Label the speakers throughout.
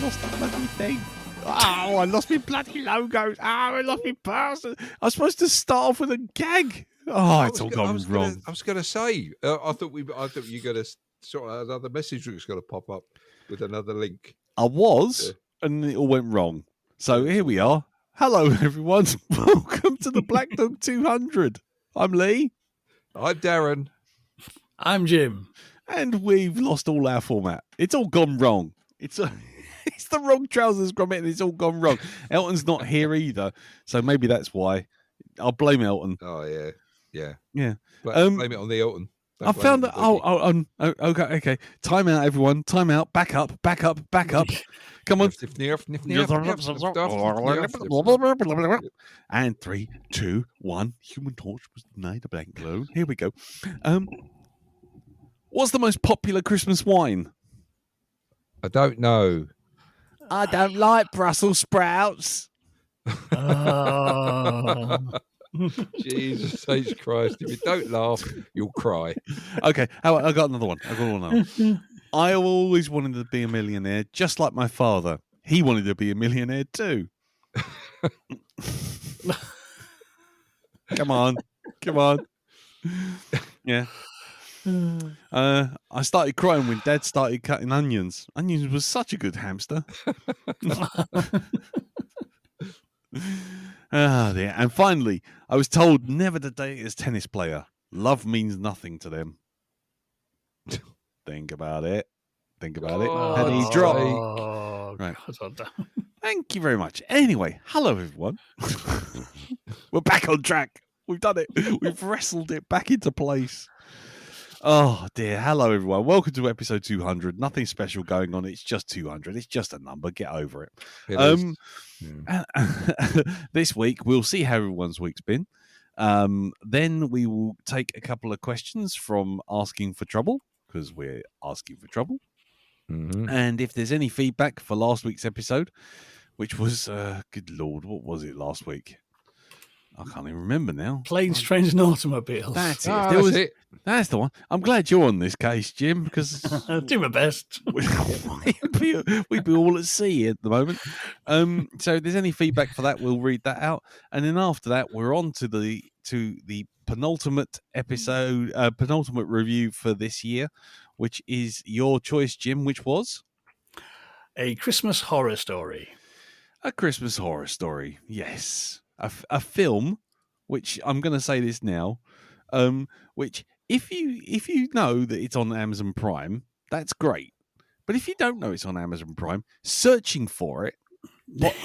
Speaker 1: lost the bloody thing. Oh, I lost my bloody logos. Oh, I lost my purse. I was supposed to start off with a gag. Oh, it's all gone wrong.
Speaker 2: I was going to say, I thought you were going to sort of another message was going to pop up with another link.
Speaker 1: I was, and it all went wrong. So here we are. Hello, everyone. Welcome to the Black Dog 200. I'm Lee.
Speaker 2: I'm Darren.
Speaker 3: I'm Jim.
Speaker 1: And we've lost all our format. It's all gone wrong. It's the wrong trousers grommet, and it's all gone wrong. Elton's not here either, so maybe that's why. I'll blame Elton.
Speaker 2: Oh, yeah.
Speaker 1: Yeah.
Speaker 2: Blame it on the Elton.
Speaker 1: I found that. Okay. Time out, everyone. Time out. Back up. Come on. And 3, 2, 1. Human Torch was denied a blank loan. Here we go. What's the most popular Christmas wine?
Speaker 2: I don't know.
Speaker 1: I don't like Brussels sprouts.
Speaker 2: Jesus H. Christ. If you don't laugh, you'll cry.
Speaker 1: Okay, I got another one. I always wanted to be a millionaire, just like my father. He wanted to be a millionaire too. Come on. Yeah. I started crying when Dad started cutting onions. Onions was such a good hamster. Dear. And finally, I was told never to date a tennis player. Love means nothing to them. Think about it. Had he dropped? Right. Thank you very much. Anyway, hello everyone. We're back on track. We've done it. We've wrestled it back into place. Oh dear. Hello everyone. Welcome to episode 200. Nothing special going on. It's just 200. It's just a number. Get over it. This week we'll see how everyone's week's been. Then we will take a couple of questions from Asking for Trouble, because we're asking for trouble.
Speaker 2: Mm-hmm.
Speaker 1: And if there's any feedback for last week's episode, which was good Lord, what was it last week? I can't even remember now.
Speaker 3: Planes, Trains and Automobiles.
Speaker 1: That's it. That's the one. I'm glad you're on this case, Jim, because
Speaker 3: I'll do my best.
Speaker 1: we'd be all at sea at the moment. So if there's any feedback for that, we'll read that out. And then after that, we're on to the penultimate episode, penultimate review for this year, which is your choice, Jim, which was?
Speaker 3: A Christmas Horror Story.
Speaker 1: A Christmas Horror Story, yes. A film, which I'm going to say this now, which if you know that it's on Amazon Prime, that's great. But if you don't know it's on Amazon Prime, searching for it,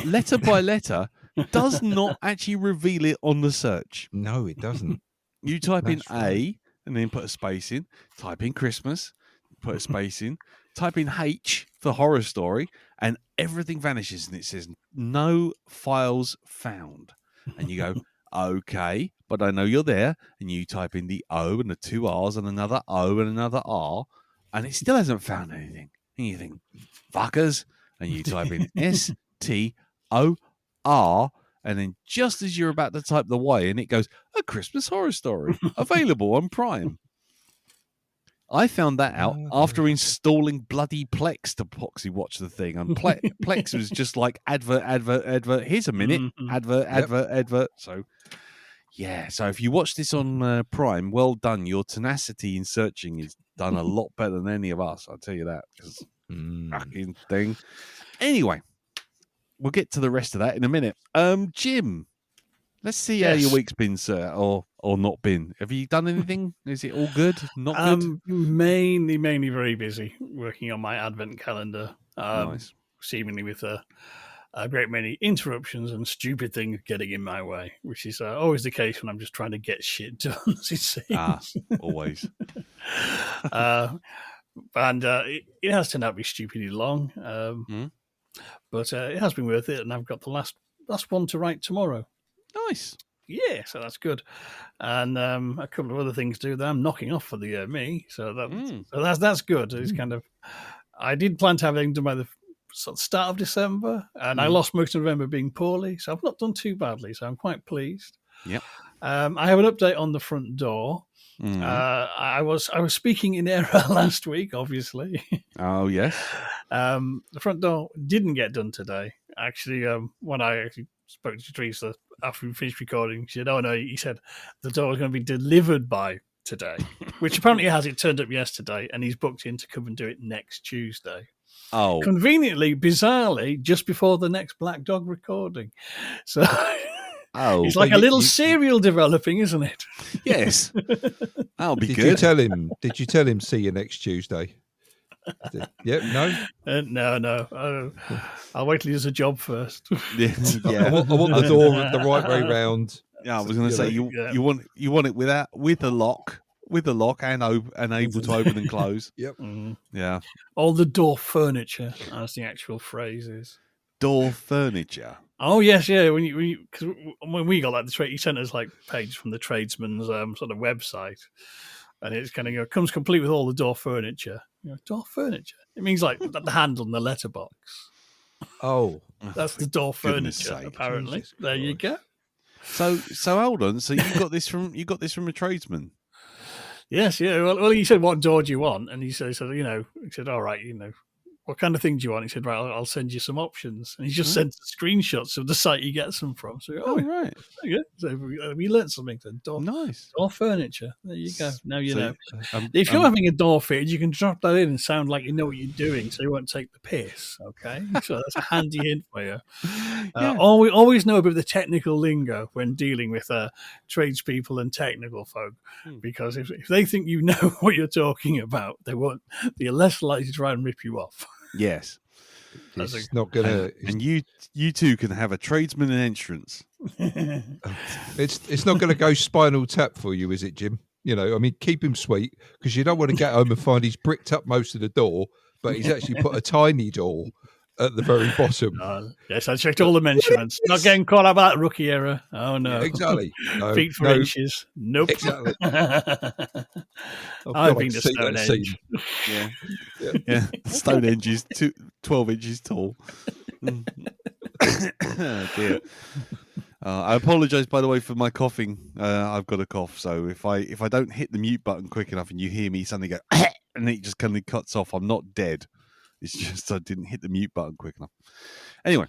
Speaker 1: letter by letter, does not actually reveal it on the search.
Speaker 2: No, it doesn't.
Speaker 1: You type in A and then put a space in, type in Christmas, put a space in, type in H for horror story, and everything vanishes and it says no files found. And you go, okay, but I know you're there. And you type in the O and the 2 R's and another O and another R, and it still hasn't found anything. And you think, fuckers. And you type in STOR, and then just as you're about to type the Y in, it goes, A Christmas Horror Story, available on Prime. I found that out after installing bloody Plex to proxy watch the thing. And Plex was just like advert. Here's a minute. Advert. So, yeah. So if you watch this on Prime, well done. Your tenacity in searching is done a lot better than any of us. I'll tell you that. Fucking thing. Anyway, we'll get to the rest of that in a minute. Jim, let's see how your week's been, sir, or not been. Have you done anything? Is it all good? Not good?
Speaker 3: Mainly very busy working on my advent calendar.
Speaker 1: Nice.
Speaker 3: Seemingly with a great many interruptions and stupid things getting in my way, which is always the case when I'm just trying to get shit done, as it seems.
Speaker 1: Always.
Speaker 3: And it has turned out to be stupidly long, but it has been worth it, and I've got the last one to write tomorrow.
Speaker 1: Nice.
Speaker 3: Yeah, so that's good. And a couple of other things too that I'm knocking off for the year, me. So that's good. It's kind of, I did plan to have everything done by the start of December, and I lost most of November being poorly, so I've not done too badly. So I'm quite pleased.
Speaker 1: Yep.
Speaker 3: I have an update on the front door. I was speaking in error last week, obviously.
Speaker 1: Oh yes.
Speaker 3: The front door didn't get done today. Actually, when I actually spoke to Teresa after we finished recording, she said, "Oh no," he said, "the door was going to be delivered by today," which apparently has. It turned up yesterday, and he's booked in to come and do it next Tuesday.
Speaker 1: Oh,
Speaker 3: Conveniently, bizarrely, just before the next Black Dog recording. So it's like a little serial developing, isn't it?
Speaker 1: Yes, that'll be
Speaker 2: Did
Speaker 1: good.
Speaker 2: you tell him? Did you tell him? See you next Tuesday. Yep. No.
Speaker 3: No. I'll wait till he does a job first.
Speaker 1: Yeah,
Speaker 2: I want the door the right way round.
Speaker 1: Yeah, I was going to say you want it with a lock, and able to open and close.
Speaker 2: Yep.
Speaker 1: Yeah.
Speaker 3: All the door furniture, as the actual phrase is.
Speaker 1: Door furniture.
Speaker 3: Oh yes, yeah. When we got that, he sent us like page from the tradesman's sort of website, and it's kind of comes complete with all the door furniture. Door furniture. It means like the handle and the letterbox.
Speaker 2: Oh,
Speaker 3: That's the door
Speaker 1: goodness
Speaker 3: furniture.
Speaker 1: sake.
Speaker 3: Apparently,
Speaker 2: Jesus
Speaker 3: there you go.
Speaker 1: So hold on. So you got this from a tradesman.
Speaker 3: Yes, yeah. Well, he said, "What door do you want?" And he said, he said, "All right, what kind of thing do you want?" He said, "Right, I'll send you some options." And he just sent screenshots of the site he gets them from. So,
Speaker 1: Right.
Speaker 3: yeah. So we learned something then.
Speaker 1: Nice.
Speaker 3: Door furniture. There you go. Now you know.
Speaker 1: Um,
Speaker 3: If you're having a door fitted, you can drop that in and sound like you know what you're doing, so you won't take the piss. Okay, so that's a handy hint for you. Always know about the technical lingo when dealing with tradespeople and technical folk, because if they think you know what you're talking about, they're less likely to try and rip you off.
Speaker 1: Yes.
Speaker 2: it's not gonna.
Speaker 1: And you two can have a tradesman entrance.
Speaker 2: It's not gonna go Spinal Tap for you, is it, Jim? Keep him sweet, because you don't want to get home and find he's bricked up most of the door, but he's actually put a tiny door at the very bottom.
Speaker 3: Yes, I checked all the measurements. Not getting caught out about rookie error. Oh no,
Speaker 2: Exactly. No,
Speaker 3: feet for inches. Nope.
Speaker 2: Exactly.
Speaker 3: I've been to Stonehenge.
Speaker 1: Yeah. Stonehenge is 12 inches tall. Oh, dear. I apologise, by the way, for my coughing. I've got a cough, so if I don't hit the mute button quick enough and you hear me suddenly go and it just kind of cuts off, I'm not dead. It's just I didn't hit the mute button quick enough. Anyway,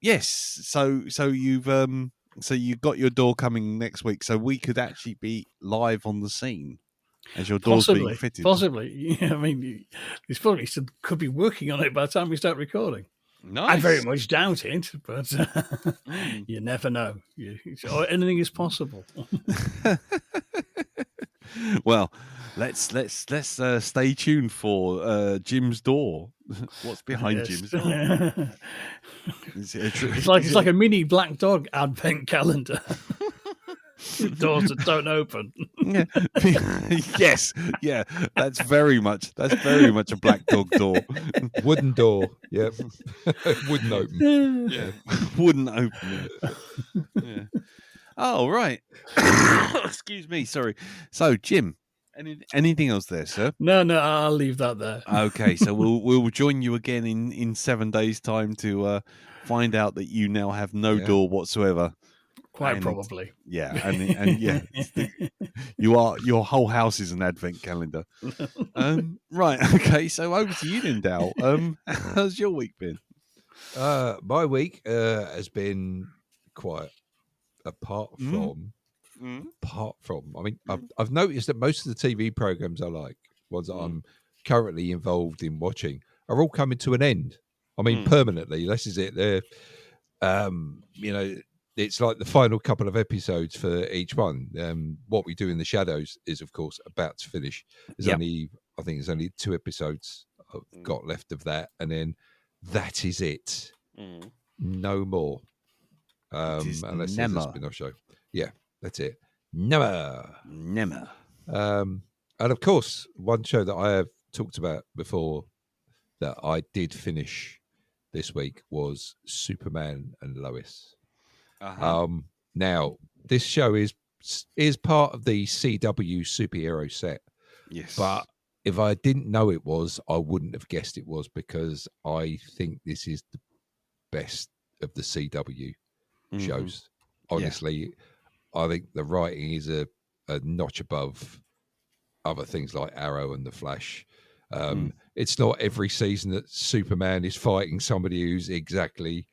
Speaker 1: yes. So you've you got your door coming next week, so we could actually be live on the scene as your door's being fitted.
Speaker 3: Possibly. I mean, this probably could be working on it by the time we start recording.
Speaker 1: Nice.
Speaker 3: I very much doubt it, but you never know. Anything is possible.
Speaker 1: Well, let's stay tuned for Jim's door. What's behind Jim's door?
Speaker 3: It's like a mini Black Dog advent calendar. Doors that don't open.
Speaker 1: Yeah. Yes, yeah, that's very much a Black Dog door.
Speaker 2: Wooden door, yep. Wouldn't open.
Speaker 1: Yeah, wouldn't open. Yeah. Oh, right. Excuse me, sorry. So, Jim, anything else there, sir?
Speaker 3: No, I'll leave that there.
Speaker 1: Okay, so we'll join you again in 7 days' time to find out that you now have no door whatsoever.
Speaker 3: Quite probably.
Speaker 1: Yeah, and yeah, your whole house is an advent calendar. Right, okay, so over to you then, Dal. How's your week been?
Speaker 2: My week has been quiet. Apart from, I mean, I've noticed that most of the TV programs I like, ones that I'm currently involved in watching, are all coming to an end. I mean, permanently. This is it. They're, it's like the final couple of episodes for each one. What We Do in the Shadows is, of course, about to finish. I think there's only 2 episodes I've got left of that, and then that is it. No more. Unless there's a spin-off show. Yeah, that's it. Never. And of course, one show that I have talked about before that I did finish this week was Superman and Lois. Now, this show is part of the CW superhero set.
Speaker 1: Yes.
Speaker 2: But if I didn't know it was, I wouldn't have guessed it was, because I think this is the best of the CW shows. Honestly, I think the writing is a notch above other things like Arrow and The Flash. It's not every season that Superman is fighting somebody who's exactly,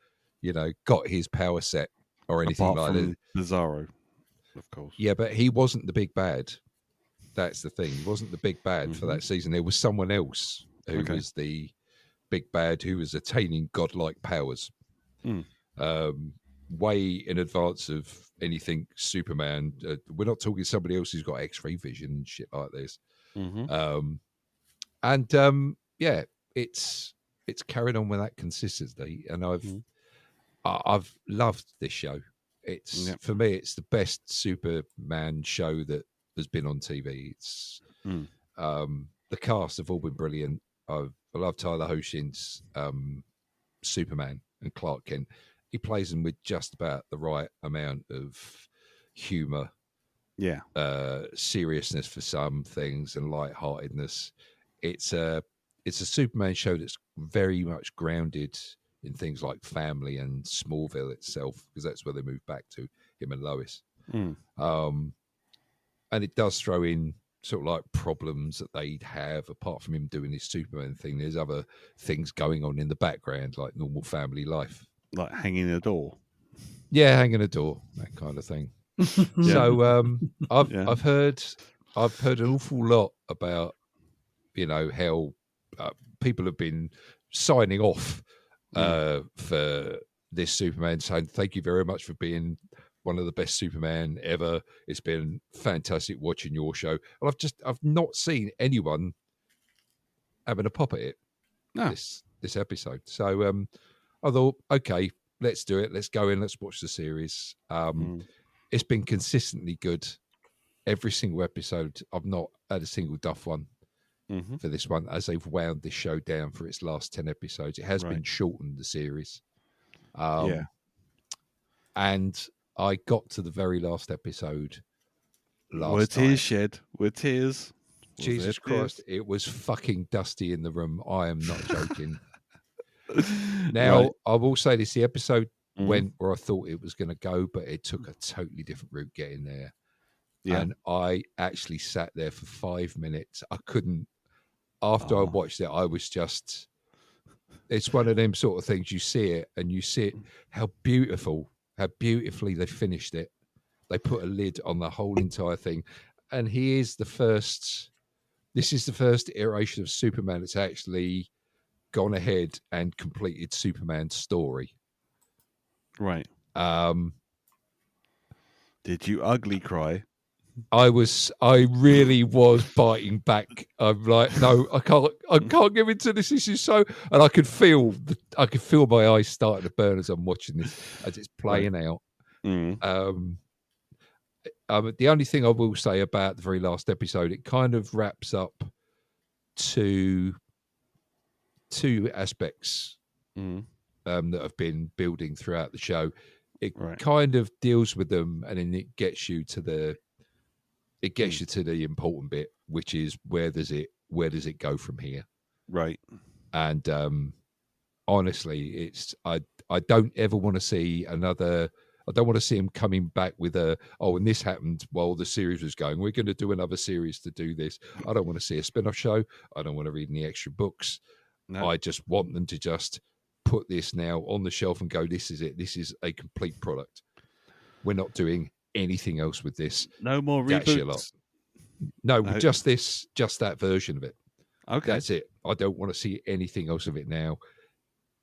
Speaker 2: got his power set or anything
Speaker 1: Apart
Speaker 2: like that.
Speaker 1: from Bizarro, of course.
Speaker 2: Yeah, but he wasn't the big bad. That's the thing. He wasn't the big bad for that season. There was someone else who was the big bad who was attaining godlike powers. Way in advance of anything Superman. We're not talking somebody else who's got X-ray vision and shit like this. Yeah, it's carried on with that consistency, and I've loved this show. It's for me, it's the best Superman show that has been on TV. It's the cast have all been brilliant. I love Tyler Hoechling's Superman and Clark Kent. He plays them with just about the right amount of humor, seriousness for some things, and lightheartedness. It's a Superman show that's very much grounded in things like family and Smallville itself, because that's where they moved back to, him and Lois. And it does throw in sort of like problems that they'd have apart from him doing his Superman thing. There's other things going on in the background, like normal family life,
Speaker 1: like hanging a door.
Speaker 2: Yeah, hanging a door, that kind of thing. So I've heard an awful lot about how people have been signing off for this Superman, saying thank you very much for being one of the best Superman ever. It's been fantastic watching your show, and I've not seen anyone having a pop at it this episode. So I thought, okay, let's do it. Let's go in. Let's watch the series. It's been consistently good. Every single episode, I've not had a single duff one for this one, as they've wound this show down for its last 10 episodes. It has been shortened, the series. And I got to the very last episode last
Speaker 1: night. Tears shed. With tears.
Speaker 2: Jesus Christ, it was fucking dusty in the room. I am not joking. Now, I will say this, the episode went where I thought it was going to go, but it took a totally different route getting there. And I actually sat there for 5 minutes. I couldn't, after I watched it, I was just, it's one of them sort of things, you see it and you see it, how beautifully they finished it. They put a lid on the whole entire thing. And this is the first iteration of Superman that's actually gone ahead and completed Superman's story.
Speaker 1: Right. Did you ugly cry?
Speaker 2: I really was biting back. I'm like, no, I can't give into this. This is so, and I could feel my eyes starting to burn as I'm watching this, as it's playing out. The only thing I will say about the very last episode, it kind of wraps up two aspects that have been building throughout the show. It kind of deals with them, and then it gets you to the important bit, which is where does it go from here? Right. And honestly, it's I don't ever want to see another. I don't want to see him coming back with and this happened while the series was going. We're going to do another series to do this. I don't want to see a spin-off show. I don't want to read any extra books. No. I just want them to just put this now on the shelf and go, this is it. This is a complete product. We're not doing anything else with this.
Speaker 1: No more reboots.
Speaker 2: No, just that version of it. Okay. That's it. I don't want to see anything else of it now.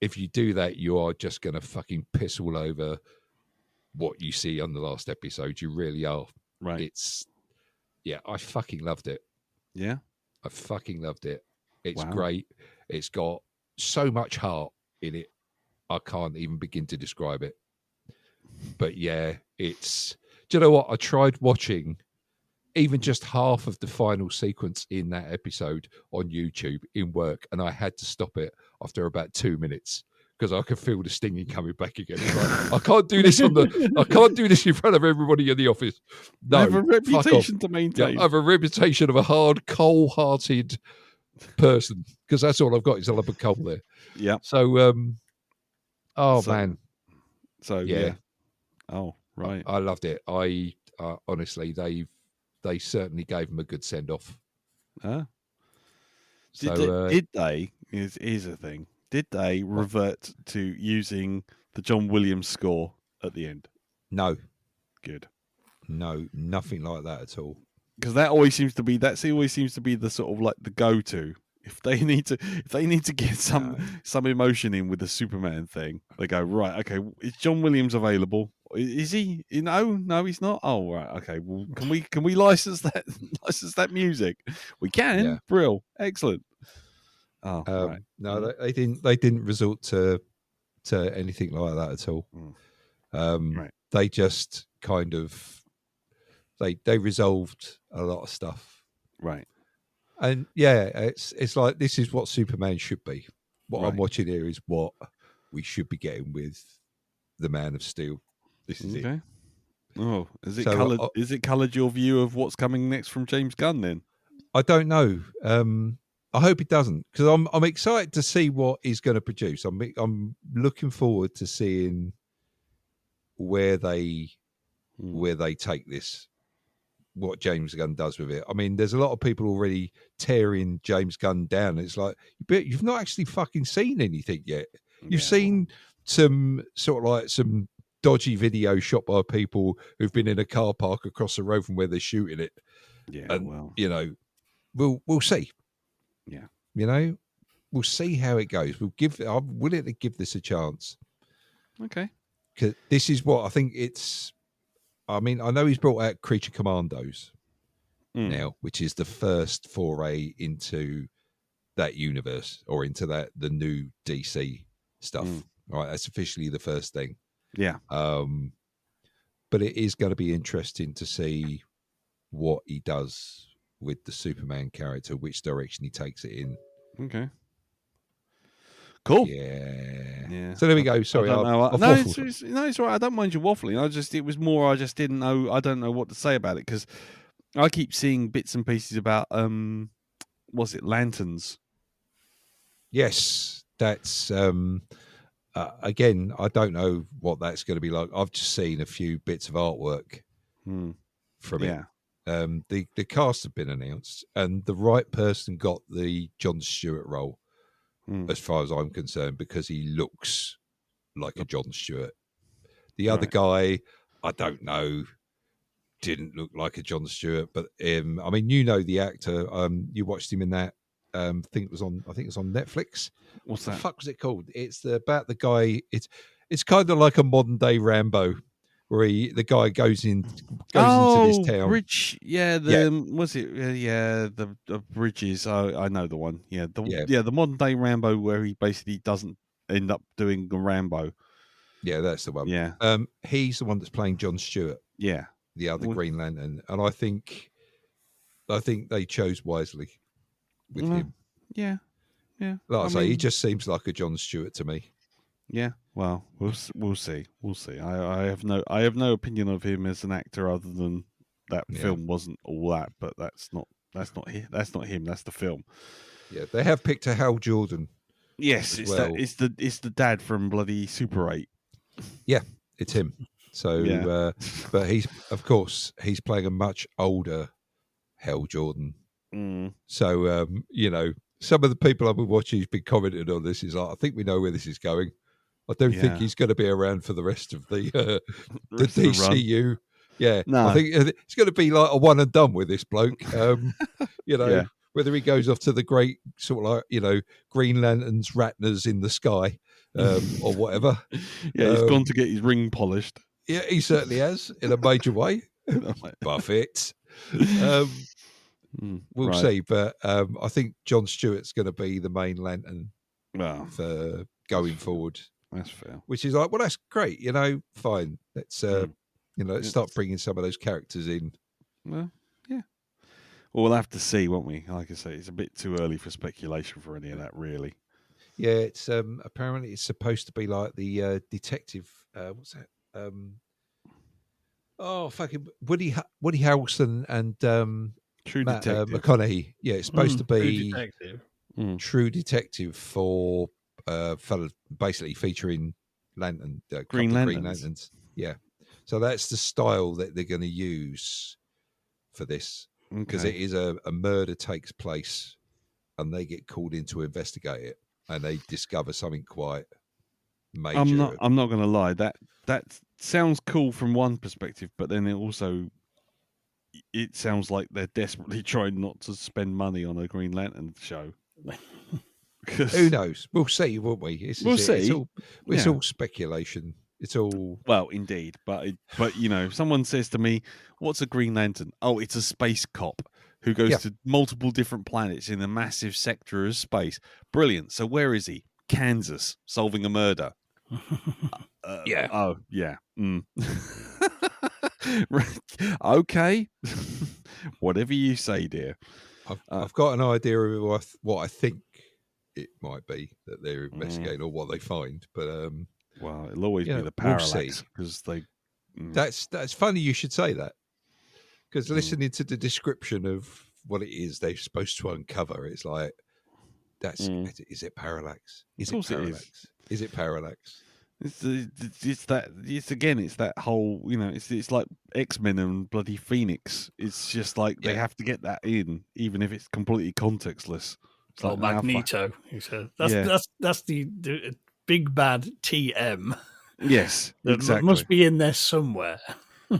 Speaker 2: If you do that, you are just going to fucking piss all over what you see on the last episode. You really are. Right. I fucking loved it. Yeah. I fucking loved it. It's great. It's got so much heart in it. I can't even begin to describe it. But yeah, do you know what? I tried watching even just half of the final sequence in that episode on YouTube in work, and I had to stop it after about 2 minutes because I could feel the stinging coming back again. Like, I can't do this I can't do this in front of everybody in the office. No,
Speaker 1: I have a reputation to maintain.
Speaker 2: Yeah, I have a reputation of a hard, cold-hearted person, because that's all I've got is a lump of coal there. Yeah. So, man.
Speaker 1: So yeah. Oh, right.
Speaker 2: I loved it. I honestly, they certainly gave him a good send off.
Speaker 1: Did they? Here's the thing. Did they revert to using the John Williams score at the end?
Speaker 2: No.
Speaker 1: Good.
Speaker 2: No, nothing like that at all.
Speaker 1: Because that always seems to be the sort of like the go-to. If they need to get some emotion in with the Superman thing, they go, right, okay, is John Williams available? Is he? No, he's not. Oh, right, okay. Well, can we license that music? We can.
Speaker 2: Yeah.
Speaker 1: Brill, excellent. Oh, right.
Speaker 2: No, they didn't resort to anything like that at all.
Speaker 1: Right.
Speaker 2: They just kind of they resolved a lot of stuff.
Speaker 1: Right.
Speaker 2: And yeah, it's like this is what Superman should be. What I'm
Speaker 1: Right.
Speaker 2: watching here is what we should be getting with the Man of Steel. This is it.
Speaker 1: Oh, is it
Speaker 2: So,
Speaker 1: coloured? Is it coloured your view of what's coming next from James Gunn? Then
Speaker 2: I don't know. I hope it doesn't, because I'm excited to see what he's going to produce. I'm looking forward to seeing where they take this. What James Gunn does with it. I mean, there's a lot of people already tearing James Gunn down. It's like, but you've not actually fucking seen anything yet. You've seen some sort of like some dodgy video shot by people who've been in a car park across the road from where they're shooting it.
Speaker 1: Yeah,
Speaker 2: And, you know, we'll see.
Speaker 1: Yeah.
Speaker 2: You know, we'll see how it goes. I'm willing to give this a chance.
Speaker 1: Okay.
Speaker 2: Because this is what I think it's. I mean, I know he's brought out Creature Commandos now, which is the first foray into that universe or into the new DC stuff. Right, that's officially the first thing.
Speaker 1: Yeah.
Speaker 2: But it is going to be interesting to see what he does with the Superman character, which direction he takes it in.
Speaker 1: Okay. Cool.
Speaker 2: Yeah. So there we go. Sorry,
Speaker 1: it's all right. I don't mind you waffling. I just didn't know. I don't know what to say about it because I keep seeing bits and pieces about was it Lanterns?
Speaker 2: Yes, that's again. I don't know what that's going to be like. I've just seen a few bits of artwork from it. The cast have been announced, and the right person got the Jon Stewart role. As far as I'm concerned, because he looks like a Jon Stewart. The other guy, I don't know, didn't look like a Jon Stewart, but I mean, you know the actor. You watched him in that. I think it was on Netflix.
Speaker 1: What's
Speaker 2: the
Speaker 1: that?
Speaker 2: fuck was it called? It's about the guy. It's kind of like a modern day Rambo, where the guy goes into this town.
Speaker 1: Bridge, was it? The Bridges. I know the one. The modern day Rambo, where he basically doesn't end up doing the Rambo.
Speaker 2: Yeah, that's the one.
Speaker 1: Yeah.
Speaker 2: He's the one that's playing Jon Stewart.
Speaker 1: Yeah.
Speaker 2: The other Green Lantern, and I think they chose wisely with him.
Speaker 1: Yeah.
Speaker 2: Like I say, he just seems like a Jon Stewart to me.
Speaker 1: Yeah, well, we'll see. We'll see. I have no opinion of him as an actor other than that film wasn't all that, but that's not him. That's the film.
Speaker 2: Yeah, they have picked a Hal Jordan.
Speaker 1: Yes, it's the dad from bloody Super 8.
Speaker 2: Yeah, it's him. So, but he's playing a much older Hal Jordan. So, you know, some of the people I've been watching who's been commenting on this is like, I think we know where this is going. I don't think he's going to be around for the rest of the DCU. I think it's going to be like a one and done with this bloke. You know, whether he goes off to the great sort of like, you know, Green Lanterns, Ratners in the sky, or whatever.
Speaker 1: He's gone to get his ring polished.
Speaker 2: Yeah, he certainly has in a major way. Buffett. We'll see, but I think Jon Stewart's going to be the main Lantern for going forward.
Speaker 1: That's fair.
Speaker 2: Which is like, well, that's great. You know, fine. Let's let's start bringing some of those characters in.
Speaker 1: Well, yeah. Well, we'll have to see, won't we? Like I say, it's a bit too early for speculation for any of that, really.
Speaker 2: Yeah, it's apparently it's supposed to be like the detective. What's that? Fucking Woody Harrelson and
Speaker 1: True Detective.
Speaker 2: McConaughey. Yeah, it's supposed to be
Speaker 3: True
Speaker 2: Detective for basically featuring
Speaker 1: Green
Speaker 2: Lanterns. Yeah, so that's the style that they're going to use for this because it is a murder takes place and they get called in to investigate it, and they discover something quite major.
Speaker 1: I'm not going to lie. That sounds cool from one perspective, but then it sounds like they're desperately trying not to spend money on a Green Lantern show.
Speaker 2: Who knows? We'll see, won't we?
Speaker 1: We'll see.
Speaker 2: It's all speculation. It's all
Speaker 1: indeed, but if someone says to me, "What's a Green Lantern?" Oh, it's a space cop who goes to multiple different planets in a massive sector of space. Brilliant. So where is he? Kansas, solving a murder.
Speaker 2: Yeah.
Speaker 1: Oh, yeah. Okay. Whatever you say, dear.
Speaker 2: I've got an idea of what I think it might be that they're investigating or what they find, but
Speaker 1: well, it'll always be the parallax because they.
Speaker 2: That's funny you should say that, because listening to the description of what it is they're supposed to uncover, it's like is it parallax? Is it parallax? Is it parallax?
Speaker 1: It's that whole, it's like X-Men and bloody Phoenix. It's just like they have to get that in, even if it's completely contextless. It's like
Speaker 3: Magneto. He said that's the big bad TM.
Speaker 1: Yes, exactly.
Speaker 3: It must be in there somewhere.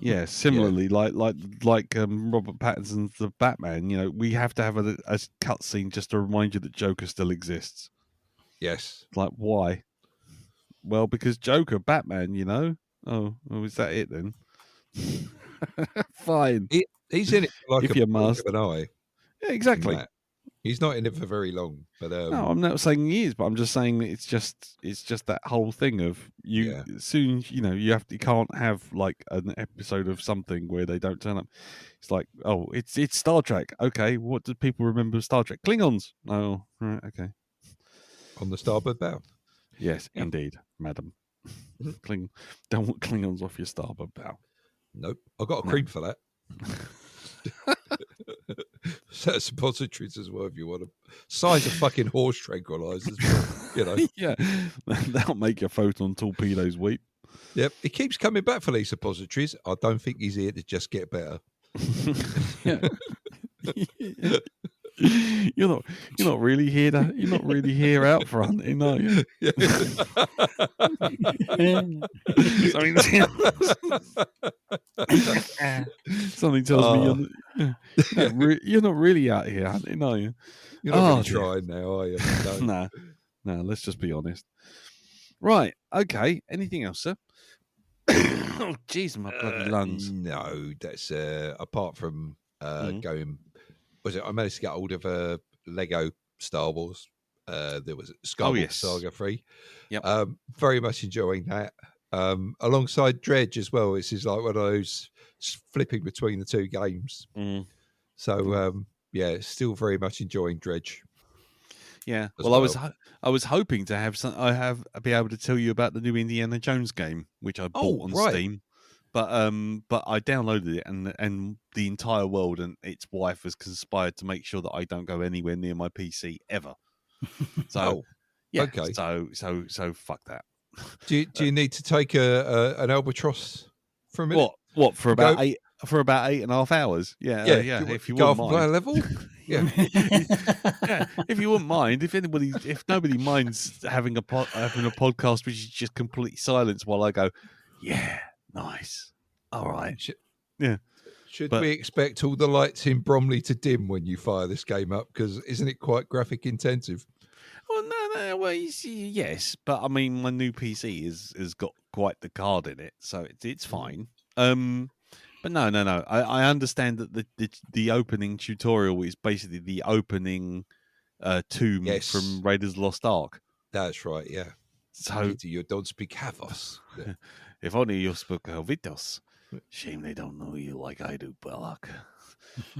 Speaker 1: Yeah, similarly, like Robert Pattinson's The Batman. We have to have a cutscene just to remind you that Joker still exists.
Speaker 2: Yes.
Speaker 1: Like, why? Well, because Joker, Batman, Oh, is that it then? Fine.
Speaker 2: He's in it like
Speaker 1: if you must.
Speaker 2: An eye.
Speaker 1: Yeah, exactly.
Speaker 2: He's not in it for very long. But
Speaker 1: no, I'm not saying he is, but I'm just saying that it's just that whole thing of soon. You can't have like an episode of something where they don't turn up. It's like, oh, it's Star Trek. Okay, what do people remember of Star Trek? Klingons. Oh, right, okay.
Speaker 2: On the starboard bow.
Speaker 1: Yes, indeed, madam. Don't want Klingons off your starboard bow.
Speaker 2: Nope. I've got a cream for that. Set of suppositories as well if you want them. Size of fucking horse tranquilizers.
Speaker 1: Yeah, that'll make your photon torpedoes weep.
Speaker 2: Yep. He keeps coming back for these suppositories. I don't think he's here to just get better.
Speaker 1: You're not really here out for hunting, are you? Something tells me you're not really out here hunting, are you?
Speaker 2: You're not really trying now, are you?
Speaker 1: No, let's just be honest. Right, okay. Anything else, sir? Oh, jeez, my bloody lungs.
Speaker 2: No, that's apart from going. I managed to get hold of a Lego Star Wars. There was Skywalker Saga 3.
Speaker 1: Yep.
Speaker 2: Very much enjoying that. Alongside Dredge as well. This is like one of those flipping between the two games. So still very much enjoying Dredge.
Speaker 1: Yeah. Well, I was hoping to be able to tell you about the new Indiana Jones game, which I bought on Steam. But I downloaded it, and the entire world and its wife has conspired to make sure that I don't go anywhere near my PC ever. So okay. So fuck that.
Speaker 2: Do you need to take an albatross for a minute?
Speaker 1: What for about 8.5 hours? Yeah. If you wouldn't mind.
Speaker 2: Level. Yeah.
Speaker 1: If you wouldn't mind, if nobody minds having a podcast which is just complete silence while I go, yeah. Nice. All right.
Speaker 2: Should we expect all the lights in Bromley to dim when you fire this game up? Because isn't it quite graphic intensive?
Speaker 1: Well, no. Well, yes, but I mean, my new PC has got quite the card in it, so it's fine. But no. I understand that the opening tutorial is basically the opening tomb from Raiders of the Lost Ark.
Speaker 2: That's right. Yeah.
Speaker 1: So
Speaker 2: you don't speak Havos. Yeah.
Speaker 1: If only you spoke Helvetos. Shame they don't know you like I do, Belloc.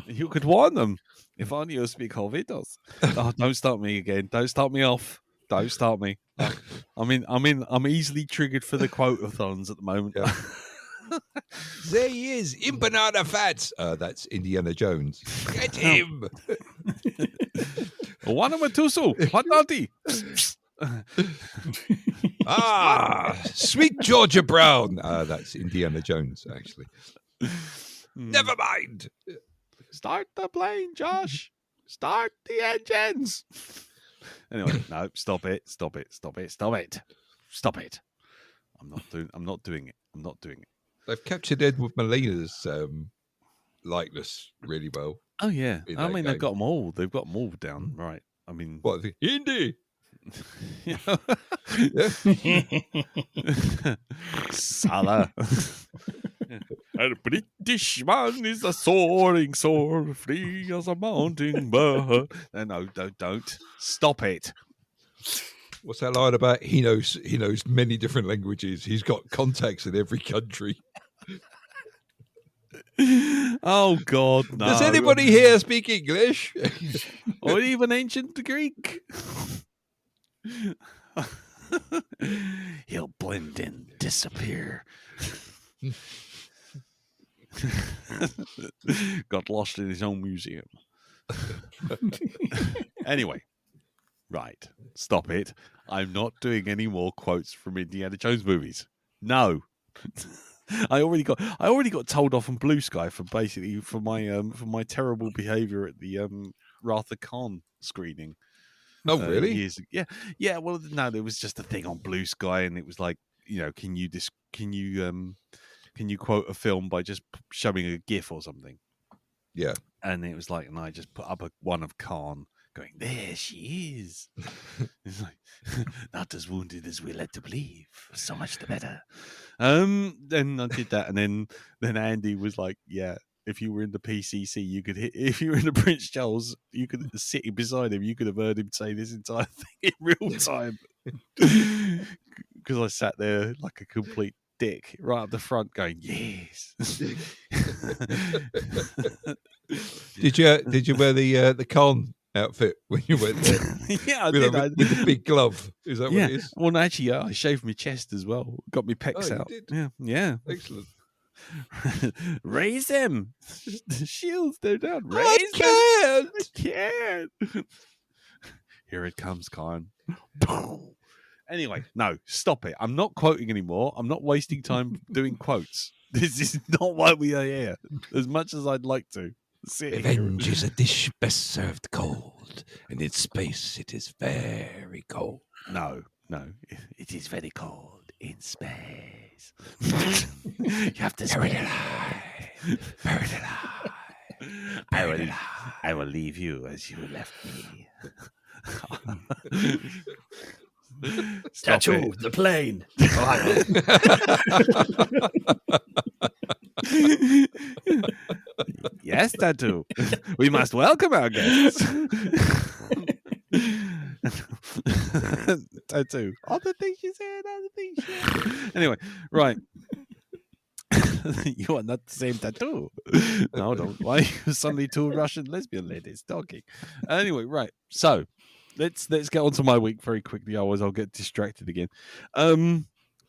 Speaker 1: You could warn them. If only you speak Helvetos. Oh, don't start me again. Don't start me off. Don't start me. I'm easily triggered for the quote-a-thons at the moment.
Speaker 2: Yeah. There he is, Impanada Fats. That's Indiana Jones. Get him.
Speaker 1: Wanamatusu, Patati.
Speaker 2: Sweet Georgia Brown. That's Indiana Jones, actually. Never mind.
Speaker 1: Start the plane, Josh. Start the engines. Anyway, no, stop it. I'm not doing it.
Speaker 2: They've captured Edward Molina's likeness really well.
Speaker 1: Oh yeah.
Speaker 2: in
Speaker 1: I
Speaker 2: that
Speaker 1: mean, they've
Speaker 2: game.
Speaker 1: got them all. They've got them all down right. I mean,
Speaker 2: What the Indy?
Speaker 1: yeah. Salah. A British man is a soaring sword, free as a mountain bird. No, don't. Stop it.
Speaker 2: What's that line about? He knows many different languages. He's got contacts in every country.
Speaker 1: Oh God, no.
Speaker 2: Does anybody here speak English?
Speaker 1: Or even ancient Greek? He'll blend in, disappear. Got lost in his own museum. Anyway, right. Stop it. I'm not doing any more quotes from Indiana Jones movies. No. I already got told off on Blue Sky for my terrible behaviour at the Wrath of Khan screening.
Speaker 2: Oh, really?
Speaker 1: Yeah. Well, no, there was just a thing on Blue Sky, and it was like, can you quote a film by just showing a GIF or something?
Speaker 2: Yeah.
Speaker 1: And it was like, and I just put up one of Khan going, there she is. It's like, not as wounded as we led to believe. So much the better. Then I did that, and then Andy was like, yeah, if you were in the PCC, you could hit. If you were in the Prince Charles, you could sitting beside him. You could have heard him say this entire thing in real time. Because I sat there like a complete dick right up the front, going, yes.
Speaker 2: Did you wear the Khan outfit when you went there?
Speaker 1: Yeah, I did.
Speaker 2: With the big glove. Is that what it is?
Speaker 1: Well, no, actually, I shaved my chest as well. Got my pecs out.
Speaker 2: You did?
Speaker 1: Yeah.
Speaker 2: Excellent.
Speaker 1: Raise them. The shields, they're down. Raise
Speaker 2: I
Speaker 1: can't. Here it comes, Khan. Anyway, no, stop it. I'm not quoting anymore. I'm not wasting time doing quotes. This is not why we are here. As much as I'd like to.
Speaker 2: Revenge is a dish best served cold, and in space it is very cold.
Speaker 1: No, it is very cold in space. You have to
Speaker 2: Buried alive. Buried alive.
Speaker 1: I will leave you as you left me.
Speaker 3: Tattoo, the plane.
Speaker 1: Yes, Tattoo. We must welcome our guests. Tattoo. All the things you said, all the things you said. Anyway, right. You are not the same Tattoo. No, don't. Why are you suddenly two Russian lesbian ladies talking? Anyway, right. So let's get on to my week very quickly, otherwise I'll get distracted again.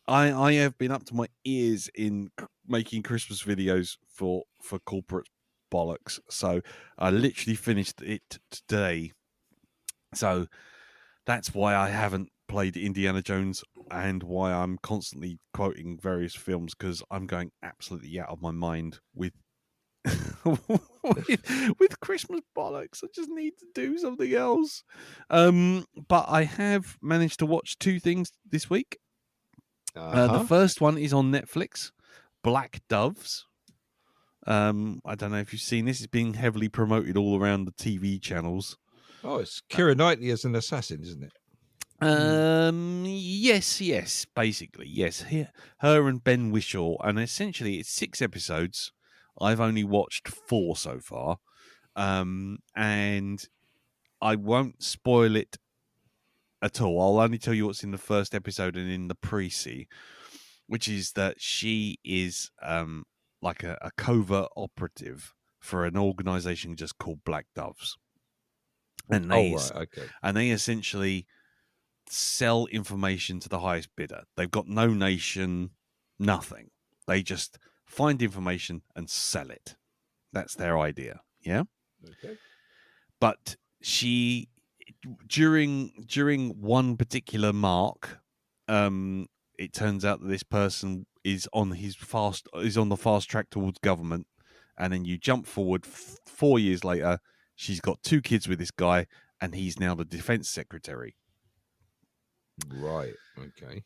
Speaker 1: I have been up to my ears in making Christmas videos for corporate bollocks. So I literally finished it today. So that's why I haven't played Indiana Jones and why I'm constantly quoting various films, because I'm going absolutely out of my mind with with Christmas bollocks. I just need to do something else. But I have managed to watch two things this week. The first one is on Netflix, Black Doves. I don't know if you've seen this. It's being heavily promoted all around the TV channels.
Speaker 2: Oh, it's Keira Knightley as an assassin, isn't it?
Speaker 1: Yes, basically, yes. Her and Ben Whishaw, and essentially it's 6 episodes. I've only watched 4 so far, and I won't spoil it at all. I'll only tell you what's in the first episode and in the pre-see, which is that she is like a covert operative for an organization just called Black Doves, and they and they essentially sell information to the highest bidder. They've got no nation, nothing. They just find information and sell it. That's their idea. Yeah.
Speaker 2: Okay.
Speaker 1: But she, during one particular mark, it turns out that this person is on the fast track towards government, and then you jump forward 4 years later, She's got 2 kids with this guy, and he's now the defense secretary.
Speaker 2: Right. Okay.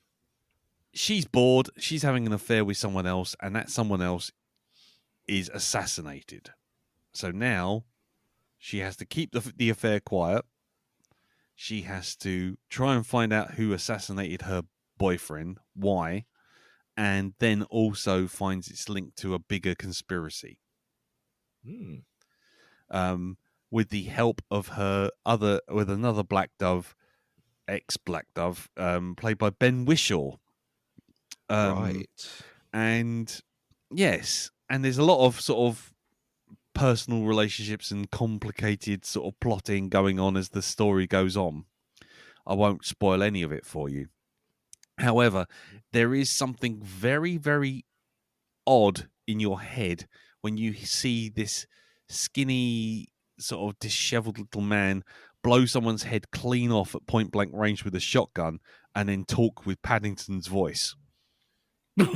Speaker 1: She's bored. She's having an affair with someone else, and that someone else is assassinated. So now she has to keep the affair quiet. She has to try and find out who assassinated her boyfriend, why, and then also finds it's linked to a bigger conspiracy. With the help of another Black Dove, ex-Black Dove, played by Ben Whishaw.
Speaker 2: Right.
Speaker 1: And yes, and there's a lot of sort of personal relationships and complicated sort of plotting going on as the story goes on. I won't spoil any of it for you. However, there is something very, very odd in your head when you see this skinny, sort of disheveled little man blow someone's head clean off at point blank range with a shotgun and then talk with Paddington's voice. It's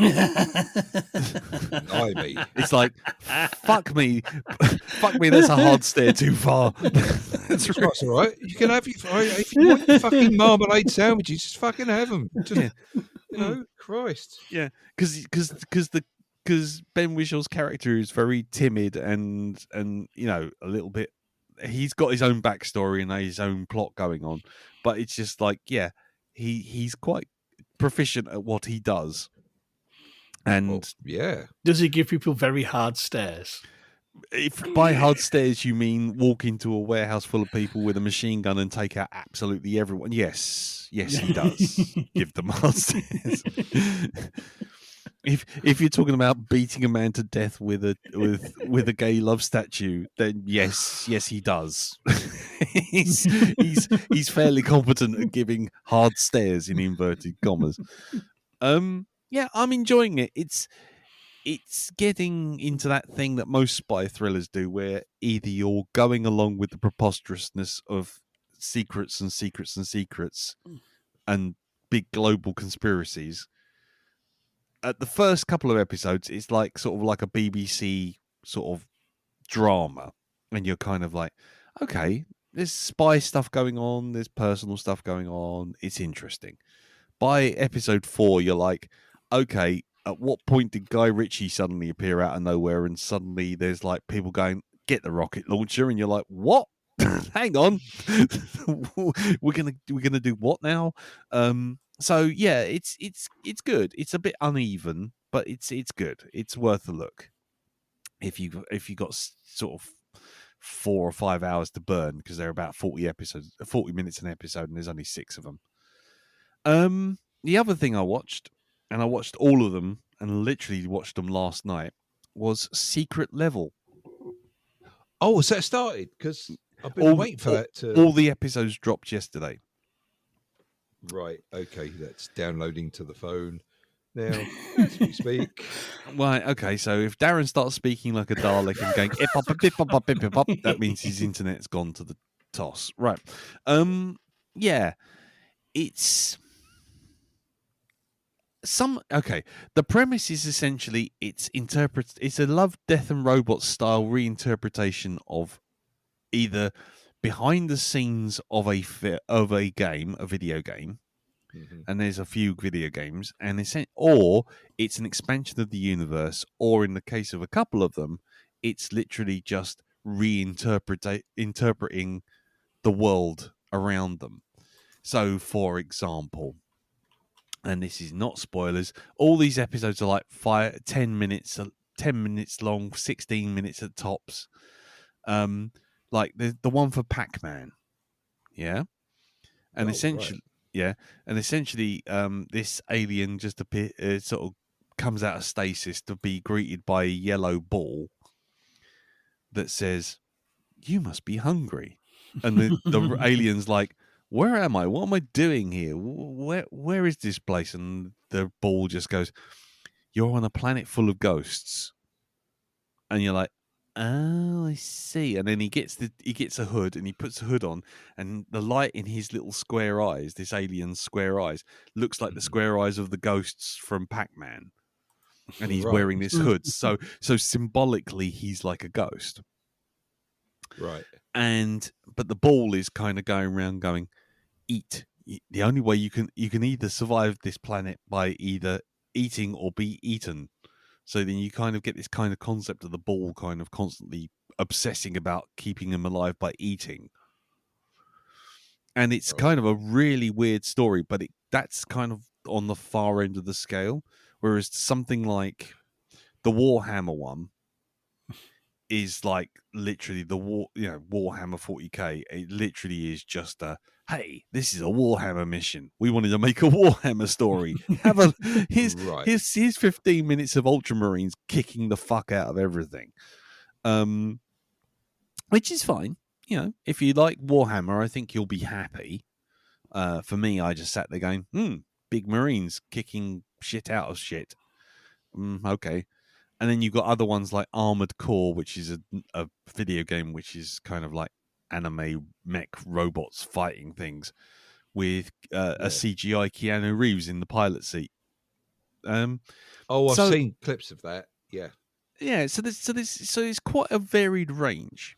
Speaker 1: like, fuck me, that's a hard stare too far.
Speaker 2: That's all right. You can have if you want your fucking marmalade sandwiches, just fucking have them. Just, Christ.
Speaker 1: Yeah, because Ben Wishaw's character is very timid and a little bit. He's got his own backstory and his own plot going on, but it's just like, yeah, he's quite proficient at what he does. And
Speaker 3: does he give people very hard stares?
Speaker 1: If by hard stares you mean walk into a warehouse full of people with a machine gun and take out absolutely everyone, yes, he does give them hard stares. If you're talking about beating a man to death with a gay love statue, then yes, he does. he's fairly competent at giving hard stares in inverted commas. Yeah, I'm enjoying it. It's getting into that thing that most spy thrillers do, where either you're going along with the preposterousness of secrets and big global conspiracies. At the first couple of episodes, it's like sort of like a BBC sort of drama, and you're kind of like, okay, there's spy stuff going on, there's personal stuff going on, it's interesting. By episode 4, you're like, okay, at what point did Guy Ritchie suddenly appear out of nowhere and suddenly there's like people going, get the rocket launcher, and you're like, what? Hang on. we're gonna do what now? So yeah, it's good. It's a bit uneven, but it's good. It's worth a look. If you got sort of 4 or 5 hours to burn, because they're about 40 minutes an episode, and there's only 6 of them. The other thing I watched, and I watched all of them and literally watched them last night, was Secret Level.
Speaker 2: Oh, so it started? Because I've been waiting for that to...
Speaker 1: All the episodes dropped yesterday.
Speaker 2: Right, okay, that's downloading to the phone now as we speak.
Speaker 1: Right, okay, so if Darren starts speaking like a Dalek and going, that means his internet's gone to the toss. Right. Yeah, it's... The premise is essentially it's a Love, Death and Robots style reinterpretation of either behind the scenes of a video game, and there's a few video games, or it's an expansion of the universe, or in the case of a couple of them, it's literally just interpreting the world around them. So, for example, and this is not spoilers, all these episodes are like 10 minutes long, 16 minutes at tops. Like the one for Pac-Man, yeah, and essentially, this alien just sort of comes out of stasis to be greeted by a yellow ball that says, "You must be hungry," and the alien's like, "Where am I? What am I doing here? Where is this place?" And the ball just goes, "You're on a planet full of ghosts." And you're like, "Oh, I see." And then he gets a hood, and he puts the hood on, and the light in his little square eyes, this alien's square eyes, looks like the square eyes of the ghosts from Pac-Man. And he's wearing this hood, so symbolically he's like a ghost.
Speaker 2: Right.
Speaker 1: but the ball is kind of going around going, eat. The only way you can either survive this planet by either eating or be eaten. So then you kind of get this kind of concept of the ball kind of constantly obsessing about keeping him alive by eating. And it's kind of a really weird story, but that's kind of on the far end of the scale. Whereas something like the Warhammer one is like literally the Warhammer 40K. It literally is just hey, this is a Warhammer mission. We wanted to make a Warhammer story. Here's 15 minutes of Ultramarines kicking the fuck out of everything, which is fine. If you like Warhammer, I think you'll be happy. For me, I just sat there going, big Marines kicking shit out of shit. Okay. And then you've got other ones like Armored Core, which is a video game which is kind of like anime mech robots fighting things with a CGI Keanu Reeves in the pilot seat.
Speaker 2: I've seen clips of that. Yeah.
Speaker 1: Yeah, so it's quite a varied range.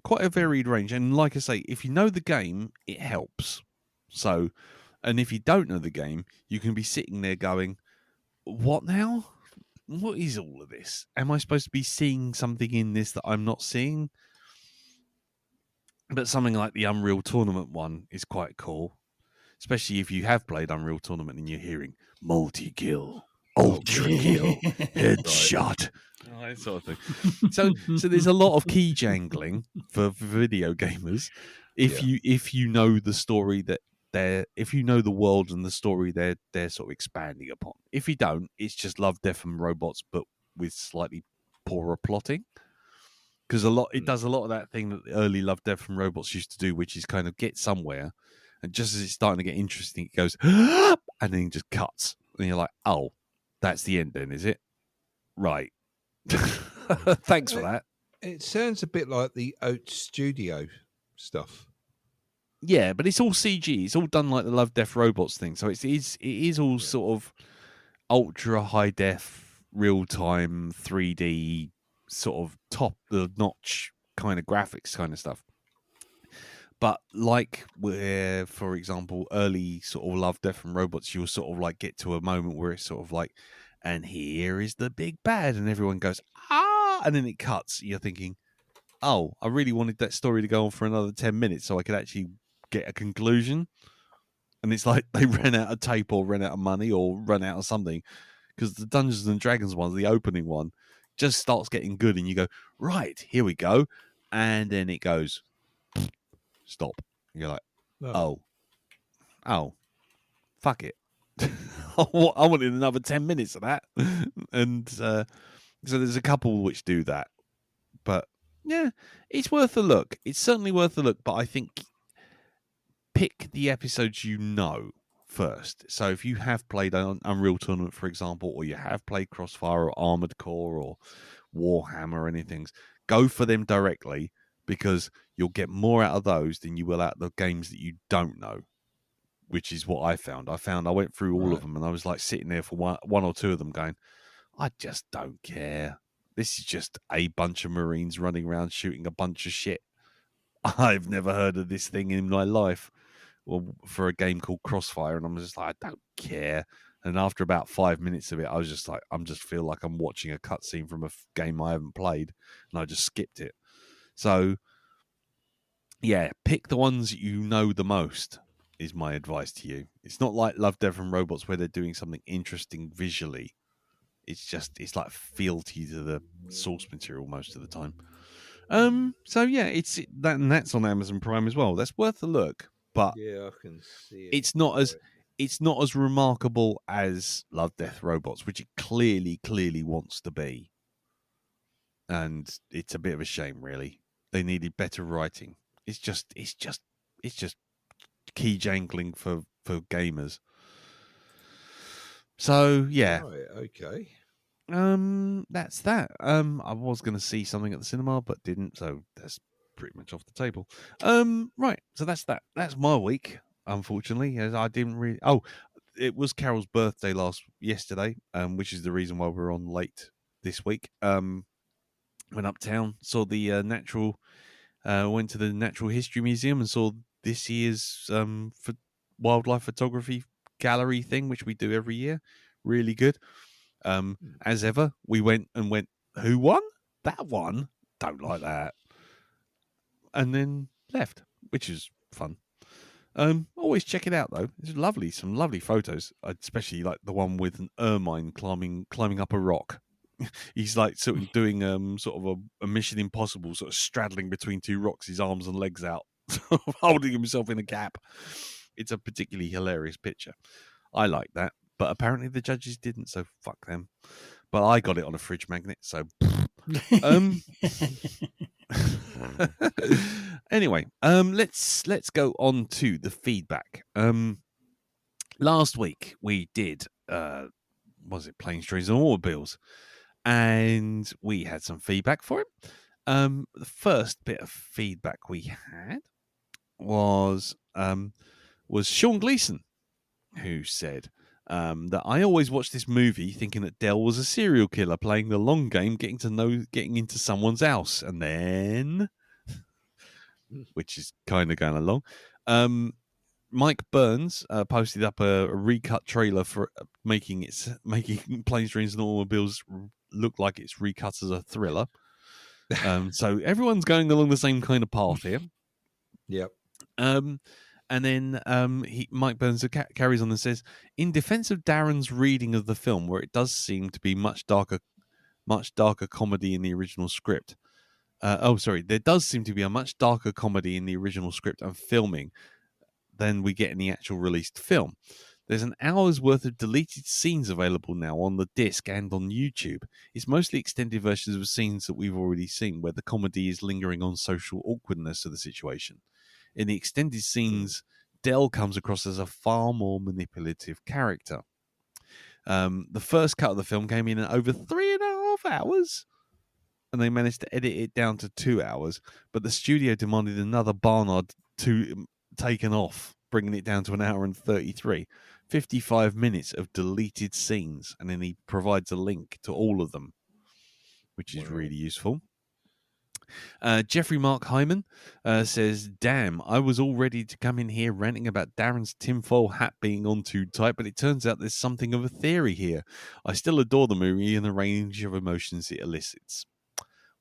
Speaker 1: And like I say, if you know the game, it helps. So, and if you don't know the game, you can be sitting there going, what now? What is all of this? Am I supposed to be seeing something in this that I'm not seeing? But something like the Unreal Tournament one is quite cool, especially if you have played Unreal Tournament and you're hearing multi-kill, ultra-kill, headshot, that sort of thing. So there's a lot of key jangling for video gamers. If you know the story if you know the world and the story they're sort of expanding upon. If you don't, it's just Love, Death and Robots, but with slightly poorer plotting. Because it does a lot of that thing that the early Love, Death and Robots used to do, which is kind of get somewhere, and just as it's starting to get interesting, it goes, and then it just cuts, and you're like, oh, that's the end then, is it? Right. Thanks for that.
Speaker 2: It sounds a bit like the Oat Studio stuff.
Speaker 1: Yeah, but it's all CG. It's all done like the Love, Death, Robots thing. So it is all sort of ultra high def, real time, 3D, sort of top the notch kind of graphics kind of stuff. But like where, for example, early sort of Love, Death and Robots, you'll sort of like get to a moment where it's sort of like, and here is the big bad, and everyone goes, ah, and then it cuts. You're thinking, oh, I really wanted that story to go on for another 10 minutes so I could actually get a conclusion. And it's like they ran out of tape or ran out of money or run out of something, because the Dungeons and Dragons one, the opening one, just starts getting good and you go, right, here we go. And then it goes, stop. And you're like, oh, fuck it. I wanted another 10 minutes of that. And so there's a couple which do that. But yeah, it's worth a look. It's certainly worth a look, but I think pick the episodes you know first. So if you have played Unreal Tournament, for example, or you have played Crossfire or Armored Core or Warhammer or anything, go for them directly, because you'll get more out of those than you will out of the games that you don't know, which is what I found. I went through all of them, and I was like sitting there for one or two of them going, I just don't care. This is just a bunch of Marines running around shooting a bunch of shit. I've never heard of this thing in my life. Well, for a game called Crossfire, and I'm just like, I don't care. And after about 5 minutes of it, I was just like, feel like I'm watching a cutscene from a game I haven't played, and I just skipped it. So, yeah, pick the ones you know the most is my advice to you. It's not like Love, Death and Robots where they're doing something interesting visually. It's like fealty to the source material most of the time. So yeah, that's on Amazon Prime as well. That's worth a look. But
Speaker 2: yeah, I can see it.
Speaker 1: It's not as remarkable as Love, Death, Robots, which it clearly wants to be. And it's a bit of a shame, really. They needed better writing. It's just key jangling for gamers. So yeah.
Speaker 2: Right, okay.
Speaker 1: That's that. I was going to see something at the cinema, but didn't. So that's pretty much off the table. Right. So that's that. That's my week. Unfortunately, as I didn't really. Oh, it was Carol's birthday yesterday. Which is the reason why we're on late this week. Went uptown, saw the Natural Went to the Natural History Museum and saw this year's for wildlife photography gallery thing, which we do every year. Really good. As ever, we went, who won? That one? Don't like that. And then left, which is fun. Always check it out though. It's lovely, some lovely photos. I especially like the one with an ermine climbing up a rock. He's like sort of doing sort of a Mission Impossible, sort of straddling between two rocks, his arms and legs out, holding himself in a gap. It's a particularly hilarious picture. I like that, but apparently the judges didn't, so fuck them. But I got it on a fridge magnet, so anyway, let's go on to the feedback. Last week we did was it Planes, Trains and Automobiles, and we had some feedback for it. The first bit of feedback we had was Sean Gleason, who said that I always watched this movie thinking that Dell was a serial killer playing the long game, getting into someone's house, and then, which is kind of going along. Mike Burns posted up a recut trailer for making Planes, Trains and Automobiles look like it's recut as a thriller. So everyone's going along the same kind of path here.
Speaker 2: Yep.
Speaker 1: And then Mike Burns carries on and says, in defense of Darren's reading of the film, where it does seem to be much darker comedy in the original script. There does seem to be a much darker comedy in the original script and filming than we get in the actual released film. There's an hour's worth of deleted scenes available now on the disc and on YouTube. It's mostly extended versions of scenes that we've already seen, where the comedy is lingering on social awkwardness of the situation. In the extended scenes, Dell comes across as a far more manipulative character. The first cut of the film came in at over 3.5 hours, and they managed to edit it down to 2 hours, but the studio demanded another Barnard taken off, bringing it down to 1 hour and 33. 55 minutes of deleted scenes, and then he provides a link to all of them, which is really useful. Jeffrey Mark Hyman says, damn, I was all ready to come in here ranting about Darren's tinfoil hat being on too tight, but it turns out there's something of a theory here. I still adore the movie and the range of emotions it elicits.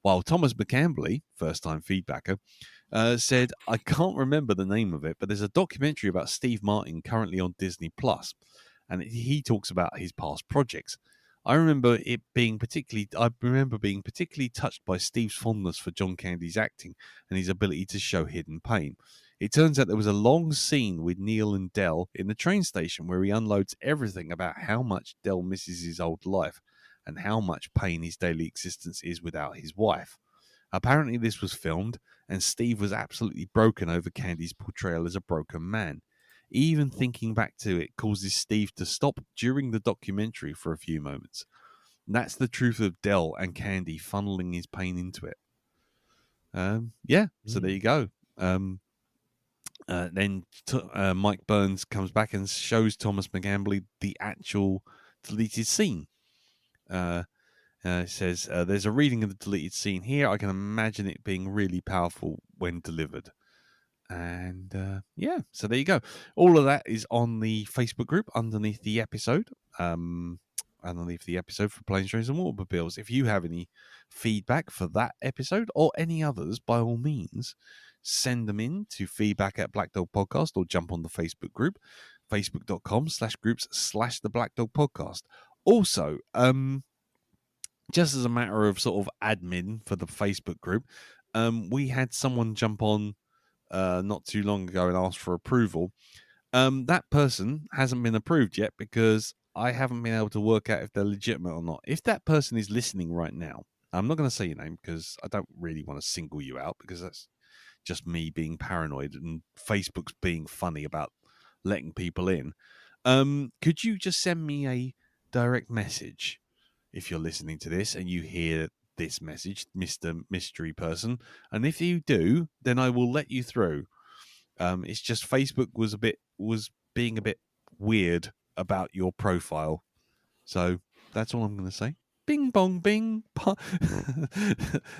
Speaker 1: While Thomas McCambley, first-time feedbacker, said, I can't remember the name of it, but there's a documentary about Steve Martin currently on Disney+, and he talks about his past projects. I remember being particularly touched by Steve's fondness for John Candy's acting and his ability to show hidden pain. It turns out there was a long scene with Neil and Dell in the train station where he unloads everything about how much Dell misses his old life and how much pain his daily existence is without his wife. Apparently this was filmed, and Steve was absolutely broken over Candy's portrayal as a broken man. Even thinking back to it causes Steve to stop during the documentary for a few moments. And that's the truth of Dell and Candy funneling his pain into it. So there you go. Then Mike Burns comes back and shows Thomas McCambley the actual deleted scene. It says, there's a reading of the deleted scene here. I can imagine it being really powerful when delivered. And so there you go. All of that is on the Facebook group underneath the episode. Underneath the episode for Planes, Trains and Automobiles. If you have any feedback for that episode or any others, by all means, send them in to feedback@Black Dog Podcast or jump on the Facebook group, facebook.com/groups/the Black Dog Podcast. Also, just as a matter of sort of admin for the Facebook group, we had someone jump on not too long ago and ask for approval. That person hasn't been approved yet because I haven't been able to work out if they're legitimate or not. If that person is listening right now, I'm not going to say your name because I don't really want to single you out because that's just me being paranoid and Facebook's being funny about letting people in. Could you just send me a direct message if you're listening to this and you hear this message, Mr. Mystery Person, and if you do, then I will let you through. It's just Facebook was being a bit weird about your profile, so that's all I'm going to say. Bing bong bing.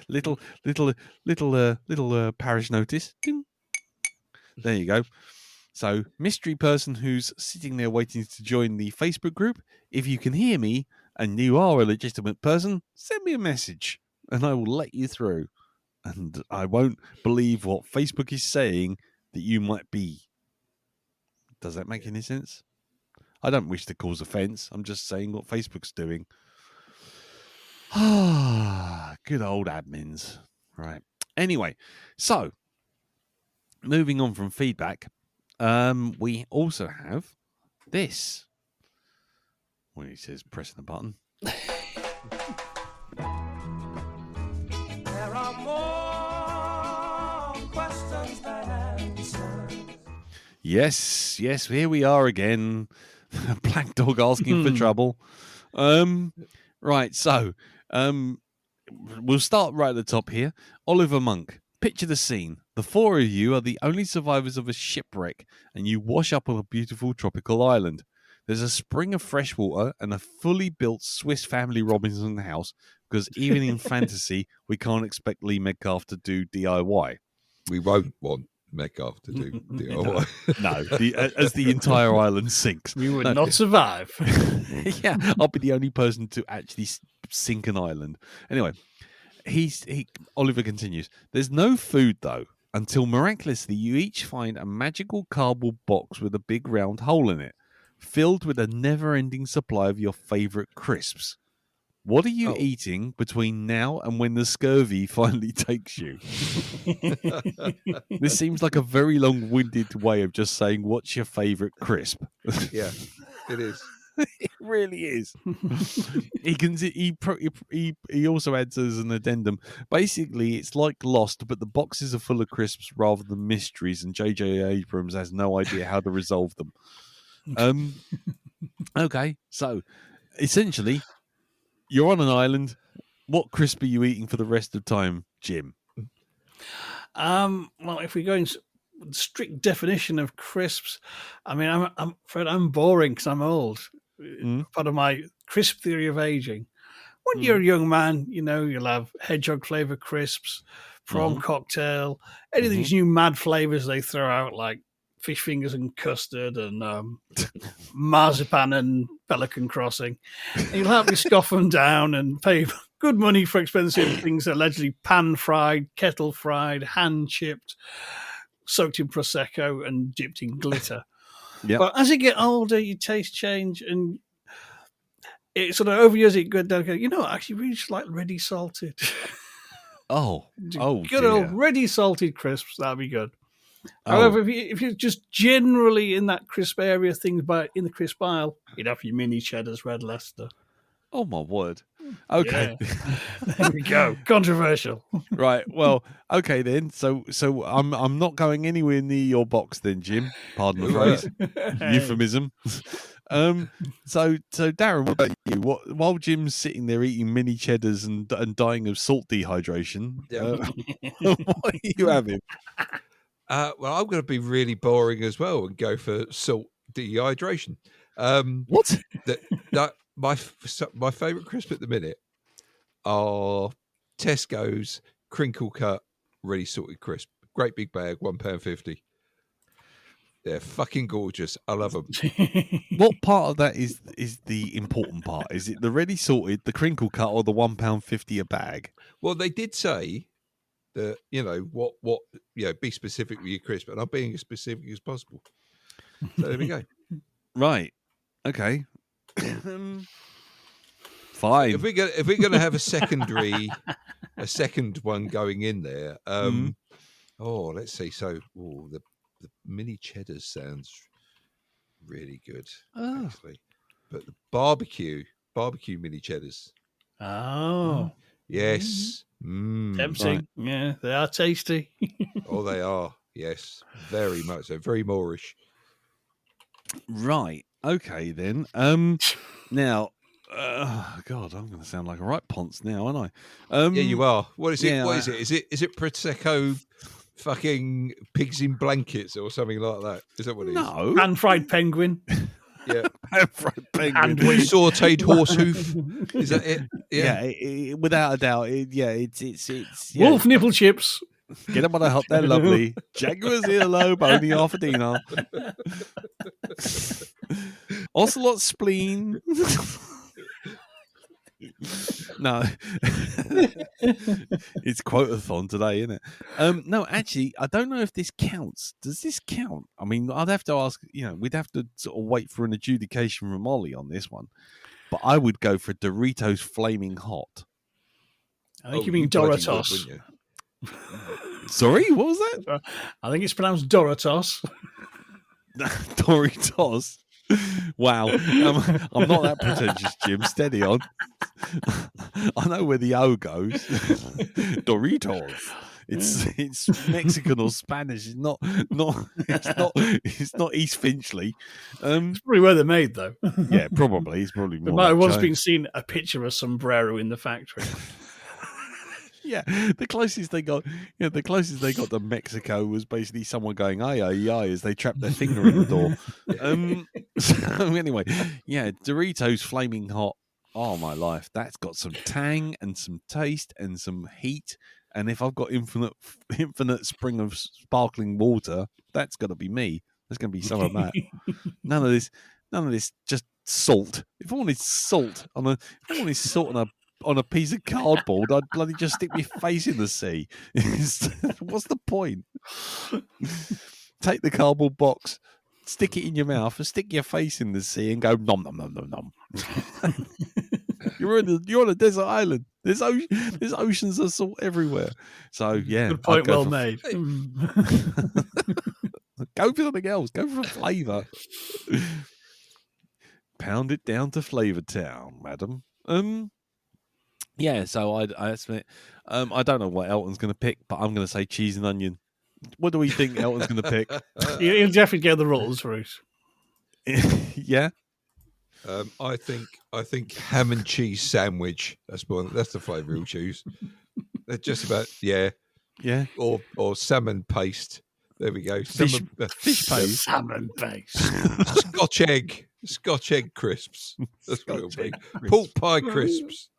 Speaker 1: little parish notice. Ding. There you go. So, mystery person who's sitting there waiting to join the Facebook group, if you can hear me and you are a legitimate person, send me a message and I will let you through. And I won't believe what Facebook is saying that you might be. Does that make any sense? I don't wish to cause offence. I'm just saying what Facebook's doing. Ah, good old admins. Right. Anyway, so moving on from feedback, we also have this. When he says pressing the button. There are more questions than answers. Yes, here we are again. Black Dog asking for trouble. Right, so we'll start right at the top here. Oliver Monk, picture the scene. The four of you are the only survivors of a shipwreck, and you wash up on a beautiful tropical island. There's a spring of fresh water and a fully built Swiss Family Robinson house, because even in fantasy, we can't expect Lee Metcalf to do DIY.
Speaker 2: We won't want Metcalf to do DIY.
Speaker 1: No, as the entire island sinks.
Speaker 3: We would not survive.
Speaker 1: Yeah, I'll be the only person to actually sink an island. Anyway, Oliver continues. There's no food, though, until miraculously you each find a magical cardboard box with a big round hole in it, filled with a never-ending supply of your favourite crisps. What are you eating between now and when the scurvy finally takes you? This seems like a very long-winded way of just saying, what's your favourite crisp?
Speaker 2: Yeah, it is.
Speaker 1: It really is. He also adds as an addendum. Basically, it's like Lost, but the boxes are full of crisps rather than mysteries, and J.J. Abrams has no idea how to resolve them. Okay, so essentially, you're on an island. What crisp are you eating for the rest of time, Jim?
Speaker 3: Well, if we go in strict definition of crisps, I mean, I'm boring because I'm old. Part of my crisp theory of aging. When you're a young man, you'll have hedgehog flavor crisps, prawn cocktail, any of these new mad flavors they throw out, like fish fingers and custard and marzipan and pelican crossing. And you'll happily scoff them down and pay good money for expensive things allegedly pan-fried, kettle-fried, hand-chipped, soaked in Prosecco and dipped in glitter. Yep. But as you get older, your taste change, and it sort of over years it goes down. I actually really just like ready salted. Good old ready salted crisps. That'd be good. However, if you're just generally in that crisp area, things in the crisp aisle, you'd have your mini cheddars, Red Leicester.
Speaker 1: Oh my word! Okay,
Speaker 3: yeah. There we go. Controversial,
Speaker 1: right? Well, okay then. So I'm not going anywhere near your box then, Jim. Pardon the phrase, euphemism. So Darren, what about you? While Jim's sitting there eating mini cheddars and dying of salt dehydration, what are you having?
Speaker 2: Well, I'm going to be really boring as well and go for salt dehydration.
Speaker 1: What?
Speaker 2: My favourite crisp at the minute are Tesco's crinkle cut ready salted crisp. Great big bag, £1.50. They're fucking gorgeous. I love them.
Speaker 1: What part of that is the important part? Is it the ready salted, the crinkle cut, or the £1.50 a bag?
Speaker 2: Well, they did say that be specific with your crisp, and I'm being as specific as possible. So there we go.
Speaker 1: Right. Okay. Fine.
Speaker 2: If we're going to have a second one going in there, let's see. So, the mini cheddars sounds really good, actually. But the barbecue mini cheddars.
Speaker 3: Oh,
Speaker 2: yes.
Speaker 3: Tempting. Right. Yeah, they are tasty.
Speaker 2: Oh, they are. Yes, very much so. Very Moorish.
Speaker 1: Right. Okay, then. Now, God, I'm going to sound like a right ponce now, aren't I?
Speaker 2: Yeah, you are. What is it? What is it? Is it Prosecco fucking pigs in blankets or something like that? Is that what it is?
Speaker 3: No. Pan-fried penguin.
Speaker 2: Yeah.
Speaker 1: Pan-fried penguin.
Speaker 3: And we-
Speaker 2: Sauteed horse hoof. Is that it?
Speaker 1: Yeah, without a doubt. It's
Speaker 3: Wolf nipple chips.
Speaker 1: Get them on a hot, they're lovely. Jaguar's earlobe, only half a dinar. Ocelot spleen. No, it's quote-a-thon today, isn't it? No, actually, I don't know if this counts. Does this count? I mean, I'd have to ask. We'd have to sort of wait for an adjudication from Ollie on this one. But I would go for Doritos Flaming Hot.
Speaker 3: I think you mean Doritos.
Speaker 1: Sorry, what was that?
Speaker 3: I think it's pronounced Doritos.
Speaker 1: Doritos. Wow, I'm not that pretentious, Jim. Steady on. I know where the O goes. Doritos. It's Mexican or Spanish. It's not East Finchley.
Speaker 3: It's probably where they're made, though.
Speaker 1: Yeah, probably. It's probably more.
Speaker 3: There might have once been seen a picture of a sombrero in the factory.
Speaker 1: Yeah, the closest they got to Mexico was basically someone going "ay ay ay" as they trapped their finger in the door. So anyway, yeah, Doritos Flaming Hot. Oh my life, that's got some tang and some taste and some heat. And if I've got infinite spring of sparkling water, that's got to be me. There's going to be some of that. None of this. Just salt. If I wanted salt on a piece of cardboard, I'd bloody just stick my face in the sea. What's the point? Take the cardboard box, stick it in your mouth, and stick your face in the sea and go nom nom nom nom nom. You're on a desert island. There's oceans of salt everywhere. So yeah,
Speaker 3: good point. Well made.
Speaker 1: Go for something else. Go for flavour. Pound it down to Flavour Town, madam. Yeah, so I estimate. I don't know what Elton's going to pick, but I'm going to say cheese and onion. What do we think Elton's going to pick?
Speaker 3: He'll definitely get the rolls route.
Speaker 1: Yeah.
Speaker 2: I think ham and cheese sandwich. That's the flavour he'll choose. They're just about yeah. Or salmon paste. There we go.
Speaker 1: Fish paste.
Speaker 3: Salmon paste.
Speaker 2: Scotch egg crisps. That's what it'll be. Pork pie crisps.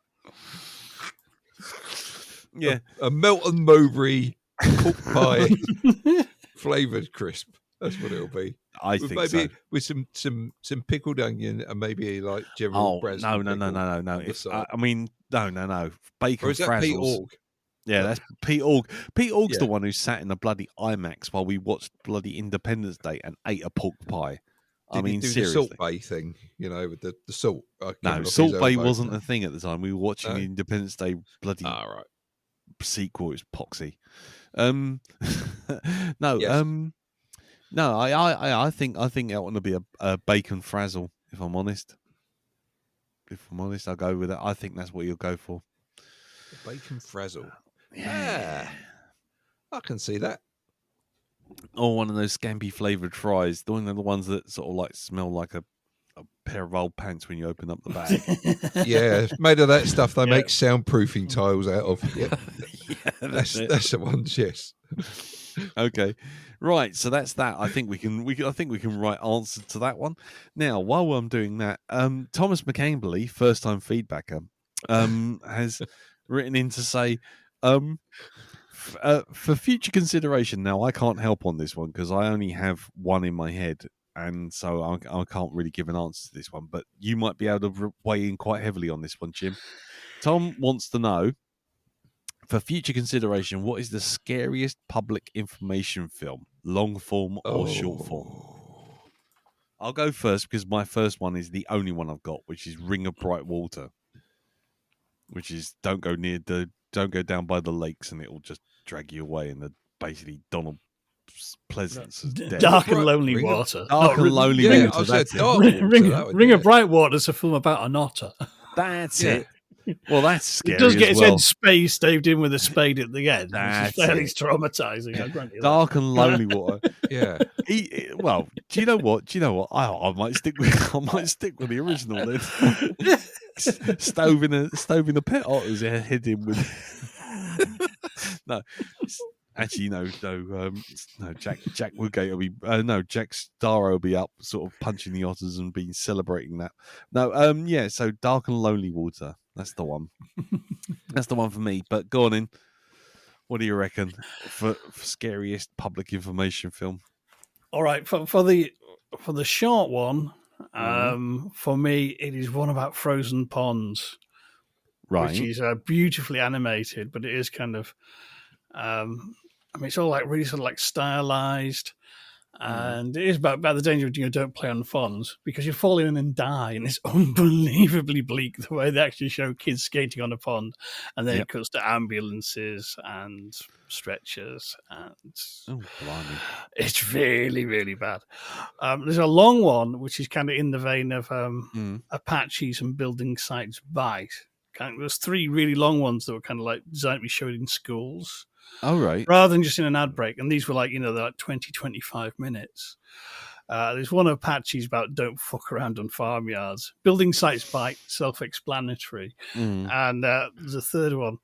Speaker 1: Yeah.
Speaker 2: A Melton Mowbray pork pie flavoured crisp. That's what it'll be.
Speaker 1: I think maybe
Speaker 2: so. With some pickled onion and maybe like general bread.
Speaker 1: No. I mean, no. Bacon
Speaker 2: or is that
Speaker 1: frazzles.
Speaker 2: Pete Org?
Speaker 1: Yeah, that's Pete Org. Pete Org's the one who sat in the bloody IMAX while we watched bloody Independence Day and ate a pork pie.
Speaker 2: Did he do
Speaker 1: seriously.
Speaker 2: the Salt Bay thing, with the salt?
Speaker 1: No, Salt Bay wasn't a thing at the time. We were watching the Independence Day bloody sequel. It was Poxy. No,
Speaker 2: yes.
Speaker 1: No, I think Elton will be a bacon frazzle. If I'm honest, I'll go with it. I think that's what you'll go for.
Speaker 2: A bacon frazzle. Yeah, I can see that.
Speaker 1: Or one of those scampy flavoured fries. The ones that sort of like smell like a pair of old pants when you open up the bag.
Speaker 2: Yeah, made of that stuff they make soundproofing tiles out of. Yeah, that's the ones. Yes.
Speaker 1: Okay, right. So that's that. I think we can write answers to that one. Now, while I'm doing that, Thomas McCamberley, first time feedbacker, has written in to say, for future consideration. Now, I can't help on this one because I only have one in my head, and so I can't really give an answer to this one. But you might be able to weigh in quite heavily on this one, Jim. Tom wants to know, for future consideration, what is the scariest public information film, long form or short form? I'll go first because my first one is the only one I've got, which is Ring of Bright Water, which is don't go down by the lakes and it will just drag you away, and basically Donald Pleasance is dead.
Speaker 3: Dark and Lonely Water.
Speaker 1: Dark and Lonely Water.
Speaker 3: Ring of Bright Water is a film about an otter.
Speaker 1: That's it. Well, that's scary.
Speaker 3: It does get its head staved in with a spade at the end.
Speaker 1: That's
Speaker 3: which is fairly traumatizing.
Speaker 1: Dark and Lonely Water.
Speaker 2: Yeah.
Speaker 1: Well, do you know what? I might stick with the original then. Stoving a pet otter's head in with. No, Actually, no. Jack Woodgate will be Jack Starro will be up, sort of punching the otters and being celebrating that. No, yeah. So Dark and Lonely Water. That's the one. That's the one for me. But go on in. What do you reckon for scariest public information film?
Speaker 3: All right, for the short one, for me, it is one about frozen ponds,
Speaker 1: right?
Speaker 3: Which is beautifully animated, but it is kind of, it's all like really sort of like stylized, and it is about the danger of don't play on ponds because you fall in and die, and it's unbelievably bleak the way they actually show kids skating on a pond, and then it cuts to ambulances and stretchers, and it's really, really bad. There's a long one which is kind of in the vein of Apaches and Building Sites Bite. There's 3 really long ones that were kind of like designed to be showed in schools.
Speaker 1: Oh, right.
Speaker 3: Rather than just in an ad break. And these were like, they're like 20, 25 minutes. There's one of Apache's about don't fuck around on farmyards. Building Sites Bite, self-explanatory. And there's a third one,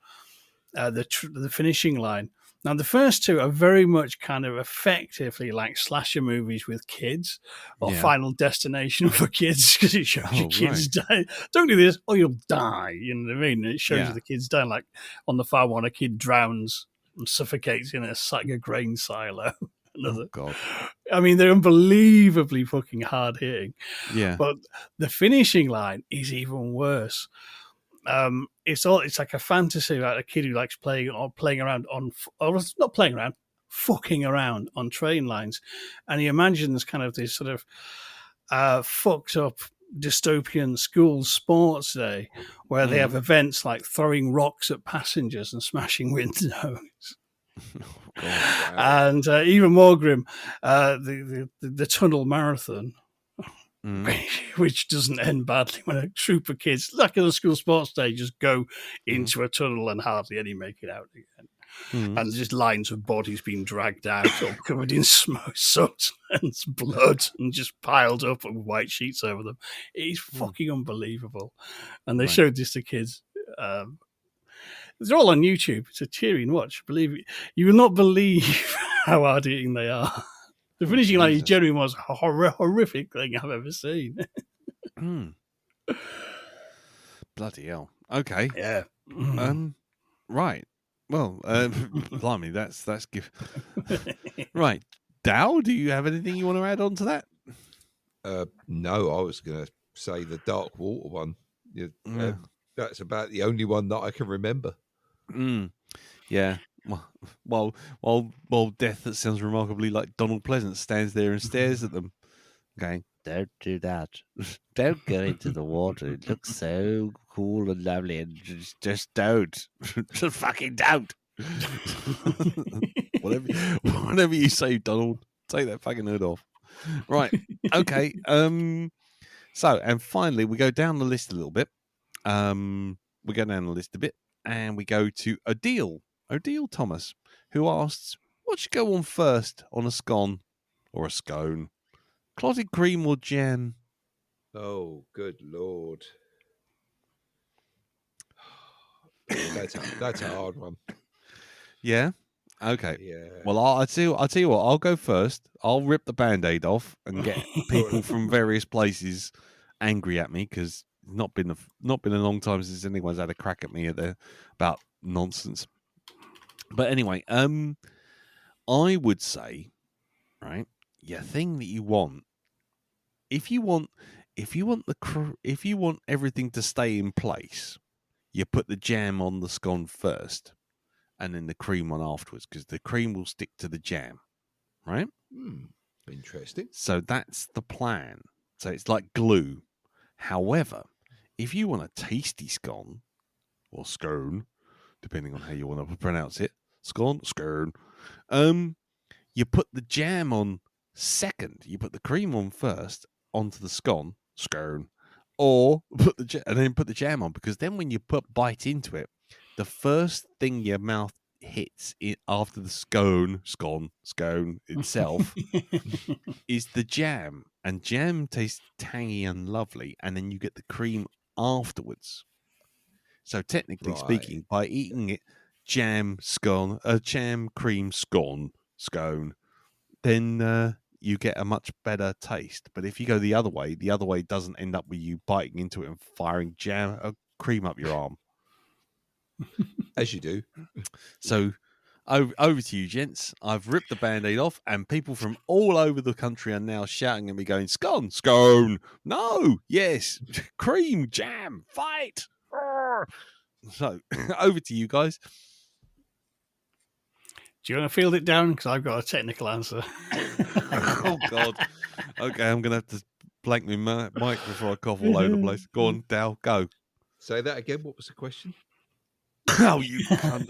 Speaker 3: the finishing line. Now, the first 2 are very much kind of effectively like slasher movies with kids or Final Destination for kids because it shows you kids die. Don't do this or you'll die. You know what I mean? And it shows you the kids dying. Like on the far one, a kid drowns and suffocates in a grain silo.
Speaker 1: Oh, God.
Speaker 3: I mean, they're unbelievably fucking hard hitting.
Speaker 1: Yeah.
Speaker 3: But the finishing line is even worse. It's like a fantasy about a kid who likes fucking around on train lines, and he imagines kind of this sort of fucked up dystopian school sports day where they have events like throwing rocks at passengers and smashing windows. And even more grim, the tunnel marathon. Which doesn't end badly when a troop of kids, like in a school sports day, just go into a tunnel and hardly any make it out again. And just lines of bodies being dragged out, all covered in smoke, soot and blood, and just piled up with white sheets over them. It's fucking unbelievable. And they showed this to kids. They're all on YouTube. It's a cheering watch. Believe it. You will not believe how hard hitting they are. The finishing line is generally the most horrific thing I've ever seen.
Speaker 1: Bloody hell. Okay.
Speaker 3: Yeah.
Speaker 1: Right. Well, blimey, that's good. Right. Dow, do you have anything you want to add on to that?
Speaker 2: No, I was going to say the Dark Water one. That's about the only one that I can remember.
Speaker 1: Yeah. While Death, that sounds remarkably like Donald Pleasant, stands there and stares at them, going, "Don't do that. Don't go into the water. It looks so cool and lovely, and just don't. Just fucking don't." Whatever you say, Donald, take that fucking hood off. Right. Okay. So, and finally, we go down the list a little bit. We go down the list a bit, and we go to Odile Thomas, who asks, what should go on first on a scone or a scone? Clotted cream or jam?
Speaker 2: Oh, good Lord. That's a hard one.
Speaker 1: Yeah? Okay.
Speaker 2: Yeah.
Speaker 1: Well, I'll tell you what, I'll go first. I'll rip the Band-Aid off and get people from various places angry at me because not been a long time since anyone's had a crack at me about nonsense. But anyway, I would say, right, your thing that you want, if you want everything to stay in place, you put the jam on the scone first, and then the cream on afterwards, because the cream will stick to the jam, right?
Speaker 2: Interesting.
Speaker 1: So that's the plan. So it's like glue. However, if you want a tasty scone or scone, depending on how you want to pronounce it, scone, you put the jam on second. You put the cream on first onto the scone, or put the jam on, because then when you bite into it, the first thing your mouth hits after the scone itself is the jam, and jam tastes tangy and lovely, and then you get the cream afterwards. So technically speaking, by eating it jam scone, a jam cream scone, then you get a much better taste. But if you go the other way doesn't end up with you biting into it and firing cream up your arm.
Speaker 2: As you do.
Speaker 1: So over to you, gents. I've ripped the Band-Aid off, and people from all over the country are now shouting at me going, scone, no, yes, cream, jam, fight. So over to you guys.
Speaker 3: Do you want to field it down? Because I've got a technical answer.
Speaker 1: Oh, God. Okay, I'm going to have to blank my mic before I cough all over the place. Go on, Dal, go.
Speaker 2: Say that again. What was the question?
Speaker 1: Oh, you cunt.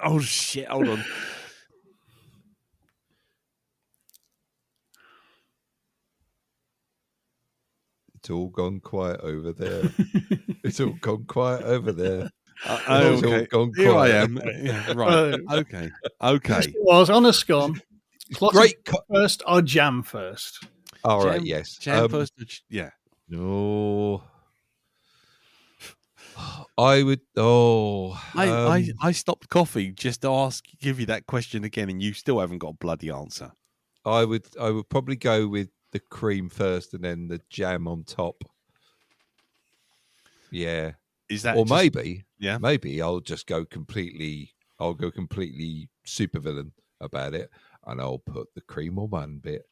Speaker 1: Oh, shit. Hold on.
Speaker 2: It's all gone quiet over there. It's all gone quiet over there.
Speaker 1: Okay.
Speaker 2: All gone
Speaker 1: Here I
Speaker 2: quiet.
Speaker 1: am. Yeah, right. Okay.
Speaker 3: It was on a scone.
Speaker 2: Great.
Speaker 3: First or jam first?
Speaker 2: All right. Yes.
Speaker 1: Jam first. Yeah.
Speaker 2: No. I would.
Speaker 1: I stopped coffee just to give you that question again, and you still haven't got a bloody answer.
Speaker 2: I would probably go with the cream first and then the jam on top. Yeah.
Speaker 1: Is that
Speaker 2: or maybe I'll go completely supervillain about it, and I'll put the cream on one bit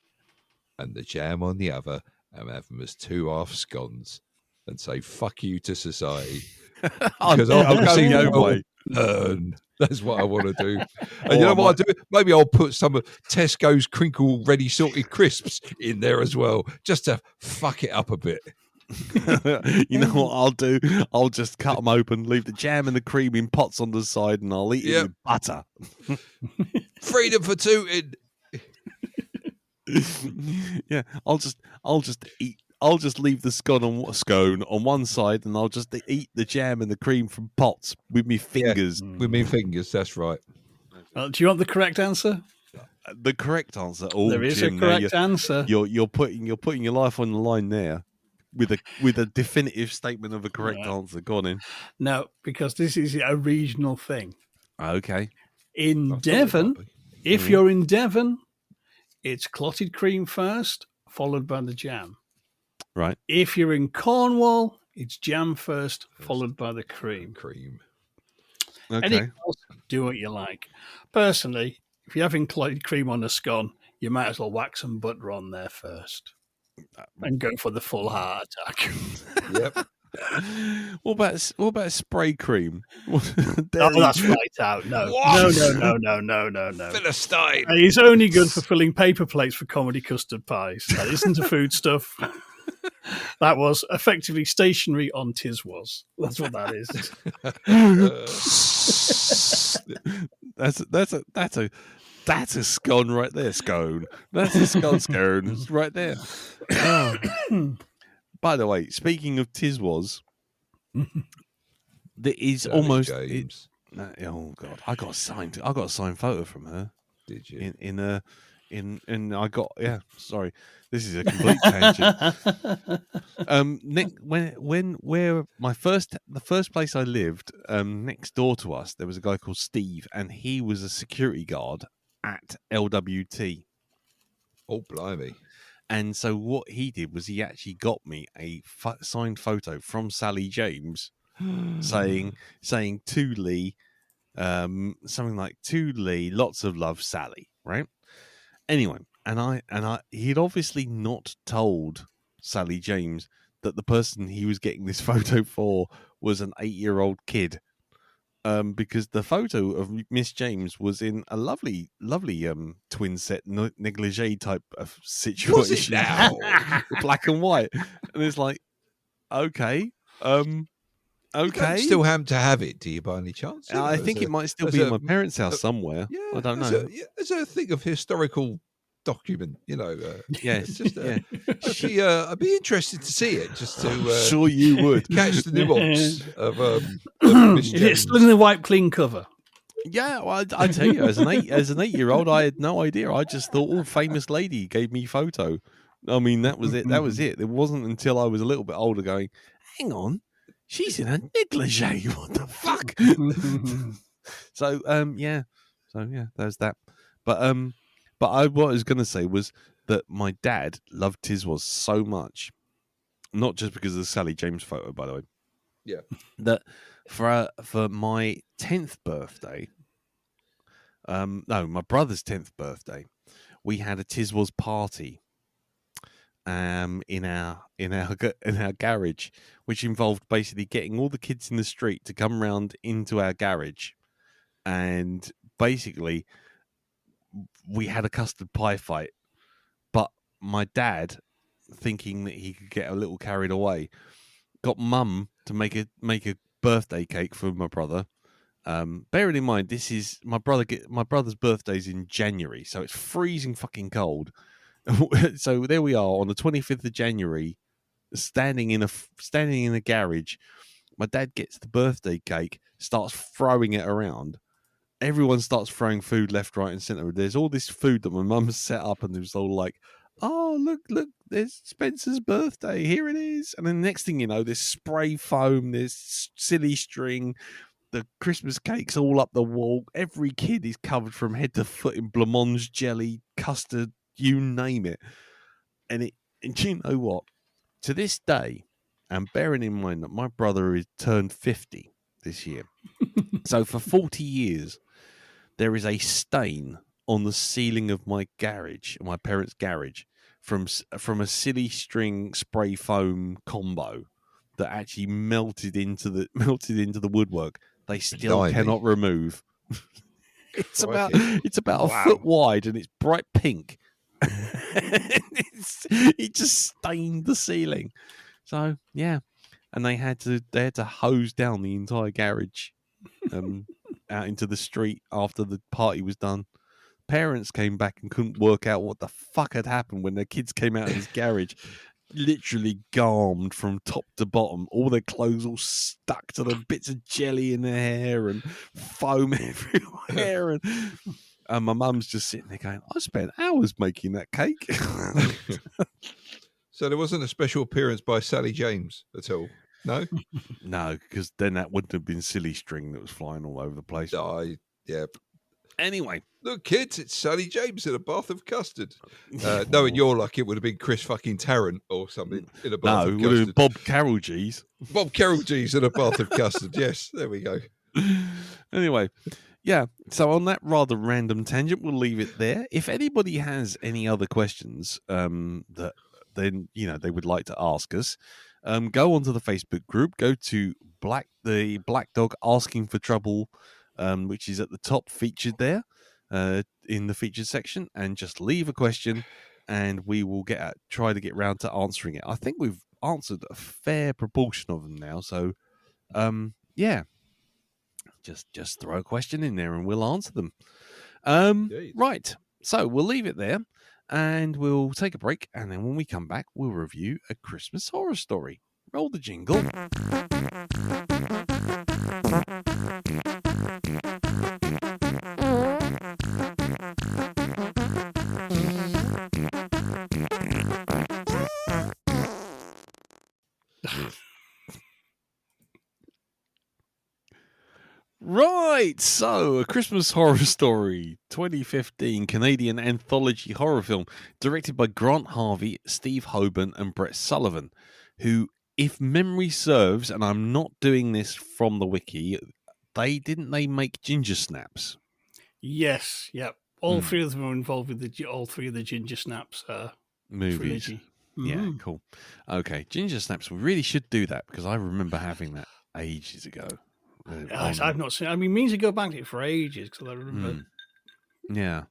Speaker 2: and the jam on the other and have them as two half scones and say fuck you to society. Because I'll see your way. That's what I want to do. And you know what I'll do? Maybe I'll put some of Tesco's crinkle ready salted crisps in there as well, just to fuck it up a bit.
Speaker 1: You know what I'll do? I'll just cut them open, leave the jam and the cream in pots on the side, and I'll eat it with butter.
Speaker 2: Freedom for tooting.
Speaker 1: Yeah, I'll just leave the scone on one side, and I'll just eat the jam and the cream from pots with my fingers.
Speaker 2: Yeah, with my fingers, that's right.
Speaker 3: Do you want the correct answer?
Speaker 1: The correct answer. Oh,
Speaker 3: there is
Speaker 1: Jim,
Speaker 3: a correct answer.
Speaker 1: You're putting your life on the line there with a definitive statement of a correct answer. Go on in.
Speaker 3: No, because this is a regional thing.
Speaker 1: Okay.
Speaker 3: In Devon, if you're in Devon, it's clotted cream first, followed by the jam.
Speaker 1: Right.
Speaker 3: If you're in Cornwall, it's jam first, followed by the cream.
Speaker 1: Okay.
Speaker 3: Anything else, do what you like. Personally, if you're having clotted cream on a scone, you might as well whack some butter on there first and go for the full heart attack.
Speaker 2: Yep.
Speaker 1: What about spray cream?
Speaker 3: Oh, that's right out. No. No.
Speaker 2: Philistine.
Speaker 3: It's only good for filling paper plates for comedy custard pies. That isn't a foodstuff. That was effectively stationery on Tiswas. That's what that is.
Speaker 1: That's a scone right there. Scone. That's a scone. It's right there. By the way, speaking of Tiswas, there is almost. Oh God! I got a signed photo from her.
Speaker 2: Did you?
Speaker 1: And I got sorry, this is a complete tangent. Nick, where the first place I lived, next door to us, there was a guy called Steve, and he was a security guard at LWT.
Speaker 2: Oh blimey!
Speaker 1: And so what he did was he actually got me a signed photo from Sally James, saying to Lee, something like to Lee, lots of love, Sally. Right. Anyway, and he'd obviously not told Sally James that the person he was getting this photo for was an 8-year-old kid, because the photo of Miss James was in a lovely twin set negligee type of situation.
Speaker 2: Was it now?
Speaker 1: Black and white, and it's like, okay.
Speaker 2: You don't still happen to have it, do you, by any chance?
Speaker 1: I think it might still be in my parents' house somewhere.
Speaker 2: Yeah,
Speaker 1: I don't know.
Speaker 2: It's a thing of historical document,
Speaker 1: Yes.
Speaker 2: It's just, I'd be interested to see it, just to
Speaker 1: sure you would
Speaker 2: catch the nuance of Miss James.
Speaker 3: Is it still in the white clean cover?
Speaker 1: Yeah, well, I tell you, as an 8-year-old, I had no idea. I just thought, famous lady gave me photo. I mean, that was it. That was it. It wasn't until I was a little bit older going, hang on, she's in a negligee. What the fuck? So there's that. But what I was going to say was that my dad loved Tiswas so much, not just because of the Sally James photo, by the way.
Speaker 2: Yeah.
Speaker 1: That for my 10th birthday, my brother's 10th birthday, we had a Tiswas party in our garage, which involved basically getting all the kids in the street to come round into our garage, and basically we had a custard pie fight. But my dad, thinking that he could get a little carried away, got Mum to make a birthday cake for my brother. Bearing in mind, this is my brother's birthday's in January, so it's freezing fucking cold. So there we are on the 25th of January, standing in a garage. My dad gets the birthday cake, starts throwing it around. Everyone starts throwing food left, right, and centre. There's all this food that my mum's set up, and it was all like, "Oh, look, there's Spencer's birthday. Here it is." And then the next thing you know, there's spray foam, there's silly string, the Christmas cake's all up the wall. Every kid is covered from head to foot in blancmange jelly, custard, you name it. And you know what? To this day, and bearing in mind that my brother is turned 50 this year, so for 40 years, there is a stain on the ceiling of my garage, my parents' garage, from a silly string spray foam combo that actually melted into the woodwork. They still cannot remove. It's about a foot wide and it's bright pink. It just stained the ceiling. So yeah, and they had to hose down the entire garage out into the street after the party was done. Parents came back and couldn't work out what the fuck had happened when their kids came out of his garage, literally garmed from top to bottom, all their clothes all stuck to the bits of jelly in their hair and foam everywhere. And my mum's just sitting there going, I spent hours making that cake.
Speaker 2: So there wasn't a special appearance by Sally James at all? No?
Speaker 1: No, because then that wouldn't have been silly string that was flying all over the place.
Speaker 2: Yeah.
Speaker 1: Anyway.
Speaker 2: Look, kids, it's Sally James in a bath of custard. Knowing your luck, it would have been Chris fucking Tarrant or something in a bath of custard. No, it would have been
Speaker 1: Bob Carroll G's.
Speaker 2: Bob Carroll G's in a bath of custard. Yes, there we go.
Speaker 1: Anyway, yeah. So on that rather random tangent, we'll leave it there. If anybody has any other questions that then they would like to ask us, go onto the Facebook group. Go to the Black Dog Asking for Trouble, which is at the top featured there. In the featured section, and just leave a question and we will try to get round to answering it. I think we've answered a fair proportion of them now, so yeah, just throw a question in there and we'll answer them. Right, so we'll leave it there and we'll take a break, and then when we come back we'll review A Christmas Horror Story. Roll the jingle. Right, so A Christmas Horror Story, 2015 Canadian anthology horror film, directed by Grant Harvey, Steve Hoban, and Brett Sullivan, who, if memory serves, and I'm not doing this from the wiki, they make Ginger Snaps?
Speaker 3: Yes, yep. All three of them are involved with all three of the Ginger Snaps
Speaker 1: movies.
Speaker 3: Trilogy.
Speaker 1: Yeah, cool. Okay, Ginger Snaps. We really should do that because I remember having that ages ago.
Speaker 3: I've not seen. I mean, means to go back to it for ages because I remember.
Speaker 1: Yeah.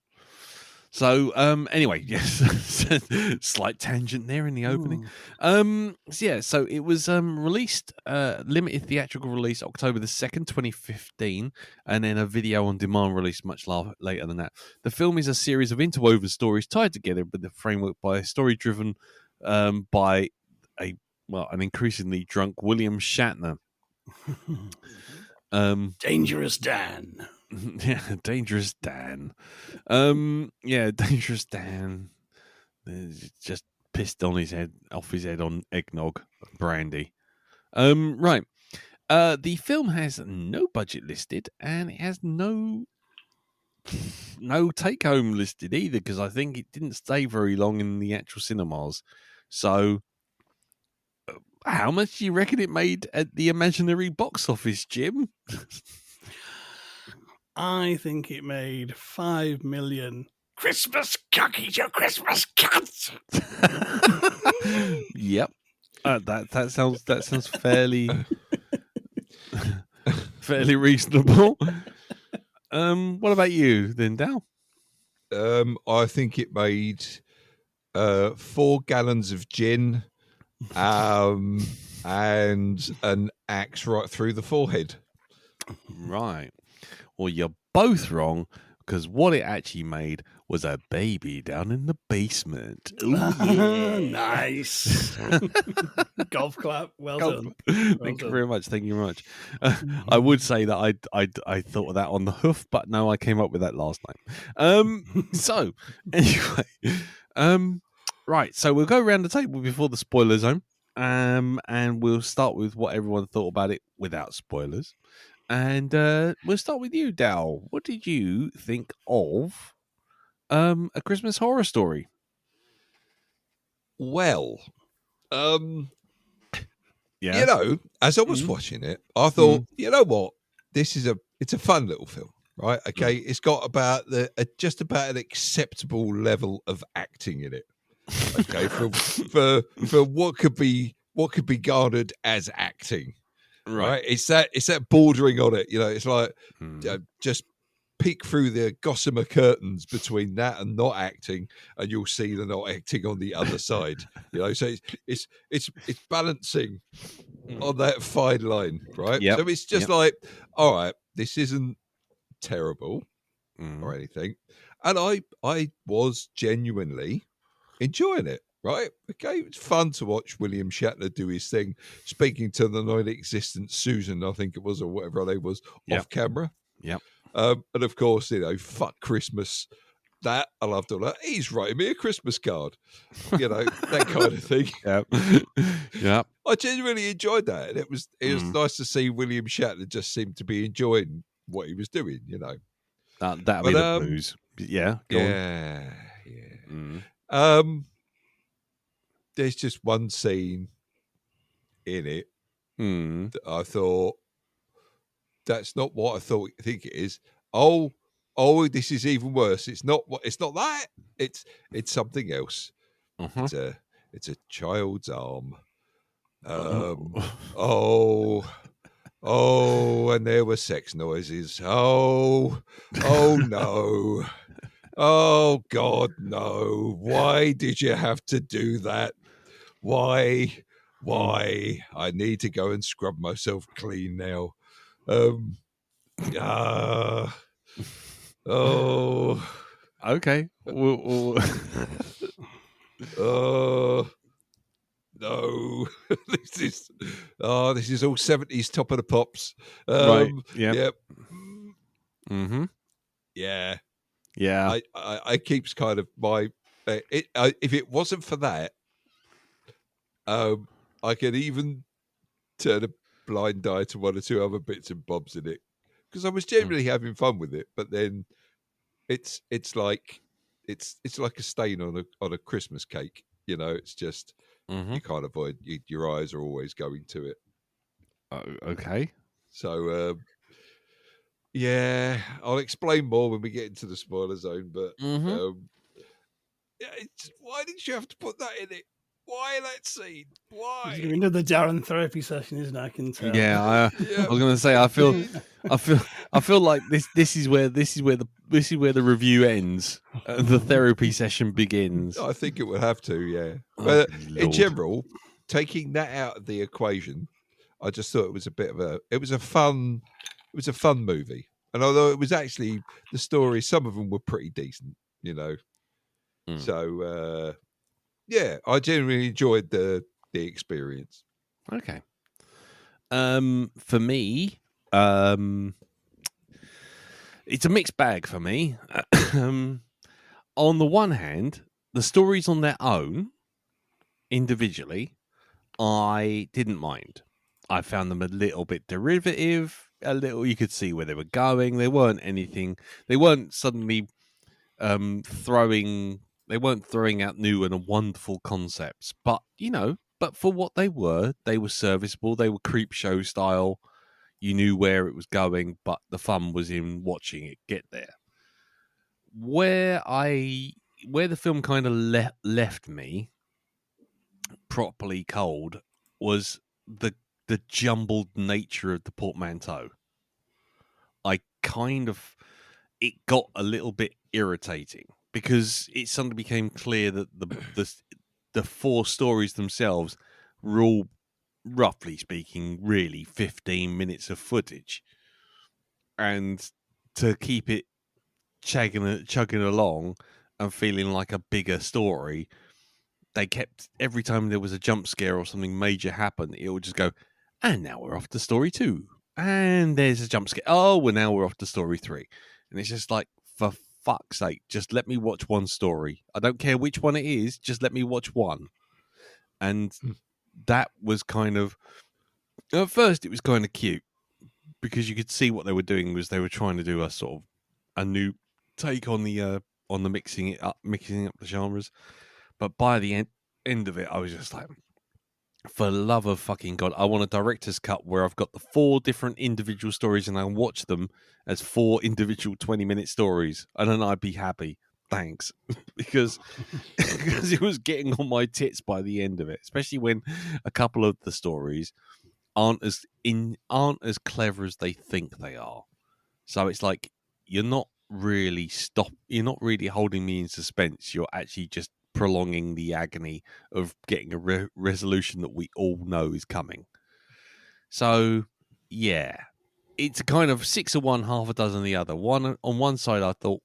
Speaker 1: So, anyway, yes, slight tangent there in the opening. So it was released, limited theatrical release October the 2nd, 2015, and then a video on demand release much later than that. The film is a series of interwoven stories tied together with the framework by a story driven by an increasingly drunk William Shatner.
Speaker 3: Dangerous Dan.
Speaker 1: Yeah, Dangerous Dan. Dangerous Dan. Just pissed off his head on eggnog brandy. Right. The film has no budget listed, and it has no take home listed either, because I think it didn't stay very long in the actual cinemas. So, how much do you reckon it made at the imaginary box office, Jim?
Speaker 3: I think it made 5 million. Christmas cookies, you Christmas cunts.
Speaker 1: Yep, that sounds fairly fairly reasonable. What about you then, Dal?
Speaker 2: I think it made 4 gallons of gin, and an axe right through the forehead.
Speaker 1: Right. Well, you're both wrong, because what it actually made was a baby down in the basement. Ooh, yeah.
Speaker 3: Nice. Golf clap. Well done.
Speaker 1: Thank you very much. Thank you very much. I would say that I thought of that on the hoof, but no, I came up with that last night. So anyway, right. So we'll go around the table before the spoiler zone, and we'll start with what everyone thought about it without spoilers. And we'll start with you, Dal. What did you think of A Christmas Horror Story?
Speaker 2: Well,
Speaker 1: yeah,
Speaker 2: you know, as I was watching it, I thought, you know what, it's a fun little film, right? Okay, it's got about just about an acceptable level of acting in it. Okay, for what could be garnered as acting. Right, it's that bordering on it. You know, it's like just peek through the gossamer curtains between that and not acting, and you'll see the not acting on the other side. You know, so it's balancing on that fine line, right?
Speaker 1: Yep.
Speaker 2: So it's just like, all right, this isn't terrible or anything, and I was genuinely enjoying it. Right. Okay. It's fun to watch William Shatner do his thing, speaking to the non-existent Susan, I think it was, or whatever her name was, off camera.
Speaker 1: Yep.
Speaker 2: And of course, you know, fuck Christmas. That I loved all that. He's writing me a Christmas card, you know, that kind of thing.
Speaker 1: Yep. Yep.
Speaker 2: I genuinely enjoyed that, and it was nice to see William Shatner just seemed to be enjoying what he was doing. You know,
Speaker 1: that'll be the blues. Yeah. Go
Speaker 2: on. There's just one scene in it that I thought, that's not what I think it is. Oh, this is even worse. It's not that. It's something else. It's a child's arm. And there were sex noises. Oh no. Oh God, no. Why did you have to do that? Why? I need to go and scrub myself clean now.
Speaker 1: Okay.
Speaker 2: No. This is all 70s Top of the Pops.
Speaker 1: Right. Yep.
Speaker 2: Yeah.
Speaker 1: Yeah.
Speaker 2: I keeps kind of my if it wasn't for that, I could even turn a blind eye to one or two other bits and bobs in it, because I was generally having fun with it. But then it's like a stain on a Christmas cake. You know, it's just you can't avoid. Your eyes are always going to it.
Speaker 1: Okay.
Speaker 2: So yeah, I'll explain more when we get into the spoiler zone. But why did you have to put that in it? Why that scene? Why?
Speaker 3: It's another Darren therapy session, isn't it? I can tell.
Speaker 1: Yeah, I was going to say, I feel like this is where the review ends. The therapy session begins.
Speaker 2: I think it would have to, yeah. But in general, taking that out of the equation, I just thought it was a fun movie. And although it was actually the story, some of them were pretty decent, you know. So yeah, I genuinely enjoyed the experience.
Speaker 1: Okay. For me, it's a mixed bag for me. On the one hand, the stories on their own, individually, I didn't mind. I found them a little bit derivative. A little, you could see where they were going. They weren't anything. They weren't suddenly throwing out new and wonderful concepts. But but for what they were serviceable. They were creep show style. You knew where it was going, but the fun was in watching it get there. Where the film kind of left me properly cold was the jumbled nature of the portmanteau. It got a little bit irritating because it suddenly became clear that the 4 stories themselves were all, roughly speaking, really 15 minutes of footage, and to keep it chugging along and feeling like a bigger story, they kept, every time there was a jump scare or something major happen, it would just go, and now we're off to story 2, and there's a jump scare, now we're off to story 3, and it's just like, for fuck's sake, just let me watch one story. I don't care which one it is, just let me watch one. And that was kind of, at first it was kind of cute because you could see what they were doing was they were trying to do a sort of a new take on the mixing up the genres. But by the end of it, I was just like, for the love of fucking God, I want a director's cut where I've got the 4 different individual stories and I watch them as 4 individual 20-minute stories, and then I'd be happy. Thanks. because it was getting on my tits by the end of it, especially when a couple of the stories aren't as clever as they think they are. So it's like you're not really holding me in suspense. You're actually just prolonging the agony of getting a resolution that we all know is coming. So yeah, it's kind of 6 of one, half a dozen of the other. On one side I thought,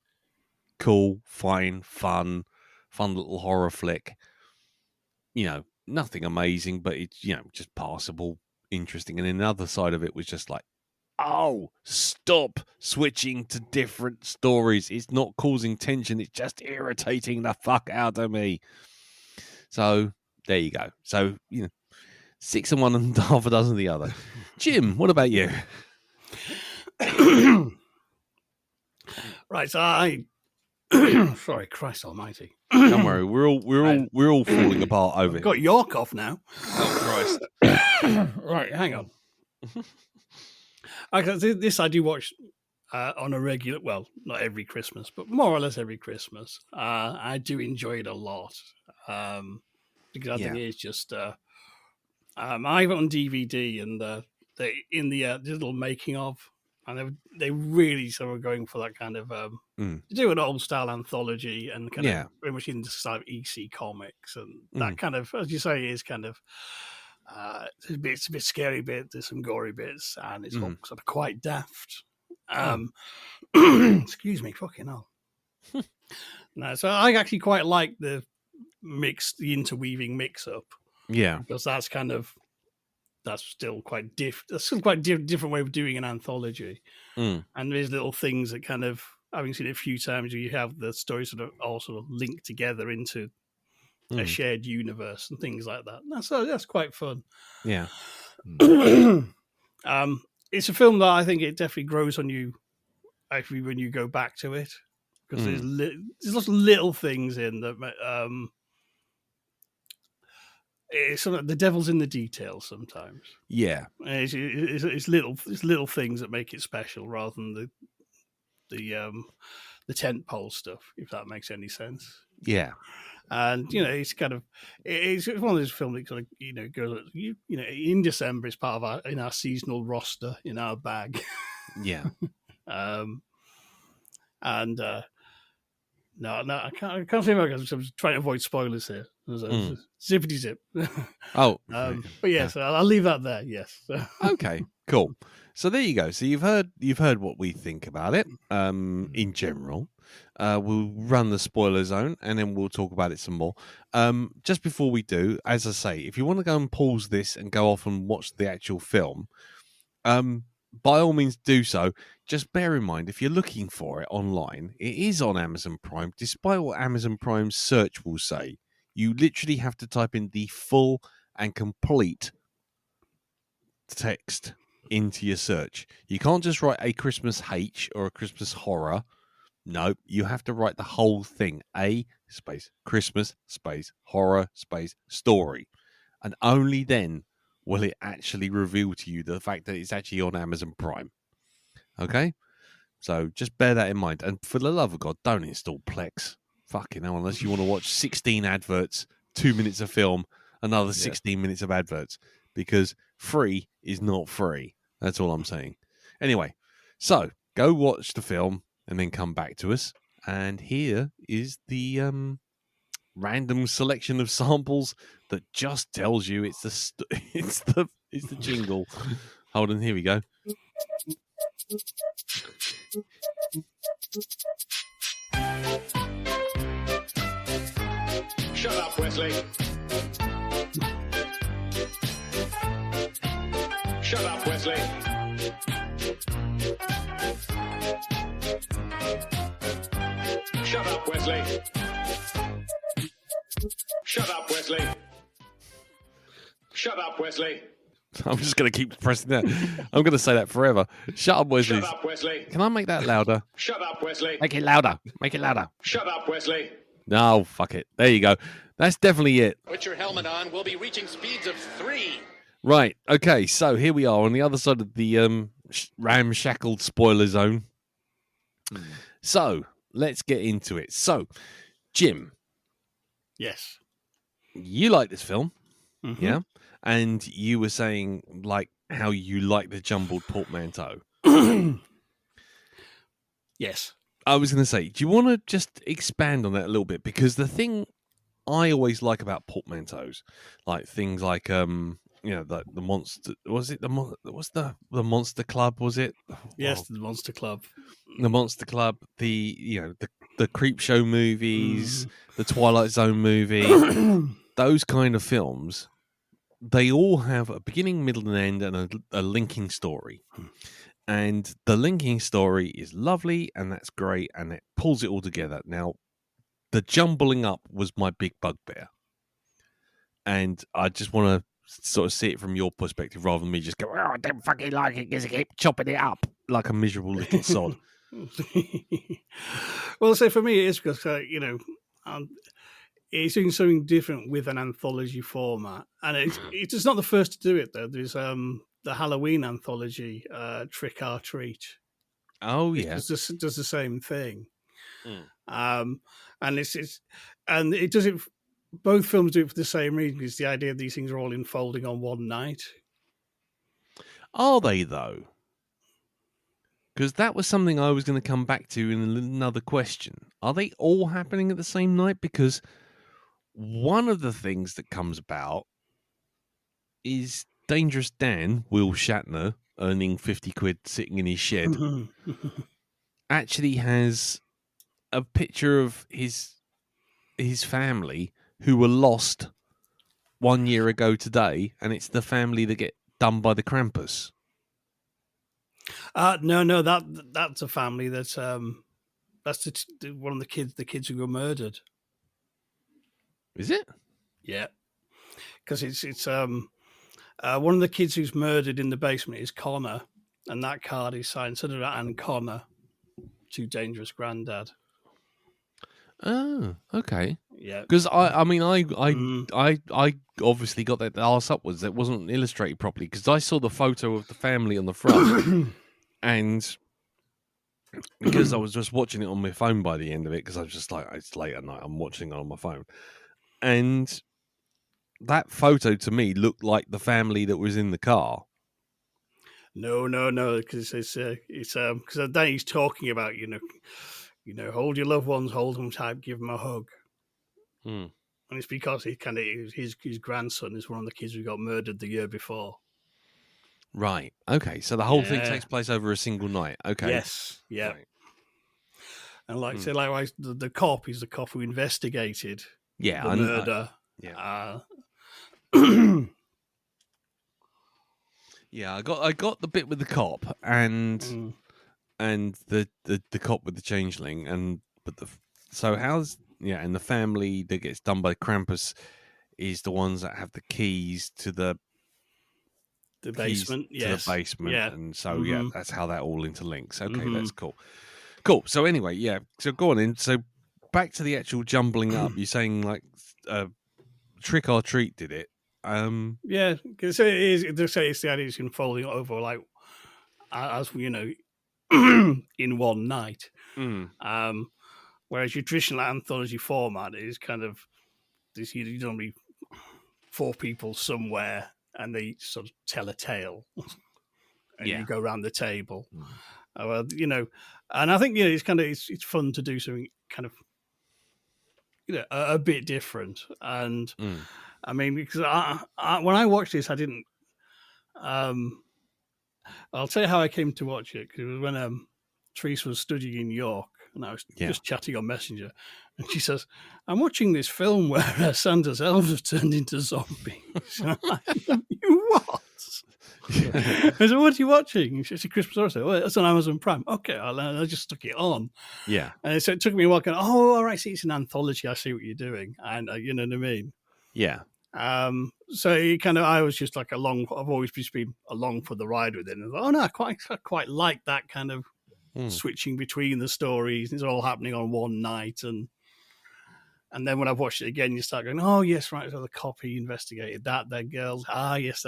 Speaker 1: cool, fine, fun little horror flick. Nothing amazing, but it's just passable, interesting. And then the other side of it was just like, oh, stop switching to different stories. It's not causing tension. It's just irritating the fuck out of me. So there you go. So, 6 of one and half a dozen of the other. Jim, what about you?
Speaker 3: Right. So sorry, Christ almighty.
Speaker 1: Don't worry. We're all falling apart over
Speaker 3: I've got your cough now.
Speaker 1: Oh, Christ.
Speaker 3: Right. Hang on. This I do watch on a regular, well, not every Christmas, but more or less every Christmas. I do enjoy it a lot because I think it's just. I have it on DVD, and in the little making of, and they really sort of going for that kind of do an old style anthology and kind of very much in the style of EC Comics, and that kind of, as you say, is kind of. It's a bit scary there's some gory bits, and it's all sort of quite daft. Excuse me, fucking hell. No, so I actually quite like the interweaving mix-up.
Speaker 1: Yeah.
Speaker 3: Because that's still quite different way of doing an anthology. And there's little things that kind of, having seen it a few times, where you have the stories sort of all sort of linked together into a shared universe and things like that. That's quite fun.
Speaker 1: Yeah.
Speaker 3: It's a film that I think it definitely grows on you actually when you go back to it, because there's lots of little things in that. It's the devil's in the details sometimes.
Speaker 1: Yeah,
Speaker 3: it's little things that make it special rather than the tent pole stuff, if that makes any sense.
Speaker 1: Yeah.
Speaker 3: And it's kind of it's one of those films that kind of goes in December. It's part of our seasonal roster in our bag.
Speaker 1: Yeah.
Speaker 3: And no, I can't say about it because I'm trying to avoid spoilers here. Zippity zip.
Speaker 1: Oh,
Speaker 3: but yes, I'll leave that there. Yes.
Speaker 1: Okay. Cool. So there you go. So you've heard what we think about it. In general, we'll run the spoiler zone and then we'll talk about it some more. Just before we do, as I say, if you want to go and pause this and go off and watch the actual film, by all means do so. Just bear in mind, if you're looking for it online, it is on Amazon Prime. Despite what Amazon Prime's search will say, you literally have to type in the full and complete text into your search. You can't just write a Christmas H or a Christmas horror. No, you have to write the whole thing. A space Christmas space horror space story. And only then will it actually reveal to you the fact that it's actually on Amazon Prime. Okay? So just bear that in mind. And for the love of God, don't install Plex. Fucking hell, unless you want to watch 16 adverts, 2 minutes of film, another 16 minutes of adverts. Because free is not free. That's all I'm saying. Anyway, so go watch the film and then come back to us. And here is the random selection of samples that just tells you it's the jingle. Hold on, here we go.
Speaker 4: Shut up, Wesley. Shut up, Wesley. Shut up, Wesley. Shut up, Wesley. Shut up, Wesley.
Speaker 1: I'm just going to keep pressing that. I'm going to say that forever. Shut up, Wesley.
Speaker 4: Shut up, Wesley.
Speaker 1: Can I make that louder?
Speaker 4: Shut up, Wesley.
Speaker 1: Make it louder. Make it louder.
Speaker 4: Shut up, Wesley.
Speaker 1: No, fuck it. There you go. That's definitely it.
Speaker 5: Put your helmet on. We'll be reaching speeds of 3.
Speaker 1: Right. Okay. So here we are on the other side of the ramshackled spoiler zone. So let's get into it. So, Jim,
Speaker 3: Yes.
Speaker 1: you like this film,
Speaker 3: Mm-hmm.
Speaker 1: yeah? And you were saying like how you like the jumbled portmanteau.
Speaker 3: Yes.
Speaker 1: I was going to say, do you want to just expand on that a little bit? Because the thing I always like about portmanteaus, like things like the monster, was it the Monster Club, was it?
Speaker 3: Yes, the Monster Club.
Speaker 1: The Monster Club, the Creep Show movies, the Twilight Zone movie, those kind of films, they all have a beginning, middle, and end, and a linking story. And the linking story is lovely, and that's great, and it pulls it all together. Now, the jumbling up was my big bugbear. And I just want to sort of see it from your perspective rather than me just go, oh, I don't fucking like it because I keep chopping it up like a miserable little sod.
Speaker 3: Well, so for me, it is because, it's doing something different with an anthology format. And it's not the first to do it, though. There's the Halloween anthology, Trick or Treat.
Speaker 1: Oh, yeah.
Speaker 3: It does the same thing.
Speaker 1: Mm.
Speaker 3: And it does it. Both films do it for the same reason. It's the idea these things are all unfolding on one night.
Speaker 1: Are they, though? Because that was something I was going to come back to in another question. Are they all happening at the same night? Because one of the things that comes about is Dangerous Dan, Will Shatner, earning 50 quid sitting in his shed, actually has a picture of his family who were lost 1 year ago today, and it's the family that get done by the Krampus.
Speaker 3: No, that's a family that's one of the kids who were murdered.
Speaker 1: Is it?
Speaker 3: Yeah, because it's one of the kids who's murdered in the basement is Connor, and that card is signed Sonora and Connor, Too Dangerous Granddad.
Speaker 1: Oh, okay.
Speaker 3: Yeah,
Speaker 1: Because I obviously got that arse upwards. It wasn't illustrated properly because I saw the photo of the family on the front, and because I was just watching it on my phone by the end of it, because I was just like, it's late at night, I'm watching it on my phone, and that photo to me looked like the family that was in the car.
Speaker 3: No, because it's because then he's talking about hold your loved ones, hold them tight, give them a hug.
Speaker 1: Hmm.
Speaker 3: And it's because his grandson is one of the kids who got murdered the year before.
Speaker 1: Right. Okay. So the whole thing takes place over a single night. Okay.
Speaker 3: Yes. Yeah.
Speaker 1: Right.
Speaker 3: And likewise, the cop is the cop who investigated
Speaker 1: Yeah.
Speaker 3: the murder.
Speaker 1: Yeah. Yeah. I got the bit with the cop and the cop with the changeling and and the family that gets done by Krampus is the ones that have the keys to the
Speaker 3: the
Speaker 1: keys
Speaker 3: basement,
Speaker 1: to
Speaker 3: yes.
Speaker 1: the basement,
Speaker 3: Yeah.
Speaker 1: and so
Speaker 3: Mhm.
Speaker 1: that's how that all interlinks. Okay,
Speaker 3: Mhm.
Speaker 1: that's cool. Cool. So anyway, yeah. So go on in. So back to the actual jumbling up. You're saying like Trick or Treat did it.
Speaker 3: Yeah, because it is. They say it's the idea it's unfolding over like as you know, in one night. Whereas your traditional anthology format is kind of this: you don't be 4 people somewhere and they sort of tell a tale, and
Speaker 1: Yeah.
Speaker 3: you go around the table. Well, you know, and I think it's kind of it's fun to do something kind of a bit different. And I mean, because I when I watched this, I didn't. I'll tell you how I came to watch it, because it was when Therese was studying in York, and I was just chatting on Messenger, and she says, "I'm watching this film where Santa's elves have turned into zombies." And I'm like, "You what?" I said, "What are you watching?" She said, "Christmas Horror Story." "Well, it's on Amazon Prime." "Okay," I just stuck it on.
Speaker 1: Yeah.
Speaker 3: And so it took me a while going, "Oh, all right, see, it's an anthology. I see what you're doing." And you know what I mean?
Speaker 1: Yeah.
Speaker 3: So it kind of, I was just like I've always just been along for the ride with it. And I thought, oh no, I quite like that kind of switching between the stories. It's all happening on one night. And then when I've watched it again, you start going, oh yes, right. So the copy investigated that, their girls. Ah, yes,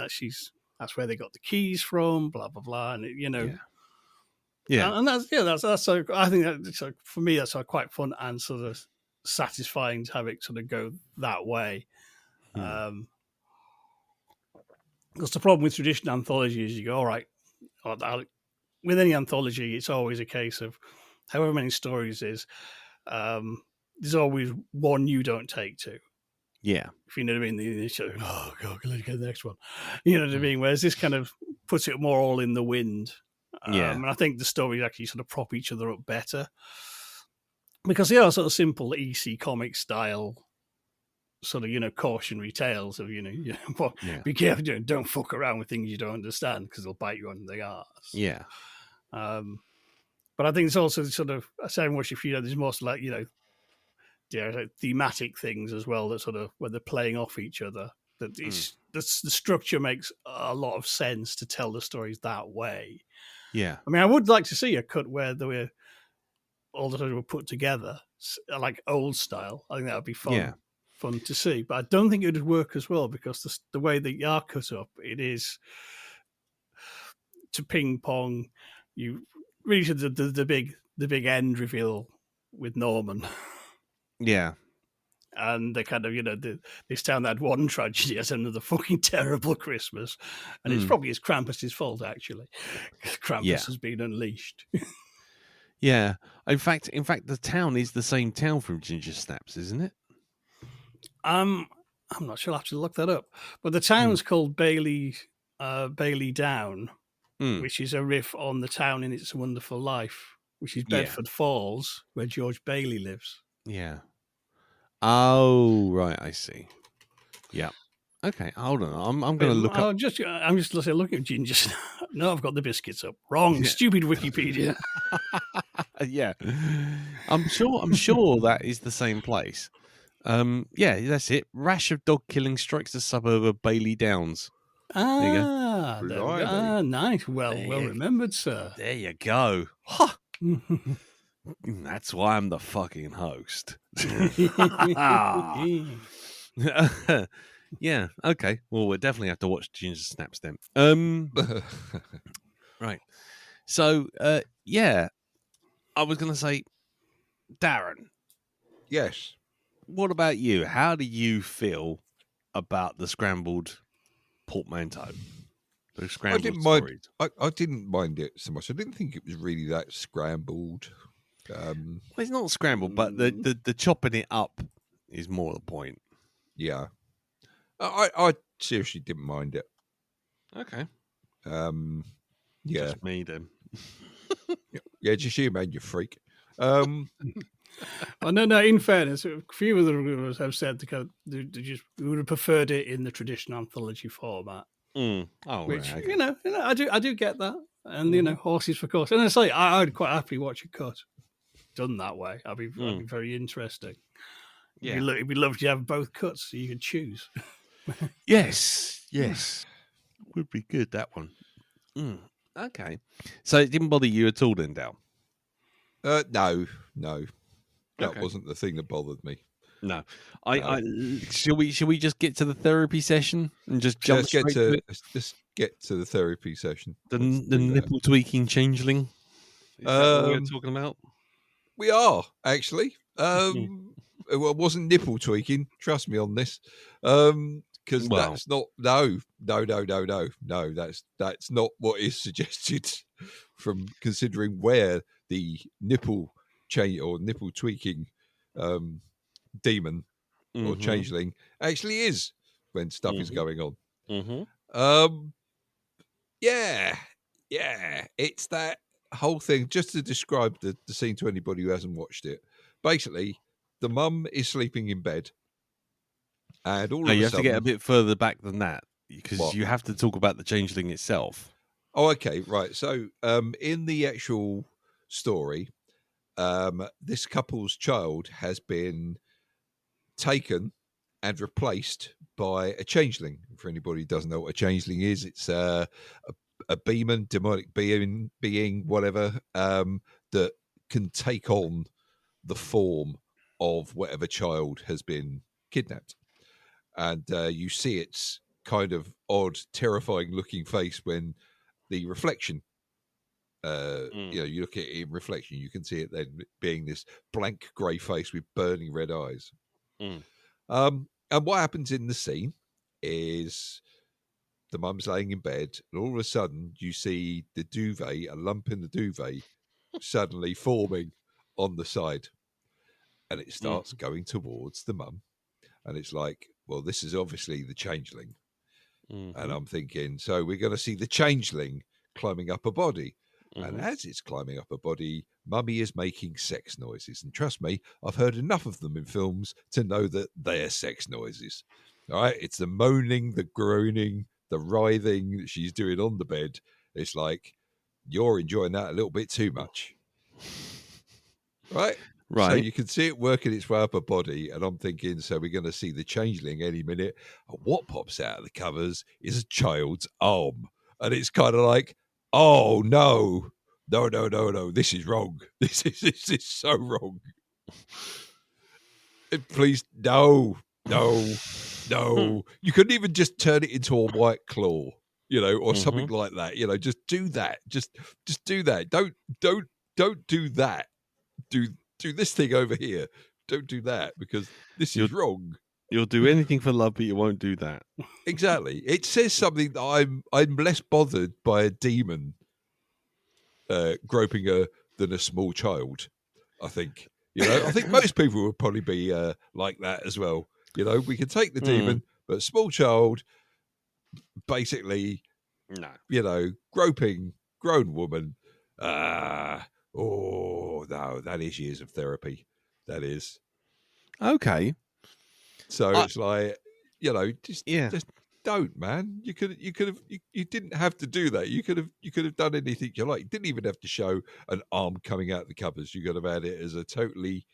Speaker 3: that's where they got the keys from, blah, blah, blah. And
Speaker 1: Yeah.
Speaker 3: And that's so, I think that for me, that's quite fun and sort of satisfying to have it sort of go that way. Because the problem with traditional anthology is you go, all right, with any anthology, it's always a case of however many stories there's always one you don't take to.
Speaker 1: Yeah.
Speaker 3: If you know what I mean, you sort of, oh god, let's get the next one. You know what I mean? Whereas this kind of puts it more all in the wind. And I think the stories actually sort of prop each other up better, because they are sort of simple EC comic style sort of cautionary tales of be careful, don't fuck around with things you don't understand, because they'll bite you on the arse. But I think it's also sort of, I say much if there's more like thematic things as well, that sort of where they're playing off each other, that the structure makes a lot of sense to tell the stories that way. I mean, I would like to see a cut where all the stories were put together like old style. I think that would be fun. Fun to see, but I don't think it would work as well, because the way that you are cut up, it is to ping pong. You really should the big end reveal with Norman. And they kind of this town that had one tragedy has another fucking terrible Christmas, and it's probably Krampus's fault actually. Krampus has been unleashed.
Speaker 1: In fact, the town is the same town from Ginger Snaps, isn't it?
Speaker 3: I'm not sure. I'll have to look that up. But the town's called Bailey Down, which is a riff on the town in It's a Wonderful Life, which is Bedford Falls, where George Bailey lives.
Speaker 1: Yeah. Oh, right. I see. Yeah. Okay. Hold on. I'm going to look up.
Speaker 3: I'm just looking at Ginger. No, I've got the biscuits up. Wrong. Stupid Wikipedia.
Speaker 1: Yeah. I'm sure that is the same place. That's it. Rash of dog killing strikes the suburb of Bailey Downs. There you go.
Speaker 3: Nice. Well remembered, sir.
Speaker 1: There you go. That's why I'm the fucking host. Yeah. Okay. Well, we'll definitely have to watch Ginger Snaps then. Right. So, I was going to say, Darren.
Speaker 2: Yes.
Speaker 1: What about you? How do you feel about the scrambled portmanteau? The scrambled stories?
Speaker 2: I didn't mind it so much. I didn't think it was really that scrambled.
Speaker 1: Well, it's not scrambled, but the chopping it up is more the point.
Speaker 2: Yeah. I seriously didn't mind it.
Speaker 1: Okay.
Speaker 2: Yeah.
Speaker 1: Just me then.
Speaker 3: Yeah,
Speaker 2: just you, man, you freak.
Speaker 3: Oh, no. In fairness, a few of the reviewers have said they just would have preferred it in the traditional anthology format.
Speaker 1: Oh,
Speaker 3: which
Speaker 1: right, okay.
Speaker 3: I do get that, and horses for course. And I say I'd quite happily watch a cut done that way. I'd be very interesting.
Speaker 1: Yeah,
Speaker 3: it'd be lovely to have both cuts so you could choose.
Speaker 1: Yes. would be good, that one. Okay. So it didn't bother you at all then, Dal?
Speaker 2: No. That
Speaker 1: Okay.
Speaker 2: wasn't the thing that bothered me.
Speaker 1: No. Shall we just get to the therapy session and just jump
Speaker 2: Let's
Speaker 1: straight to it?
Speaker 2: let's get to the therapy session.
Speaker 1: The
Speaker 2: Let's do that.
Speaker 1: nipple tweaking changeling? Is that what we're talking about?
Speaker 2: We are, actually. Well, it wasn't nipple tweaking. Trust me on this. Because that's not no. That's not what is suggested from considering where the nipple change or nipple tweaking demon or changeling actually is when stuff is going on. Yeah, it's that whole thing. Just to describe the scene to anybody who hasn't watched it, basically, the mum is sleeping in bed, and all of a sudden,
Speaker 1: you have to get a bit further back than that because
Speaker 2: What?
Speaker 1: you have to talk about the changeling itself.
Speaker 2: Oh, okay, right. So, in the actual story, this couple's child has been taken and replaced by a changeling. For anybody who doesn't know what a changeling is, it's a demonic being, whatever, that can take on the form of whatever child has been kidnapped. And you see its kind of odd, terrifying looking face when the reflection, you look at it in reflection, you can see it then being this blank grey face with burning red eyes. And what happens in the scene is the mum's laying in bed, and all of a sudden you see the duvet, a lump in the duvet, suddenly forming on the side. And it starts going towards the mum. And it's like, well, this is obviously the changeling. And I'm thinking, so we're going to see the changeling climbing up a body. And as it's climbing up a body, Mummy is making sex noises. And trust me, I've heard enough of them in films to know that they're sex noises. All right? It's the moaning, the groaning, the writhing that she's doing on the bed. It's like, you're enjoying that a little bit too much. Right?
Speaker 1: Right.
Speaker 2: So you can see it working its way up her body, and I'm thinking, so we're going to see the changeling any minute. And what pops out of the covers is a child's arm. And it's kind of like, oh, no, this is wrong. This is so wrong. Please, no. You couldn't even just turn it into a white claw, or something like that. Just do that. Just do that. Don't do that. Do this thing over here. Don't do that because this is wrong.
Speaker 1: You'll do anything for love, but you won't do that.
Speaker 2: Exactly. It says something that I'm less bothered by a demon groping her than a small child. I think. I think most people would probably be like that as well. We can take the demon, but a small child, basically,
Speaker 1: no.
Speaker 2: Groping grown woman. Oh no, that is years of therapy. That is
Speaker 1: okay.
Speaker 2: So it's like, just don't, man. You didn't have to do that. You could have done anything you like. You didn't even have to show an arm coming out the covers. You could have had it as a totally,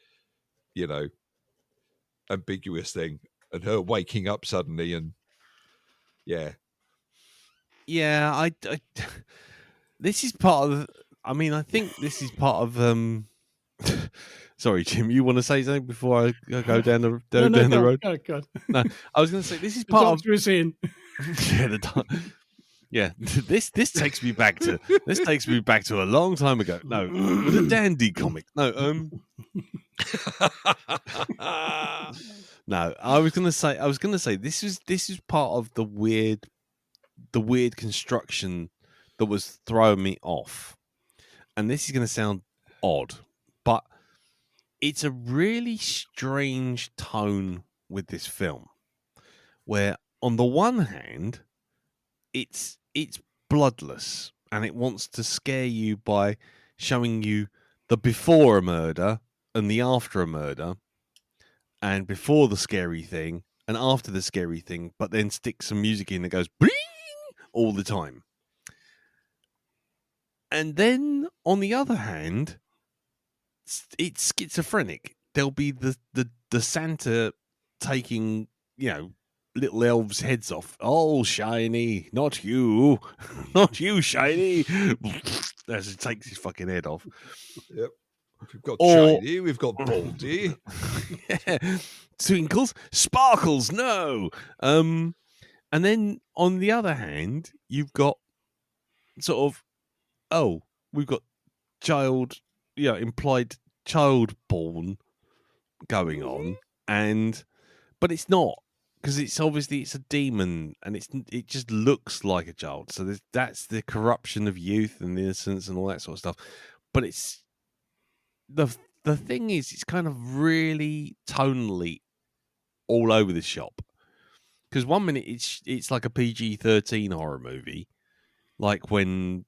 Speaker 2: ambiguous thing, and her waking up suddenly, and yeah.
Speaker 1: I this is part of. I mean, I think this is part of. Sorry, Jim. You want to say something before I go down the road?
Speaker 3: Go.
Speaker 1: No, I was going to say this is part of.
Speaker 3: Scene.
Speaker 1: This takes me back to a long time ago. No, with a Dandy comic. No, no. I was going to say this is part of the weird construction that was throwing me off. And this is going to sound odd, but it's a really strange tone with this film, where on the one hand, it's bloodless and it wants to scare you by showing you the before a murder and the after a murder, and before the scary thing and after the scary thing, but then stick some music in that goes bling all the time. And then, on the other hand, it's schizophrenic. There'll be the Santa taking, little elves' heads off. Oh, Shiny, not you, not you, Shiny. As he takes his fucking head off.
Speaker 2: Yep. We've got
Speaker 1: Or-
Speaker 2: Shiny, we've got Baldy.
Speaker 1: Twinkles, Sparkles, no. And then on the other hand, you've got sort of, we've got implied child born going on, but it's not, because it's obviously it's a demon, and it just looks like a child. So that's the corruption of youth and the innocence and all that sort of stuff. But it's the thing is, it's kind of really tonally all over the shop. Because 1 minute it's like a PG-13 horror movie, like when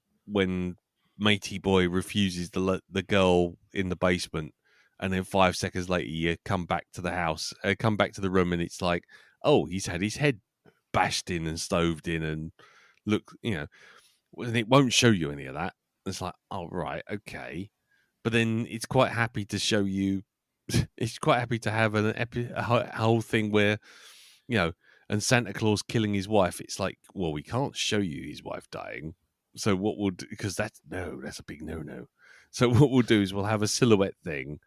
Speaker 1: Matey Boy refuses the girl in the basement, and then 5 seconds later you come back to the room, and it's like, oh, he's had his head bashed in and stoved in, and look, and it won't show you any of that. It's like, oh, right, okay. But then it's quite happy to show you, it's quite happy to have a whole thing where, and Santa Claus killing his wife. It's like, well, we can't show you his wife dying. So what we'll do, because that's a big no. So what we'll do is we'll have a silhouette thing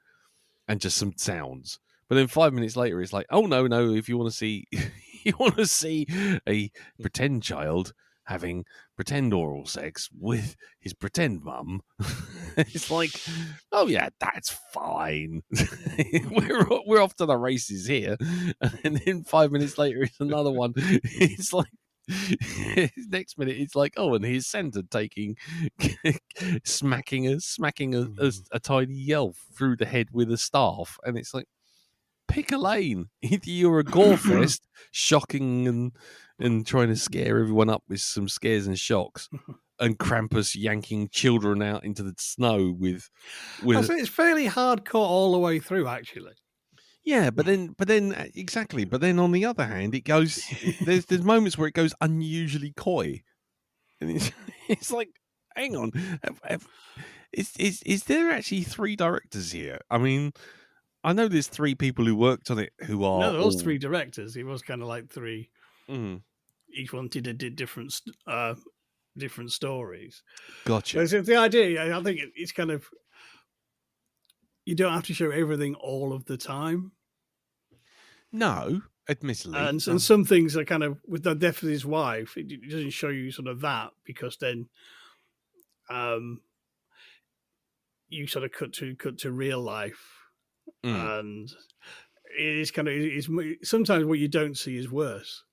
Speaker 1: and just some sounds. But then 5 minutes later, it's like, oh no, if you want to see a pretend child having pretend oral sex with his pretend mum, it's like, oh yeah, that's fine. we're off to the races here. And then 5 minutes later, it's another one. It's like, next minute it's like, oh, and here's Santa smacking a tiny elf through the head with a staff, and it's like, pick a lane. Either you're a gorefest, shocking and trying to scare everyone up with some scares and shocks, and Krampus yanking children out into the snow with.
Speaker 3: I think it's fairly hardcore all the way through, actually.
Speaker 1: Yeah, but then exactly. But then on the other hand, it goes. There's moments where it goes unusually coy, and it's like, hang on, is there actually 3 directors here? I mean, I know there's 3 people who worked on it who are.
Speaker 3: No, there was 3 directors. It was kind of like 3.
Speaker 1: Mm.
Speaker 3: Each one did different stories.
Speaker 1: Gotcha.
Speaker 3: So the idea, I think it's kind of, you don't have to show everything all of the time.
Speaker 1: No, admittedly.
Speaker 3: And some things are kind of, with the death of his wife, it doesn't show you sort of that, because then you sort of cut to real life. And it is kind of, sometimes what you don't see is worse.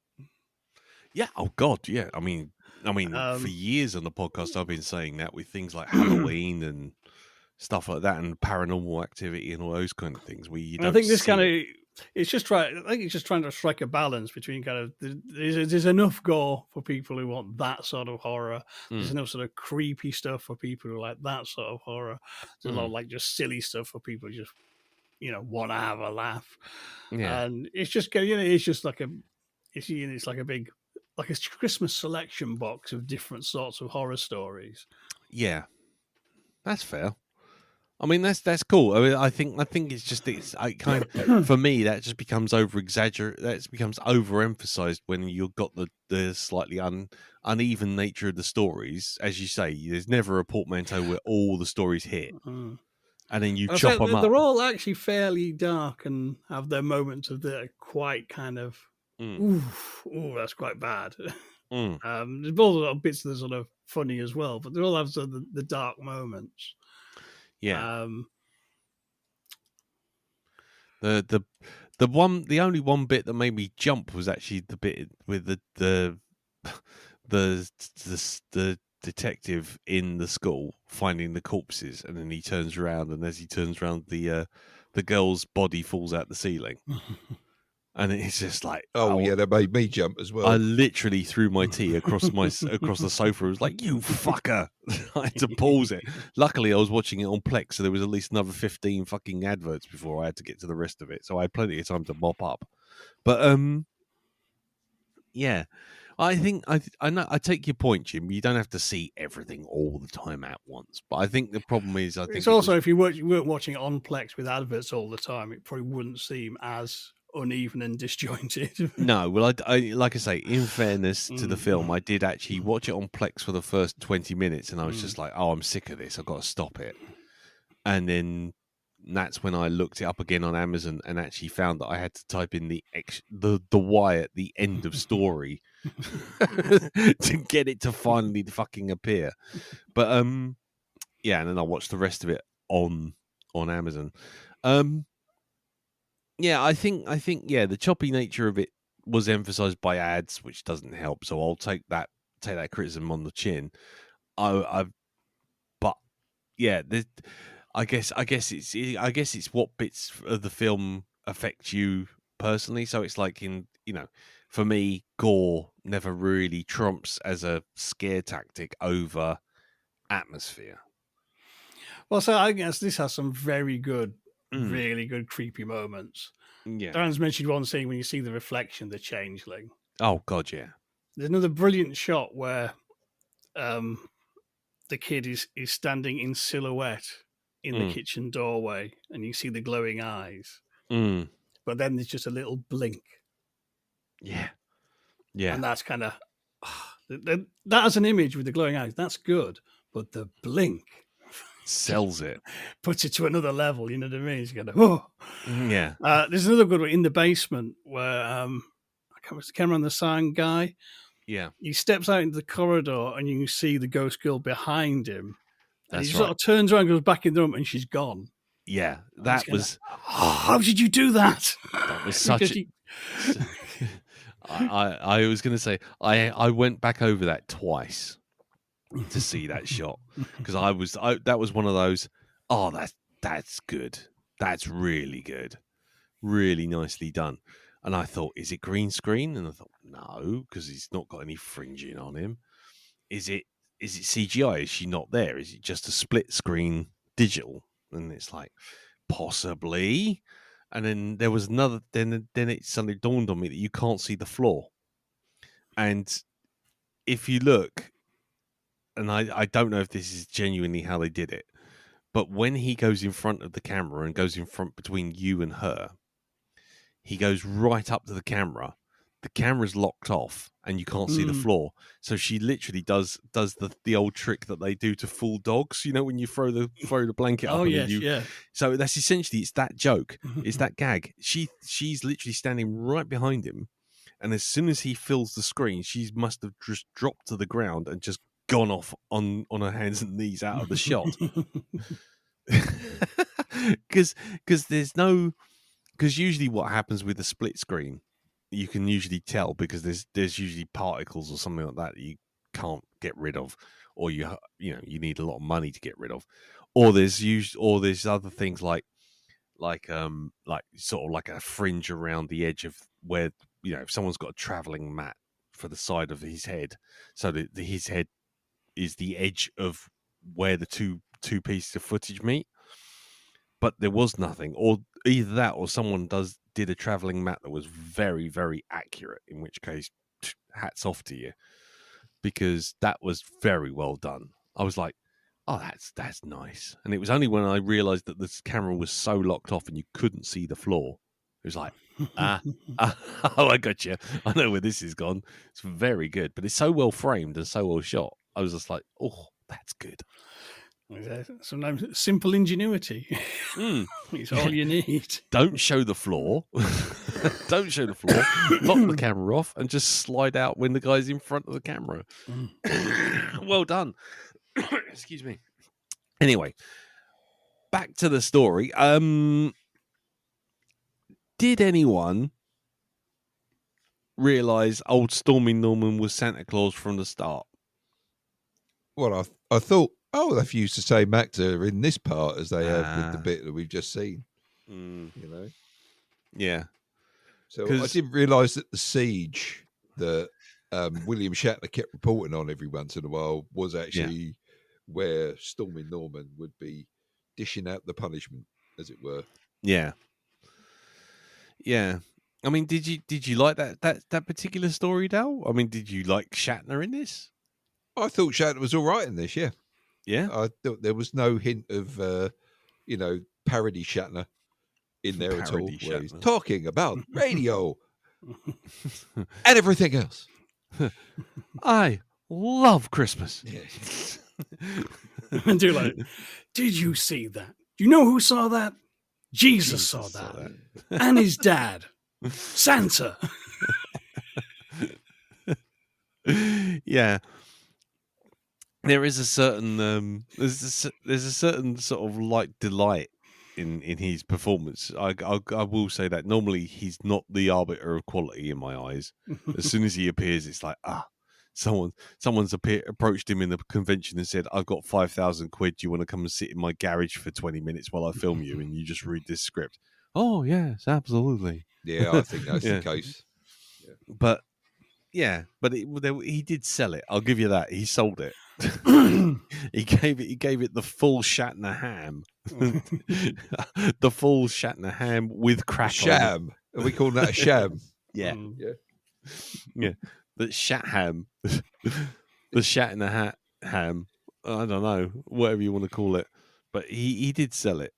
Speaker 1: Yeah. Oh God. Yeah. I mean, for years on the podcast, I've been saying that with things like Halloween and stuff like that, and Paranormal Activity and all those kind of things. Where you don't.
Speaker 3: I think this kind of, it's just trying. I think it's just trying to strike a balance between kind of there's enough gore for people who want that sort of horror. There's enough sort of creepy stuff for people who like that sort of horror. There's a lot of like just silly stuff for people who just want to have a laugh.
Speaker 1: Yeah.
Speaker 3: And it's just it's just like it's like a big, like a Christmas selection box of different sorts of horror stories.
Speaker 1: Yeah, that's fair. I mean, that's cool. I mean, I think for me that just becomes overemphasized when you've got the slightly uneven nature of the stories. As you say, there's never a portmanteau where all the stories hit. And then you chop them up.
Speaker 3: They're all actually fairly dark and have their moments of the quite kind of, ooh, that's quite bad. There's all little bits that are sort of funny as well, but they all have sort of the dark moments.
Speaker 1: Yeah. The only one bit that made me jump was actually the bit with the detective in the school finding the corpses, and then he turns around, and as he turns around, the girl's body falls out the ceiling. And it's just like,
Speaker 2: oh yeah, that made me jump as well.
Speaker 1: I literally threw my tea across the sofa. It was like, you fucker. I had to pause it. Luckily, I was watching it on Plex, so there was at least another 15 fucking adverts before I had to get to the rest of it. So I had plenty of time to mop up. But yeah, I think I know. I take your point, Jim. You don't have to see everything all the time at once. But I think the problem is,
Speaker 3: it's also if you weren't watching it on Plex with adverts all the time, it probably wouldn't seem as uneven and disjointed.
Speaker 1: No, well, I like I say, in fairness to the film, I did actually watch it on Plex for the first 20 minutes, and I was just like, "Oh, I'm sick of this. I've got to stop it." And then that's when I looked it up again on Amazon and actually found that I had to type in the Y at the end of story to get it to finally fucking appear. But yeah, and then I watched the rest of it on Amazon. Yeah, I think yeah, the choppy nature of it was emphasized by ads, which doesn't help. So I'll take that criticism on the chin. But yeah, I guess it's what bits of the film affect you personally. So it's like for me, gore never really trumps as a scare tactic over atmosphere.
Speaker 3: Well, so I guess this has some very good, really good creepy moments.
Speaker 1: Yeah.
Speaker 3: Darren's mentioned one scene when you see the reflection of the changeling.
Speaker 1: Oh God, yeah.
Speaker 3: There's another brilliant shot where the kid is standing in silhouette in the kitchen doorway, and you see the glowing eyes. But then there's just a little blink.
Speaker 1: Yeah. Yeah.
Speaker 3: And that's kind of that as an image with the glowing eyes, that's good. But the blink
Speaker 1: sells it,
Speaker 3: puts it to another level. You know what I mean? It's kind of, oh.
Speaker 1: Yeah.
Speaker 3: There's another good one in the basement where I can't remember the camera on the sound guy.
Speaker 1: Yeah.
Speaker 3: He steps out into the corridor and you can see the ghost girl behind him. And
Speaker 1: That's
Speaker 3: he
Speaker 1: right.
Speaker 3: sort of turns around, goes back in the room, and she's gone.
Speaker 1: Yeah, that was.
Speaker 3: How did you do that?
Speaker 1: That was such. I was going to say I went back over that twice to see that shot because that was one of those. Oh, that's good. That's really good. Really nicely done. And I thought, is it green screen? And I thought, no, because he's not got any fringing on him. Is it CGI? Is she not there? Is it just a split screen digital? And it's like, possibly. And then there was another. Then it suddenly dawned on me that you can't see the floor. And if you look, and I don't know if this is genuinely how they did it, but when he goes in front of the camera and goes in front between you and her, he goes right up to the camera. The camera's locked off, and you can't see the floor. So she literally does the old trick that they do to fool dogs. You know, when you throw the blanket up.
Speaker 3: Oh
Speaker 1: and
Speaker 3: yes, yeah.
Speaker 1: So that's essentially it's that joke. It's that gag. She's literally standing right behind him, and as soon as he fills the screen, she must have just dropped to the ground and just gone off on her hands and knees out of the shot. Because usually what happens with a split screen, you can usually tell because there's usually particles or something like that you can't get rid of, or you need a lot of money to get rid of, or there's other things like sort of like a fringe around the edge of where if someone's got a traveling mat for the side of his head, so that his head is the edge of where the two pieces of footage meet. But there was nothing, or either that, or someone did a traveling mat that was very, very accurate. In which case, hats off to you, because that was very well done. I was like, "Oh, that's nice." And it was only when I realised that this camera was so locked off and you couldn't see the floor, it was like, oh, I got you. I know where this has gone. It's very good, but it's so well framed and so well shot. I was just like, "Oh, that's good."
Speaker 3: Sometimes simple ingenuity is all you need.
Speaker 1: Don't show the floor. Don't show the floor. Lock the camera off and just slide out when the guy's in front of the camera. Well done. Excuse me. Anyway, back to the story. Did anyone realize old Stormy Norman was Santa Claus from the start?
Speaker 2: Well, I thought, they've used the same actor in this part as they have with the bit that we've just seen.
Speaker 1: Yeah.
Speaker 2: So I didn't realise that the siege that William Shatner kept reporting on every once in a while was actually where Stormy Norman would be dishing out the punishment, as it were.
Speaker 1: Yeah. Yeah. I mean, did you like that particular story, Dal? I mean, did you like Shatner in this?
Speaker 2: I thought Shatner was all right in this, yeah.
Speaker 1: Yeah?
Speaker 2: I thought there was no hint of, parody Shatner. in there at all,
Speaker 1: Parody
Speaker 2: where he's
Speaker 1: Shatner.
Speaker 2: talking about radio and everything else.
Speaker 1: I love Christmas.
Speaker 3: And do like, did you see that? Do you know who saw that? Jesus saw
Speaker 1: Jesus saw
Speaker 3: that. And his dad, Santa.
Speaker 1: Yeah. There is a certain there's a certain sort of like delight in his performance. I will say that normally he's not the arbiter of quality in my eyes. As soon as he appears, it's like someone's approached him in the convention and said, "I've got 5,000 quid. Do you want to come and sit in my garage for 20 minutes while I film you and you just read this script?" Oh yes, absolutely.
Speaker 2: Yeah, I think that's
Speaker 1: Yeah.
Speaker 2: the case.
Speaker 1: But yeah, but he did sell it. I'll give you that. He sold it. He gave it the full Shatner ham. The full Shatner ham with crack on it.
Speaker 2: Sham. Are we calling that a sham?
Speaker 1: Yeah.
Speaker 3: Mm.
Speaker 1: The Shat ham. The Shatner ham. I don't know, whatever you want to call it. But he did sell it.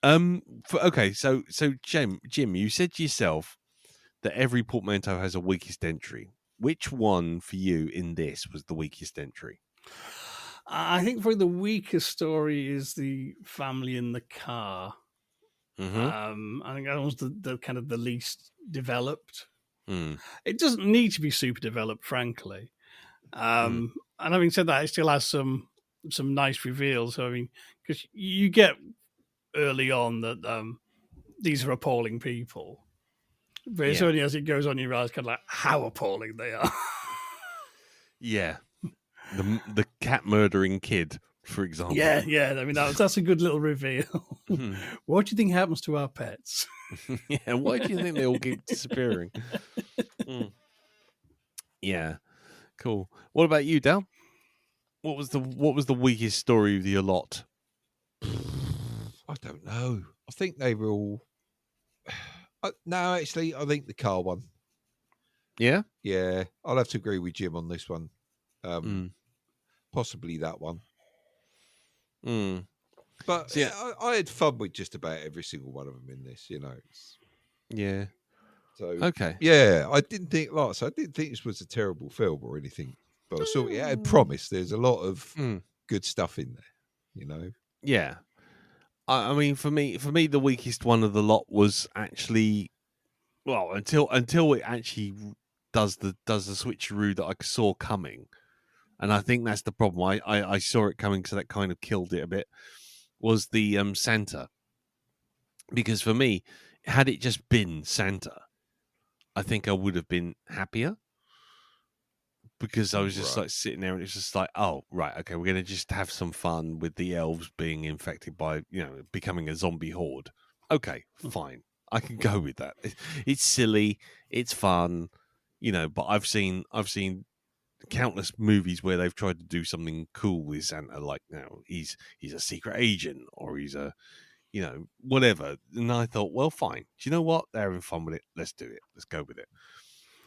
Speaker 1: So Jim, you said to yourself that every portmanteau has a weakest entry. Which one for you in this was the weakest entry?
Speaker 3: I think probably the weakest story is the family in the car.
Speaker 1: Mm-hmm.
Speaker 3: I think that was the kind of the least developed.
Speaker 1: Mm.
Speaker 3: It doesn't need to be super developed, frankly. And having said that, it still has some nice reveals. I mean, because you get early on that these are appalling people, but it's only as it goes on you realize kind of like how appalling they are.
Speaker 1: Yeah. The cat murdering kid, for example.
Speaker 3: Yeah. I mean, that's a good little reveal. What do you think happens to our pets?
Speaker 1: Yeah. Why do you think they all keep disappearing? Yeah. Cool. What about you, Dal? What was the weakest story of your lot?
Speaker 2: I don't know. I think they were all. No, actually, I think the car one.
Speaker 1: Yeah.
Speaker 2: Yeah, I'll have to agree with Jim on this one. Possibly that one. But
Speaker 1: So, yeah.
Speaker 2: I had fun with just about every single one of them in this.
Speaker 1: Yeah.
Speaker 2: So
Speaker 1: Okay.
Speaker 2: yeah, I didn't think this was a terrible film or anything. But I saw it had promise. There's a lot of good stuff in there.
Speaker 1: Yeah. I mean, for me, the weakest one of the lot was actually, well, until it actually does the switcheroo that I saw coming, and I think that's the problem. I saw it coming, so that kind of killed it a bit. Was the Santa, because for me, had it just been Santa, I think I would have been happier. Because I was just like sitting there and it's just like, oh, right, okay, we're going to just have some fun with the elves being infected by, becoming a zombie horde. Okay, fine. I can go with that. It's silly. It's fun, but I've seen countless movies where they've tried to do something cool with Santa, like, he's a secret agent or he's a, whatever. And I thought, well, fine. Do you know what? They're having fun with it. Let's do it. Let's go with it.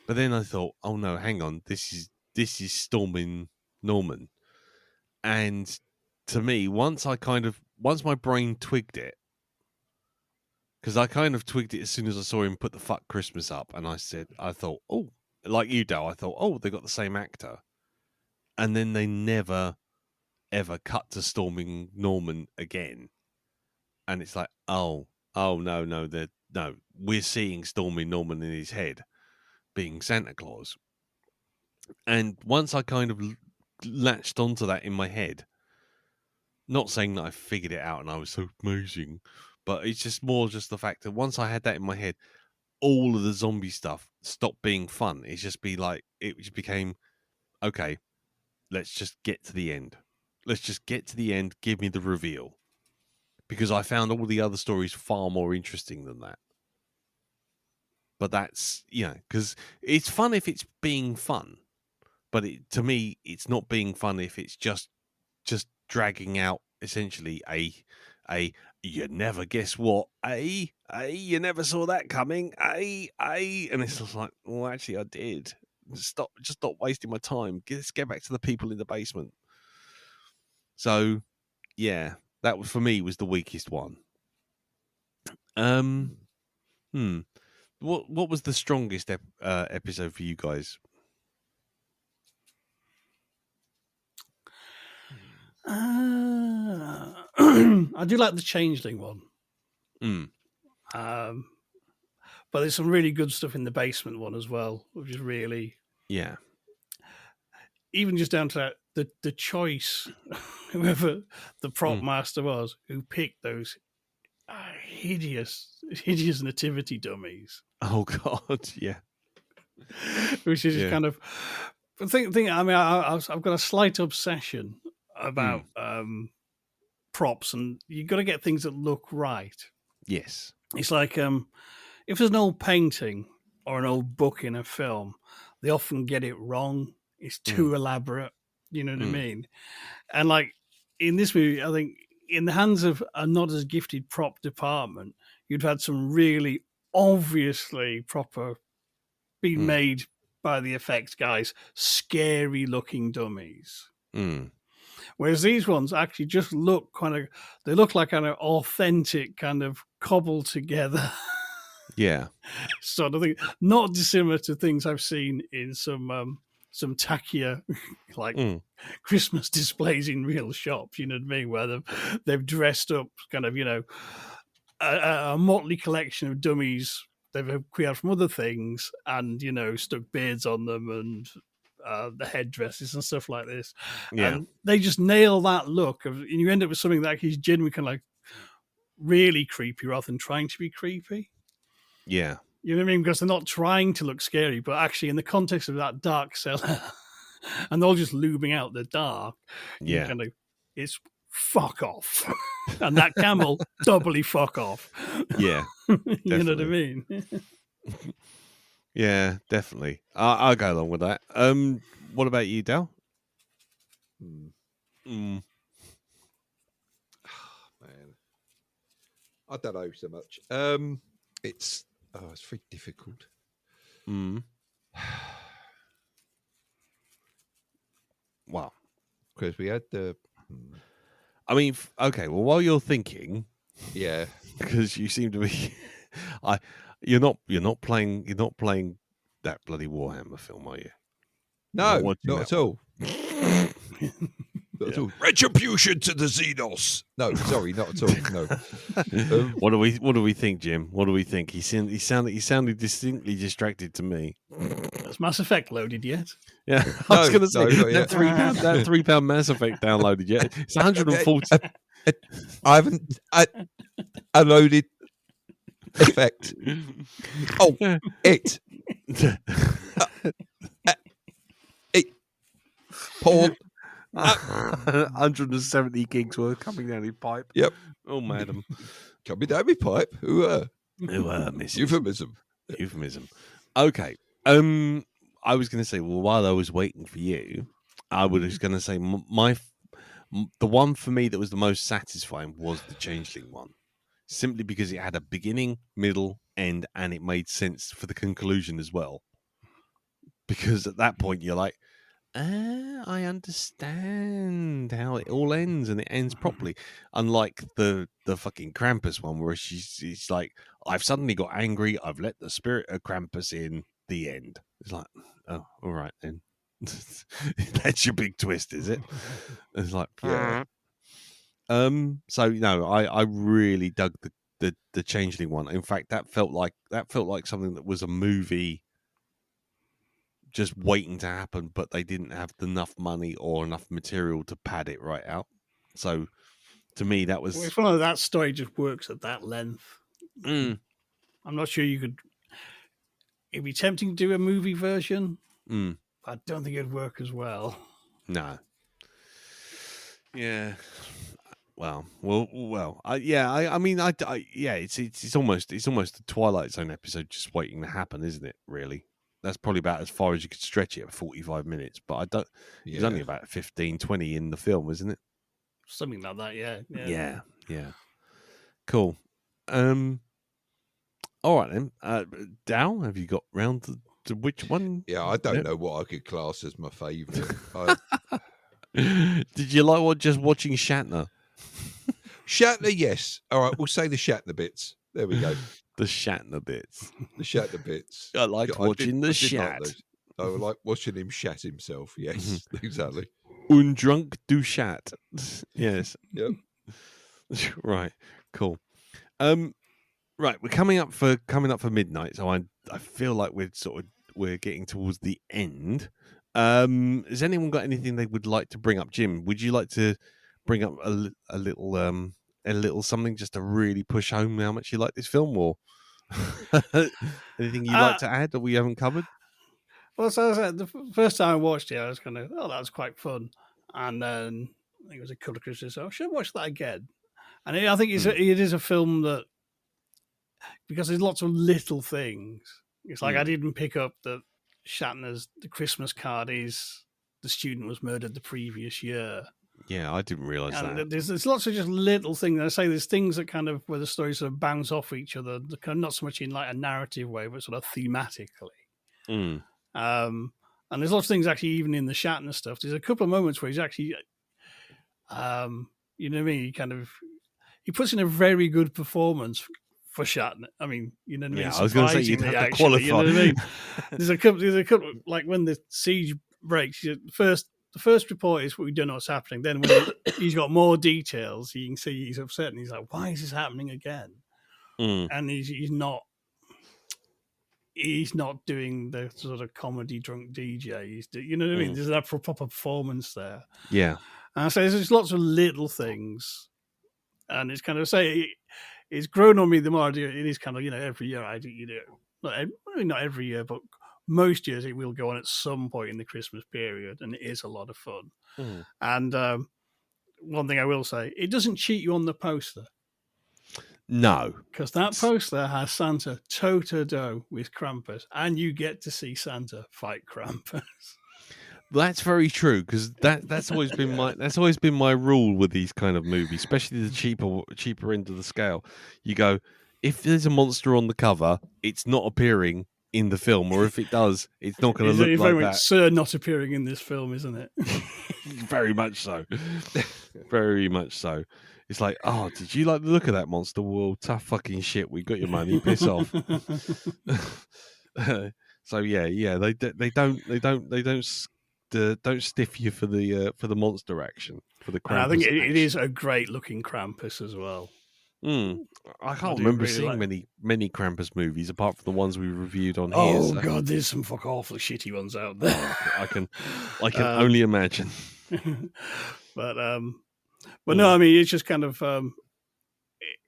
Speaker 1: But then I thought, oh no, hang on. This is Storming Norman. And to me, once my brain twigged it, because I kind of twigged it as soon as I saw him put the "fuck Christmas" up, and I thought, oh, like you, Dal, I thought, oh, they got the same actor. And then they never, ever cut to Storming Norman again. And it's like, no, we're seeing Storming Norman in his head being Santa Claus. And once I kind of latched onto that in my head, not saying that I figured it out and I was so amazing, but it's just more just the fact that once I had that in my head, all of the zombie stuff stopped being fun. It just became, okay, let's just get to the end. Let's just get to the end. Give me the reveal. Because I found all the other stories far more interesting than that. But that's, because it's fun if it's being fun. But to me, it's not being fun if it's just dragging out essentially a you never guess what, you never saw that coming, and it's just like, well, actually, I did. Just stop wasting my time. Let's get back to the people in the basement. So, yeah, that was for me was the weakest one. What was the strongest episode for you guys?
Speaker 3: I do like the Changeling one. But there's some really good stuff in the basement one as well, which is really even just down to that, the choice, whoever the prop master was, who picked those hideous nativity dummies.
Speaker 1: Oh God, yeah.
Speaker 3: Which is kind of thing. I mean, I've got a slight obsession about props, and you've got to get things that look right.
Speaker 1: Yes,
Speaker 3: it's like if there's an old painting or an old book in a film, they often get it wrong. It's too elaborate. You know what I mean? And like in this movie, I think in the hands of a not as gifted prop department, you'd had some really obviously proper being made by the effects guys, scary looking dummies. Whereas these ones actually just look they look like an authentic kind of cobbled together sort of thing, not dissimilar to things I've seen in some tackier like Christmas displays in real shops, you know what I mean, where they've dressed up kind of, you know, a motley collection of dummies they've created from other things and, you know, stuck beards on them and the headdresses and stuff like this. And they just nail that look and you end up with something that is genuinely kind of like really creepy rather than trying to be creepy.
Speaker 1: Yeah.
Speaker 3: You know what I mean? Because they're not trying to look scary, but actually in the context of that dark cellar and they're all just looming out the dark.
Speaker 1: Yeah.
Speaker 3: Kind of, it's fuck off. And that camel, doubly fuck off.
Speaker 1: Yeah.
Speaker 3: You know what I mean?
Speaker 1: Yeah, definitely. I'll go along with that. What about you, Dal?
Speaker 2: Man, I don't know so much. It's very difficult.
Speaker 1: Wow.
Speaker 2: Because we had the.
Speaker 1: I mean, okay. Well, while you're thinking, because you seem to be, you're not playing that bloody Warhammer film, are you?
Speaker 2: No, not at all. Not at all. Retribution to the Xenos. No, sorry, not at all. No.
Speaker 1: What do we think, Jim? What do we think? He sounded distinctly distracted to me.
Speaker 3: Has Mass Effect loaded yet?
Speaker 1: Yeah, I was going to say that £3 Mass Effect downloaded yet. It's 140.
Speaker 2: I haven't unloaded effect. Oh, it. Paul.
Speaker 1: 170 gigs worth coming down his pipe.
Speaker 2: Yep.
Speaker 1: Oh, madam.
Speaker 2: Coming down my pipe.
Speaker 1: Euphemism. Okay. I was going to say, well, while I was waiting for you, I was going to say the one for me that was the most satisfying was the Changeling one, simply because it had a beginning, middle, end, and it made sense for the conclusion as well. Because at that point, you're like, I understand how it all ends, and it ends properly. Unlike the fucking Krampus one, where she's like, I've suddenly got angry, I've let the spirit of Krampus in, the end. It's like, oh, all right then. That's your big twist, is it? It's like, yeah. So no, I really dug the Changeling one. In fact, that felt like something that was a movie just waiting to happen, but they didn't have enough money or enough material to pad it right out. So to me, that was...
Speaker 3: Well, if one of that story just works at that length, I'm not sure you could... It'd be tempting to do a movie version. I don't think it'd work as well.
Speaker 1: No. Yeah. Well. I mean, it's almost the Twilight Zone episode just waiting to happen, isn't it? Really. That's probably about as far as you could stretch it, 45 minutes. But I don't. Yeah. It's only about 15, 20 in the film, isn't it?
Speaker 3: Something like that, yeah.
Speaker 1: Yeah. Cool. All right then. Dow, have you got round to which one?
Speaker 2: Yeah, I don't know what I could class as my favourite.
Speaker 1: Did you like just watching Shatner?
Speaker 2: Shatner, yes. All right, we'll say the Shatner bits. There we go.
Speaker 1: The Shatner bits.
Speaker 2: The Shatner bits.
Speaker 1: I liked watching the
Speaker 2: I
Speaker 1: Shat.
Speaker 2: those. I like watching him shat himself. Yes, exactly.
Speaker 1: Undrunk du Shat. Yes.
Speaker 2: Yep.
Speaker 1: Right. Cool. Right. We're coming up for midnight, so I feel like we're getting towards the end. Has anyone got anything they would like to bring up? Jim, would you like to bring up a little something just to really push home how much you like this film, or anything you'd like to add that we haven't covered?
Speaker 3: Well, so I said, the first time I watched it, I was kind of, that was quite fun. And then I think it was a couple of Christmas, so I should watch that again. And I think it is a film that, because there's lots of little things. It's like I didn't pick up that Shatner's the Christmas card is the student was murdered the previous year.
Speaker 1: Yeah, I didn't realise that.
Speaker 3: There's lots of just little things. I say there's things that kind of where the stories sort of bounce off each other, kind of not so much in like a narrative way, but sort of thematically. And there's lots of things actually even in the Shatner stuff. There's a couple of moments where he's actually, you know what I mean? He puts in a very good performance for Shatner. I mean, you know what I mean?
Speaker 1: Yeah, I was going to say you'd have to qualify.
Speaker 3: You know what I mean? There's a couple, like when the siege breaks, the first report is we don't know what's happening. Then when he's got more details, you can see he's upset and he's like, why is this happening again? And he's not doing the sort of comedy drunk DJ. You know what I mean? There's that proper performance there.
Speaker 1: Yeah.
Speaker 3: And so there's lots of little things. And it's kind of it's grown on me the more I do it. It is kind of, every year I do, not every year, but most years it will go on at some point in the Christmas period, and it is a lot of fun. And one thing I will say, it doesn't cheat you on the poster.
Speaker 1: No.
Speaker 3: Because that poster has Santa toe-to-toe with Krampus, and you get to see Santa fight Krampus.
Speaker 1: That's very true, because that's always been my rule with these kind of movies, especially the cheaper end of the scale. You go, if there's a monster on the cover, it's not appearing in the film, or if it does, it's not going to look like that.
Speaker 3: Sir not appearing in this film, isn't it?
Speaker 1: Very much so. Very much so. It's like, oh, did you like the look of that monster? Well, tough fucking shit. We got your money. Piss off. So yeah. They don't stiff you for the monster action, for the Krampus.
Speaker 3: And I think it
Speaker 1: action.
Speaker 3: is a great looking Krampus as well.
Speaker 1: I can't remember seeing many Krampus movies apart from the ones we reviewed on here.
Speaker 3: Oh god, there's some fuck awful shitty ones out there.
Speaker 1: I can only imagine.
Speaker 3: But no, I mean it's just kind of it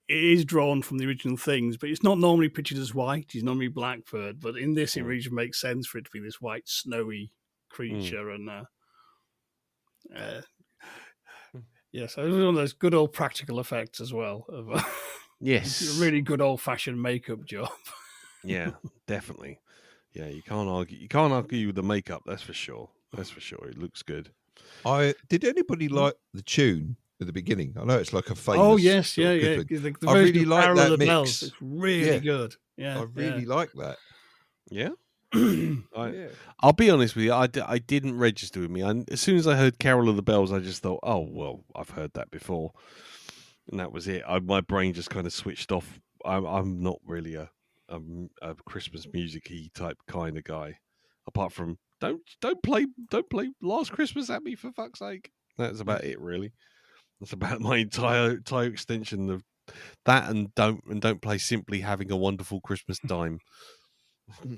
Speaker 3: is drawn from the original things, but it's not normally pictured as white. He's normally Blackbird, but in this it really makes sense for it to be this white snowy creature. And yes, it was one of those good old practical effects as well.
Speaker 1: Yes,
Speaker 3: a really good old fashioned makeup job.
Speaker 1: Yeah, definitely. Yeah, you can't argue with the makeup. That's for sure. It looks good.
Speaker 2: Did anybody like the tune at the beginning? I know it's like a famous.
Speaker 3: Oh yes, yeah. The
Speaker 2: I really like that mix.
Speaker 3: Bells. It's really good. Yeah,
Speaker 2: I really like that.
Speaker 1: Yeah. I'll be honest with you. I didn't register with me. As soon as I heard "Carol of the Bells," I just thought, "Oh well, I've heard that before," and that was it. My brain just kind of switched off. I'm not really a Christmas music-y type kind of guy. Apart from don't play Last Christmas at me, for fuck's sake. That's about it, really. That's about my entire extension of that, and don't play Simply Having a Wonderful Christmas Time.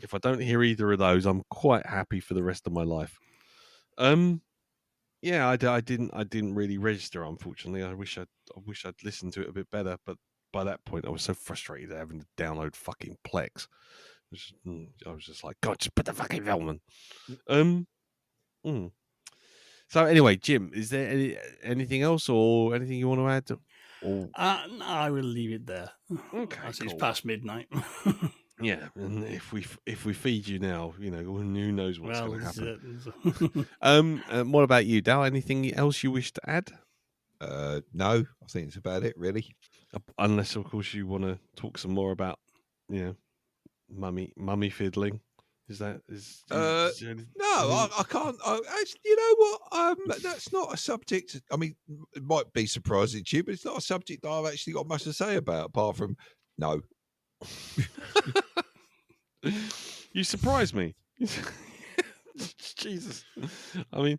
Speaker 1: If I don't hear either of those, I'm quite happy for the rest of my life. Yeah, I didn't really register, unfortunately. I wish I'd listened to it a bit better, but by that point I was so frustrated having to download fucking Plex. I was just like, God, just put the fucking film on. So anyway, Jim, is there anything else or anything you want to add?
Speaker 3: No, I will leave it there.
Speaker 1: Okay,
Speaker 3: as
Speaker 1: cool.
Speaker 3: It's past midnight.
Speaker 1: Yeah, and if we feed you now, who knows what's going to happen. What about you, Dal? Anything else you wish to add?
Speaker 2: No, I think it's about it, really.
Speaker 1: Unless, of course, you want to talk some more about, mummy fiddling. No,
Speaker 2: I can't. You know what? That's not a subject. I mean, it might be surprising to you, but it's not a subject that I've actually got much to say about. Apart from, no,
Speaker 1: You surprised me. Jesus. I mean,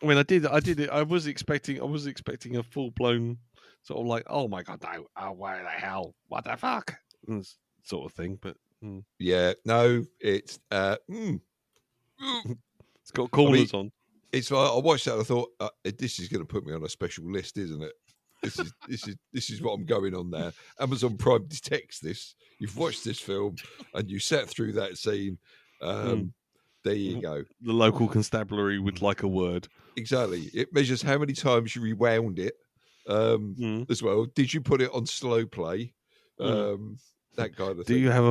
Speaker 1: I did it. I was expecting a full blown sort of like, oh my god, no, oh, where the hell, what the fuck, sort of thing. But
Speaker 2: Yeah, no, it's
Speaker 1: it's got callers on.
Speaker 2: It's like I watched that and I thought this is going to put me on a special list, isn't it? This is what I'm going on now. Amazon Prime detects this. You've watched this film and you sat through that scene. There you go.
Speaker 1: The local constabulary would like a word.
Speaker 2: Exactly. It measures how many times you rewound it as well. Did you put it on slow play? That kind of thing.
Speaker 1: Do you have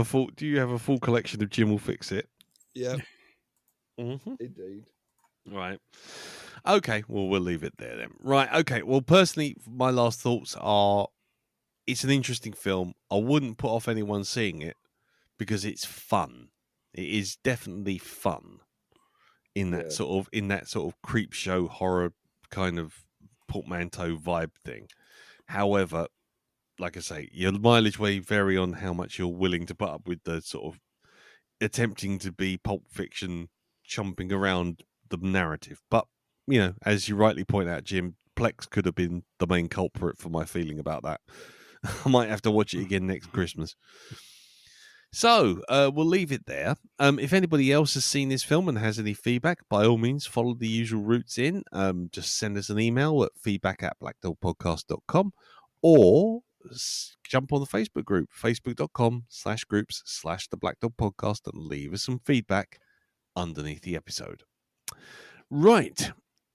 Speaker 1: a full collection of Jim Will Fix It?
Speaker 2: Yeah. Indeed.
Speaker 1: Right. Okay, well, we'll leave it there then. Right, okay. Well, personally, my last thoughts are it's an interesting film. I wouldn't put off anyone seeing it because it's fun. It is definitely fun in that sort of creep show horror kind of portmanteau vibe thing. However, like I say, your mileage may vary on how much you're willing to put up with the sort of attempting to be Pulp Fiction chomping around the narrative. But, you know, as you rightly point out, Jim, Plex could have been the main culprit for my feeling about that. I might have to watch it again next Christmas. So, we'll leave it there. If anybody else has seen this film and has any feedback, by all means, follow the usual routes in. Just send us an email at feedback@blackdogpodcast.com or jump on the Facebook group, facebook.com/groups/the Black Dog Podcast, and leave us some feedback underneath the episode. Right.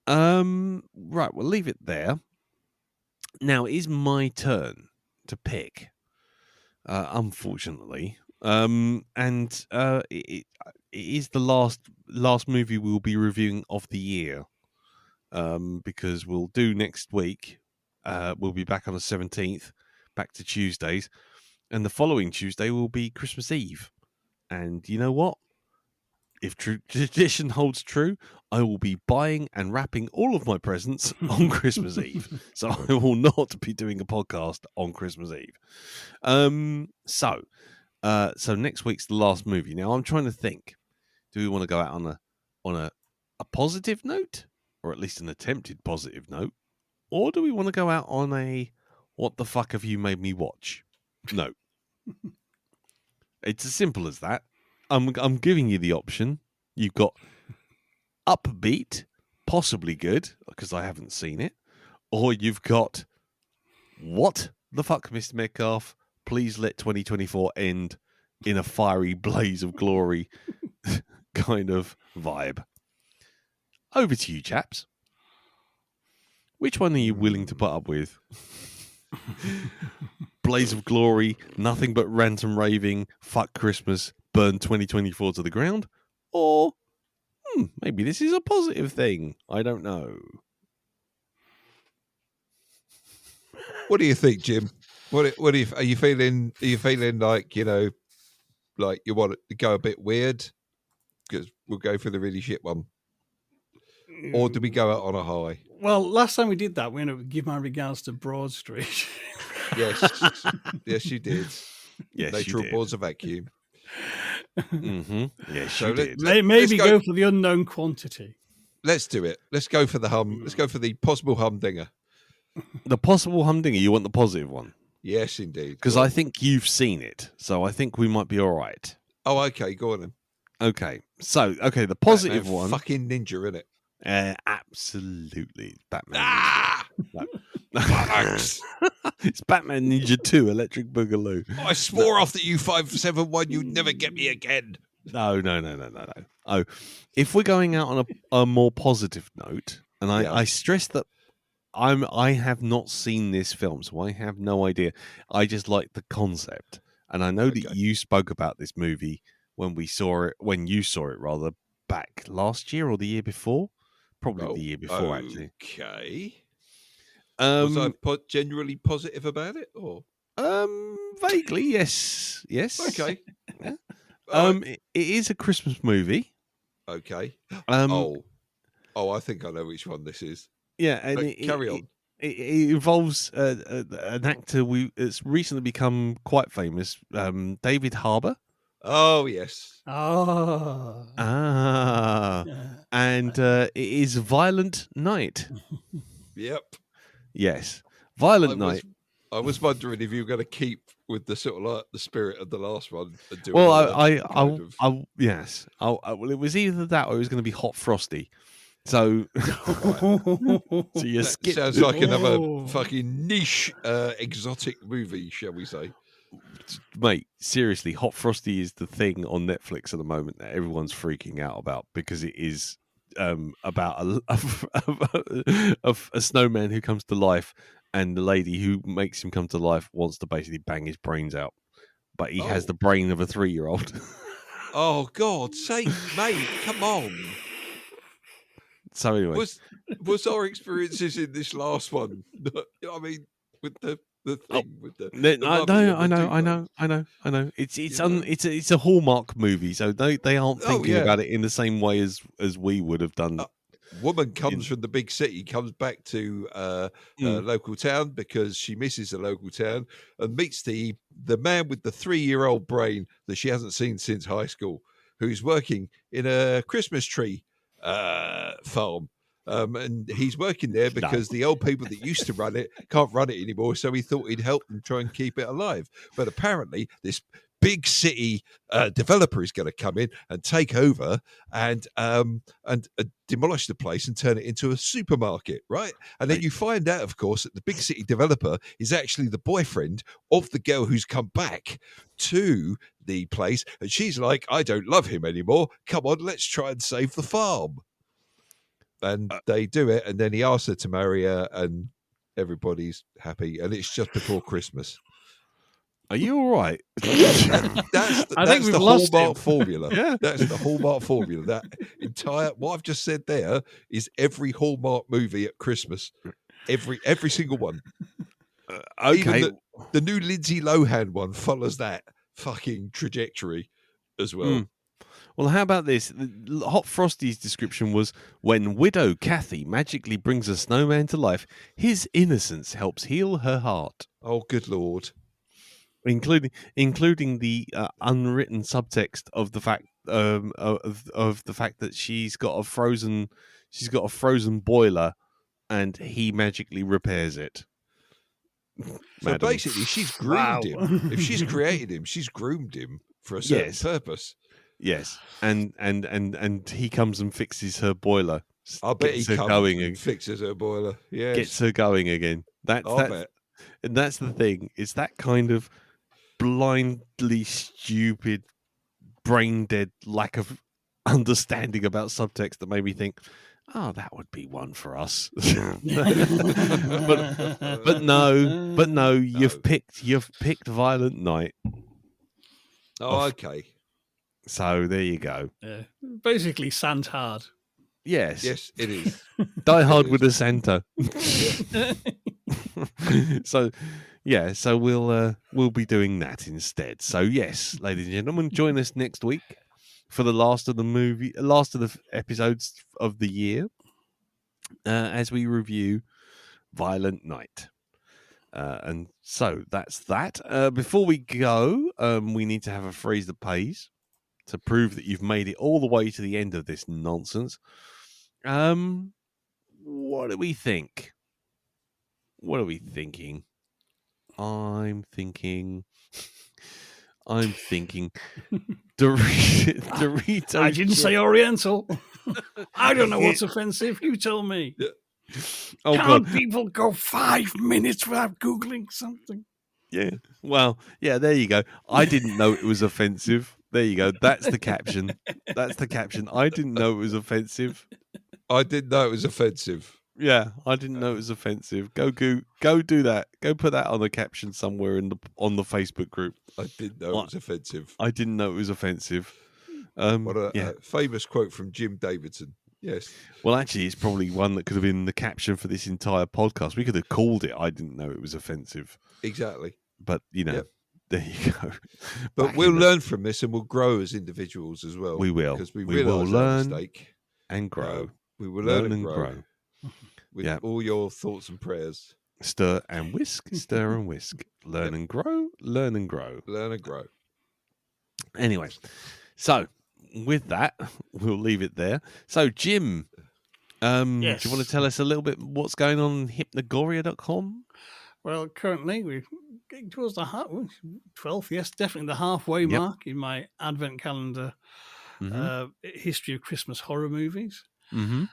Speaker 1: Right, we'll leave it there. Now, it is my turn to pick, unfortunately. It is the last movie we'll be reviewing of the year, because we'll do next week. We'll be back on the 17th, back to Tuesdays, and the following Tuesday will be Christmas Eve. And you know what? If tradition holds true, I will be buying and wrapping all of my presents on Christmas Eve. So I will not be doing a podcast on Christmas Eve. So next week's the last movie. Now I'm trying to think: do we want to go out on a positive note, or at least an attempted positive note, or do we want to go out on a "what the fuck have you made me watch" note? It's as simple as that. I'm giving you the option. You've got upbeat, possibly good, because I haven't seen it, or you've got what the fuck, Mr. Metcalf? Please let 2024 end in a fiery blaze of glory kind of vibe. Over to you, chaps. Which one are you willing to put up with? Blaze of glory, nothing but rant and raving, fuck Christmas, burn 2024 to the ground, or maybe this is a positive thing. I don't know.
Speaker 2: What do you think, Jim? What are you feeling? Are you feeling like, you know, like you want to go a bit weird? Because we'll go for the really shit one, or do we go out on a high?
Speaker 3: Well, last time we did that, we ended up give my regards to Broad Street.
Speaker 2: Yes, yes, you did.
Speaker 1: Yes,
Speaker 2: Nature
Speaker 1: you did.
Speaker 2: abhors a vacuum.
Speaker 1: Yes,
Speaker 2: So
Speaker 1: you did.
Speaker 3: Maybe go for the unknown quantity.
Speaker 2: Let's do it. Let's go for the hum. Let's go for the possible humdinger.
Speaker 1: The possible humdinger, you want the positive one?
Speaker 2: Yes, indeed.
Speaker 1: Because I think you've seen it, so I think we might be all right.
Speaker 2: Oh, okay. Go on then.
Speaker 1: Okay, so the positive
Speaker 2: Batman
Speaker 1: one.
Speaker 2: Fucking ninja, innit?
Speaker 1: Absolutely, Batman.
Speaker 2: Ah!
Speaker 1: Ninja. It's Batman Ninja 2, Electric Boogaloo.
Speaker 2: I swore off the U571 you'd never get me again.
Speaker 1: No. Oh, if we're going out on a more positive note, and I stress that I have not seen this film, so I have no idea. I just like the concept, and I know that you spoke about this movie when you saw it rather back last year or the year before, probably the year before actually.
Speaker 2: Okay.
Speaker 1: Was
Speaker 2: I generally positive about it, or
Speaker 1: vaguely, yes.
Speaker 2: okay?
Speaker 1: Yeah. It is a Christmas movie.
Speaker 2: Okay.
Speaker 1: I
Speaker 2: I think I know which one this is.
Speaker 1: Yeah, and
Speaker 2: carry on.
Speaker 1: it involves an actor it's recently become quite famous, David Harbour.
Speaker 2: Oh yes.
Speaker 3: Oh.
Speaker 1: And it is Violent Night.
Speaker 2: Yep.
Speaker 1: Yes, Violent Night.
Speaker 2: I was wondering if you were going to keep with the sort of like the spirit of the last one. And do
Speaker 1: Well, yes. Well, it was either that or it was going to be Hot Frosty. So, so you skip.
Speaker 2: Sounds like another fucking niche exotic movie, shall we say?
Speaker 1: Mate, seriously, Hot Frosty is the thing on Netflix at the moment that everyone's freaking out about because it is about a snowman who comes to life, and the lady who makes him come to life wants to basically bang his brains out, but he has the brain of a 3-year-old.
Speaker 2: Oh, God's sake, mate, come on.
Speaker 1: So anyway,
Speaker 2: was our experiences in this last one? I mean, with the thing with the
Speaker 1: I know. It's a Hallmark movie, so they aren't thinking about it in the same way as we would have done.
Speaker 2: Woman comes from the big city, comes back to a local town because she misses a local town, and meets the man with the 3-year-old brain that she hasn't seen since high school, who's working in a Christmas tree farm. And he's working there because the old people that used to run it can't run it anymore. So he thought he'd help them try and keep it alive. But apparently this big city developer is going to come in and take over and demolish the place and turn it into a supermarket, right? And then you find out, of course, that the big city developer is actually the boyfriend of the girl who's come back to the place. And she's like, I don't love him anymore. Come on, let's try and save the farm. And they do it, and then he asks her to marry her, and everybody's happy. And it's just before Christmas.
Speaker 1: Are you all right?
Speaker 2: That's the Hallmark formula.
Speaker 1: Yeah.
Speaker 2: That's the Hallmark formula. That entire what I've just said there is every Hallmark movie at Christmas. Every single one.
Speaker 1: Okay.
Speaker 2: Even the new Lindsay Lohan one follows that fucking trajectory as well.
Speaker 1: Well, how about this? Hot Frosty's description was, when widow Kathy magically brings a snowman to life, his innocence helps heal her heart.
Speaker 2: Oh, good Lord.
Speaker 1: Including the unwritten subtext of the fact of the fact that she's got a frozen boiler, and he magically repairs it.
Speaker 2: So basically, she's groomed him. If she's created him, she's groomed him for a certain purpose.
Speaker 1: Yes, and he comes and fixes her boiler.
Speaker 2: I bet he
Speaker 1: her
Speaker 2: comes
Speaker 1: going
Speaker 2: and fixes her boiler. Yes.
Speaker 1: Gets her going again. And that's the thing. It's that kind of blindly stupid, brain dead lack of understanding about subtext that made me think, oh, that would be one for us. but no, you've picked Violent Night.
Speaker 2: Oh, okay.
Speaker 1: So there you go.
Speaker 3: Yeah. Basically, sand hard.
Speaker 1: Yes.
Speaker 2: Yes, it is.
Speaker 1: Die Hard with a Santa. So we'll be doing that instead. So yes, ladies and gentlemen, join us next week for the last of the episodes of the year, as we review Violent Night. And so that's that. Before we go, we need to have a phrase that pays to prove that you've made it all the way to the end of this nonsense. What do we think? What are we thinking? I'm thinking Doritos.
Speaker 3: I didn't say Oriental. I don't know what's offensive. You tell me.
Speaker 1: Oh,
Speaker 3: Can't
Speaker 1: God.
Speaker 3: people go 5 minutes without Googling something?
Speaker 1: Yeah. Well, yeah, there you go. I didn't know it was offensive. There you go. That's the caption. I didn't know it was offensive.
Speaker 2: I didn't know it was offensive.
Speaker 1: Yeah, I didn't know it was offensive. Go do that. Go put that on a caption somewhere on the Facebook group.
Speaker 2: I didn't know it was offensive.
Speaker 1: I didn't know it was offensive.
Speaker 2: What a famous quote from Jim Davidson. Yes.
Speaker 1: Well, actually, it's probably one that could have been the caption for this entire podcast. We could have called it "I didn't know it was offensive."
Speaker 2: Exactly.
Speaker 1: But there you go.
Speaker 2: But we'll learn from this, and we'll grow as individuals as well.
Speaker 1: We will,
Speaker 2: because we
Speaker 1: will
Speaker 2: realise
Speaker 1: learn
Speaker 2: our mistake
Speaker 1: and grow.
Speaker 2: We will learn and grow. with
Speaker 1: Yeah.
Speaker 2: all your thoughts and prayers.
Speaker 1: Stir and whisk, stir and whisk. Learn and grow, learn and grow.
Speaker 2: Learn and grow.
Speaker 1: Anyway, so with that, we'll leave it there. So, Jim,
Speaker 3: Yes.
Speaker 1: do you want to tell us a little bit what's going on hypnagoria.com?
Speaker 3: Well, currently we're getting towards the 12th, yes, definitely the halfway
Speaker 1: Yep.
Speaker 3: mark in my advent calendar history of Christmas horror movies.
Speaker 1: Mm-hmm.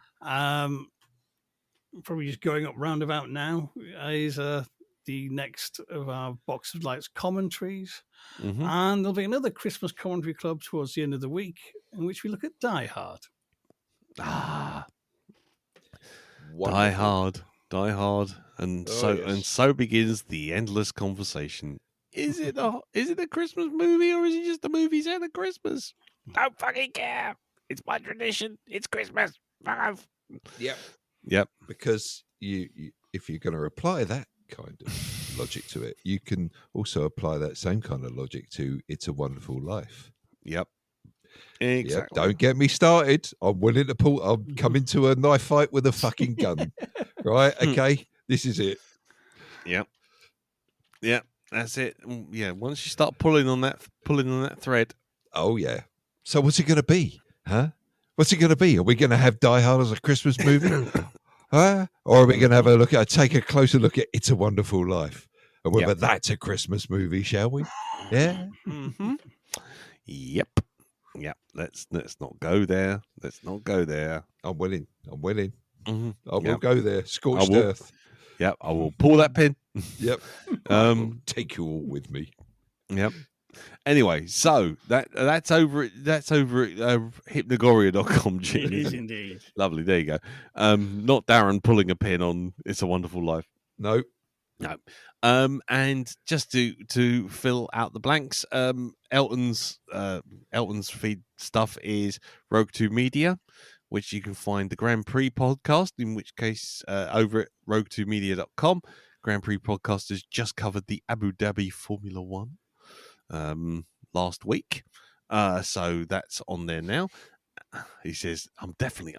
Speaker 3: Probably just going up roundabout now is the next of our Box of Lights commentaries.
Speaker 1: Mm-hmm.
Speaker 3: And there'll be another Christmas commentary club towards the end of the week in which we look at Die Hard.
Speaker 1: Die
Speaker 2: Wonderful.
Speaker 1: hard, and
Speaker 2: yes.
Speaker 1: so begins the endless conversation. Is it a Christmas movie, or is it just a movie set at Christmas?
Speaker 5: Don't fucking care. It's my tradition. It's Christmas. Fuck off.
Speaker 2: Yep. Because you if you're going to apply that kind of logic to it, you can also apply that same kind of logic to It's a Wonderful Life.
Speaker 1: Yep.
Speaker 2: Yep.
Speaker 1: Exactly.
Speaker 2: Don't get me started. I'm willing to pull. I'm coming to a knife fight with a fucking gun. Right? Okay. This is it.
Speaker 1: Yep. That's it. Yeah. Once you start pulling on that thread.
Speaker 2: Oh yeah. So what's it going to be? Huh? What's it going to be? Are we going to have Die Hard as a Christmas movie? Huh? Or are we going to have take a closer look at It's a Wonderful Life? And whether that's a Christmas movie, shall we? Yeah.
Speaker 1: Mm-hmm. Yep. Let's not go there. Let's not go there.
Speaker 2: I'm willing.
Speaker 1: Mm-hmm.
Speaker 2: I will go there. Scorched
Speaker 1: I will.
Speaker 2: earth.
Speaker 1: Yep. I will pull that pin.
Speaker 2: Yep. I'll take you all with me.
Speaker 1: Yep. Anyway, so that's over at hypnagoria.com, Gene.
Speaker 3: It is indeed.
Speaker 1: Lovely. There you go. Not Darren pulling a pin on It's a Wonderful Life.
Speaker 2: No.
Speaker 1: And just to fill out the blanks, Elton's feed stuff is Rogue 2 Media, which you can find the Grand Prix podcast, in which case over at rogue2media.com. Grand Prix podcast has just covered the Abu Dhabi Formula One last week, so that's on there now. He says, I'm definitely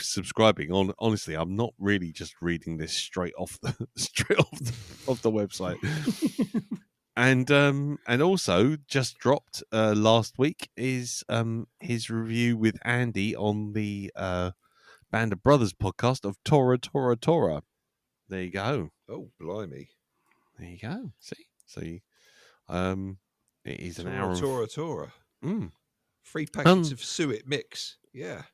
Speaker 1: subscribing. Honestly, I'm not really just reading this straight off the website. And also just dropped last week is his review with Andy on the Band of Brothers podcast of Tora Tora Tora. There you go.
Speaker 2: Oh, blimey.
Speaker 1: There you go. See, so it is an hour.
Speaker 2: Tora.
Speaker 1: Mm.
Speaker 2: 3 packets of Suet mix. Yeah.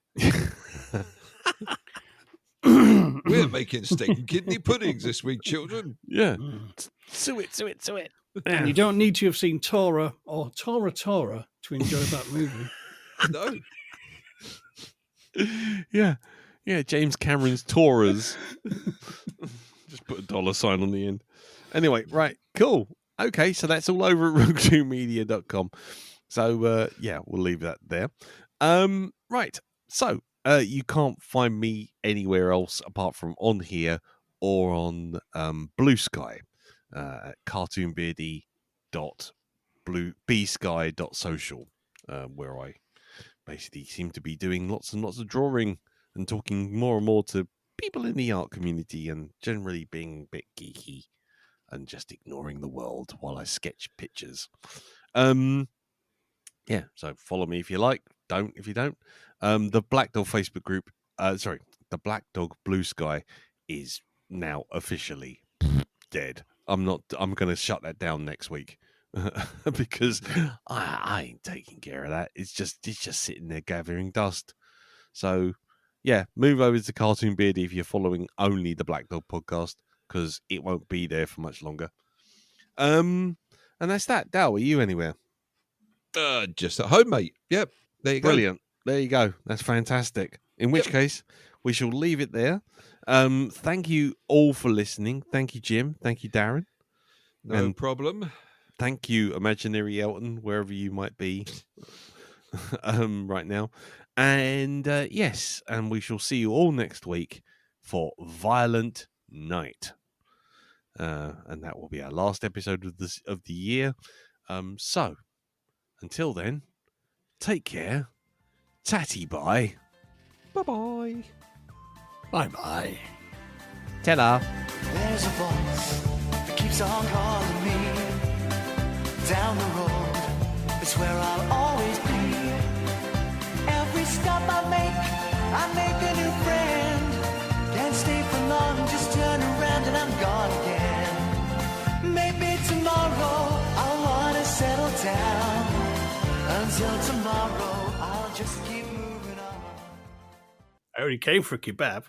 Speaker 2: We're making steak and kidney puddings this week, children.
Speaker 1: Yeah.
Speaker 5: Suet.
Speaker 3: And you don't need to have seen Tora or Tora Tora to enjoy that movie.
Speaker 2: No.
Speaker 1: Yeah. James Cameron's Toras. Just put a $sign on the end. Anyway, right. Cool. Okay. So that's all over at rogue2media.com. So, we'll leave that there. Right. So, you can't find me anywhere else apart from on here or on Blue Sky at cartoonbeardy.bsky.social, where I basically seem to be doing lots and lots of drawing and talking more and more to people in the art community and generally being a bit geeky and just ignoring the world while I sketch pictures. Yeah, so follow me if you like. Don't if you don't. The Black Dog Facebook group, the Black Dog Blue Sky is now officially dead. I'm going to shut that down next week because I ain't taking care of that. It's just sitting there gathering dust. So yeah, move over to Cartoon Beardy if you're following only the Black Dog podcast because it won't be there for much longer. And that's that. Dow, are you anywhere?
Speaker 2: Just at home, mate. Yep. There you go.
Speaker 1: Brilliant. There you go. That's fantastic. In which case, we shall leave it there. Thank you all for listening. Thank you, Jim. Thank you, Darren.
Speaker 2: No problem.
Speaker 1: Thank you, Imaginary Elton, wherever you might be right now. And yes, and we shall see you all next week for Violent Night. And that will be our last episode of the year. So, until then, take care. Tatty bye.
Speaker 2: Bye-bye.
Speaker 3: Bye-bye.
Speaker 1: Tell her.
Speaker 6: There's a voice that keeps on calling me. Down the road, it's where I'll always be. Every stop I make a new friend. Can't stay for long, just turn around and I'm gone again. Maybe tomorrow I'll wanna settle down. Until tomorrow, I'll just keep moving on.
Speaker 3: I already came for a kebab.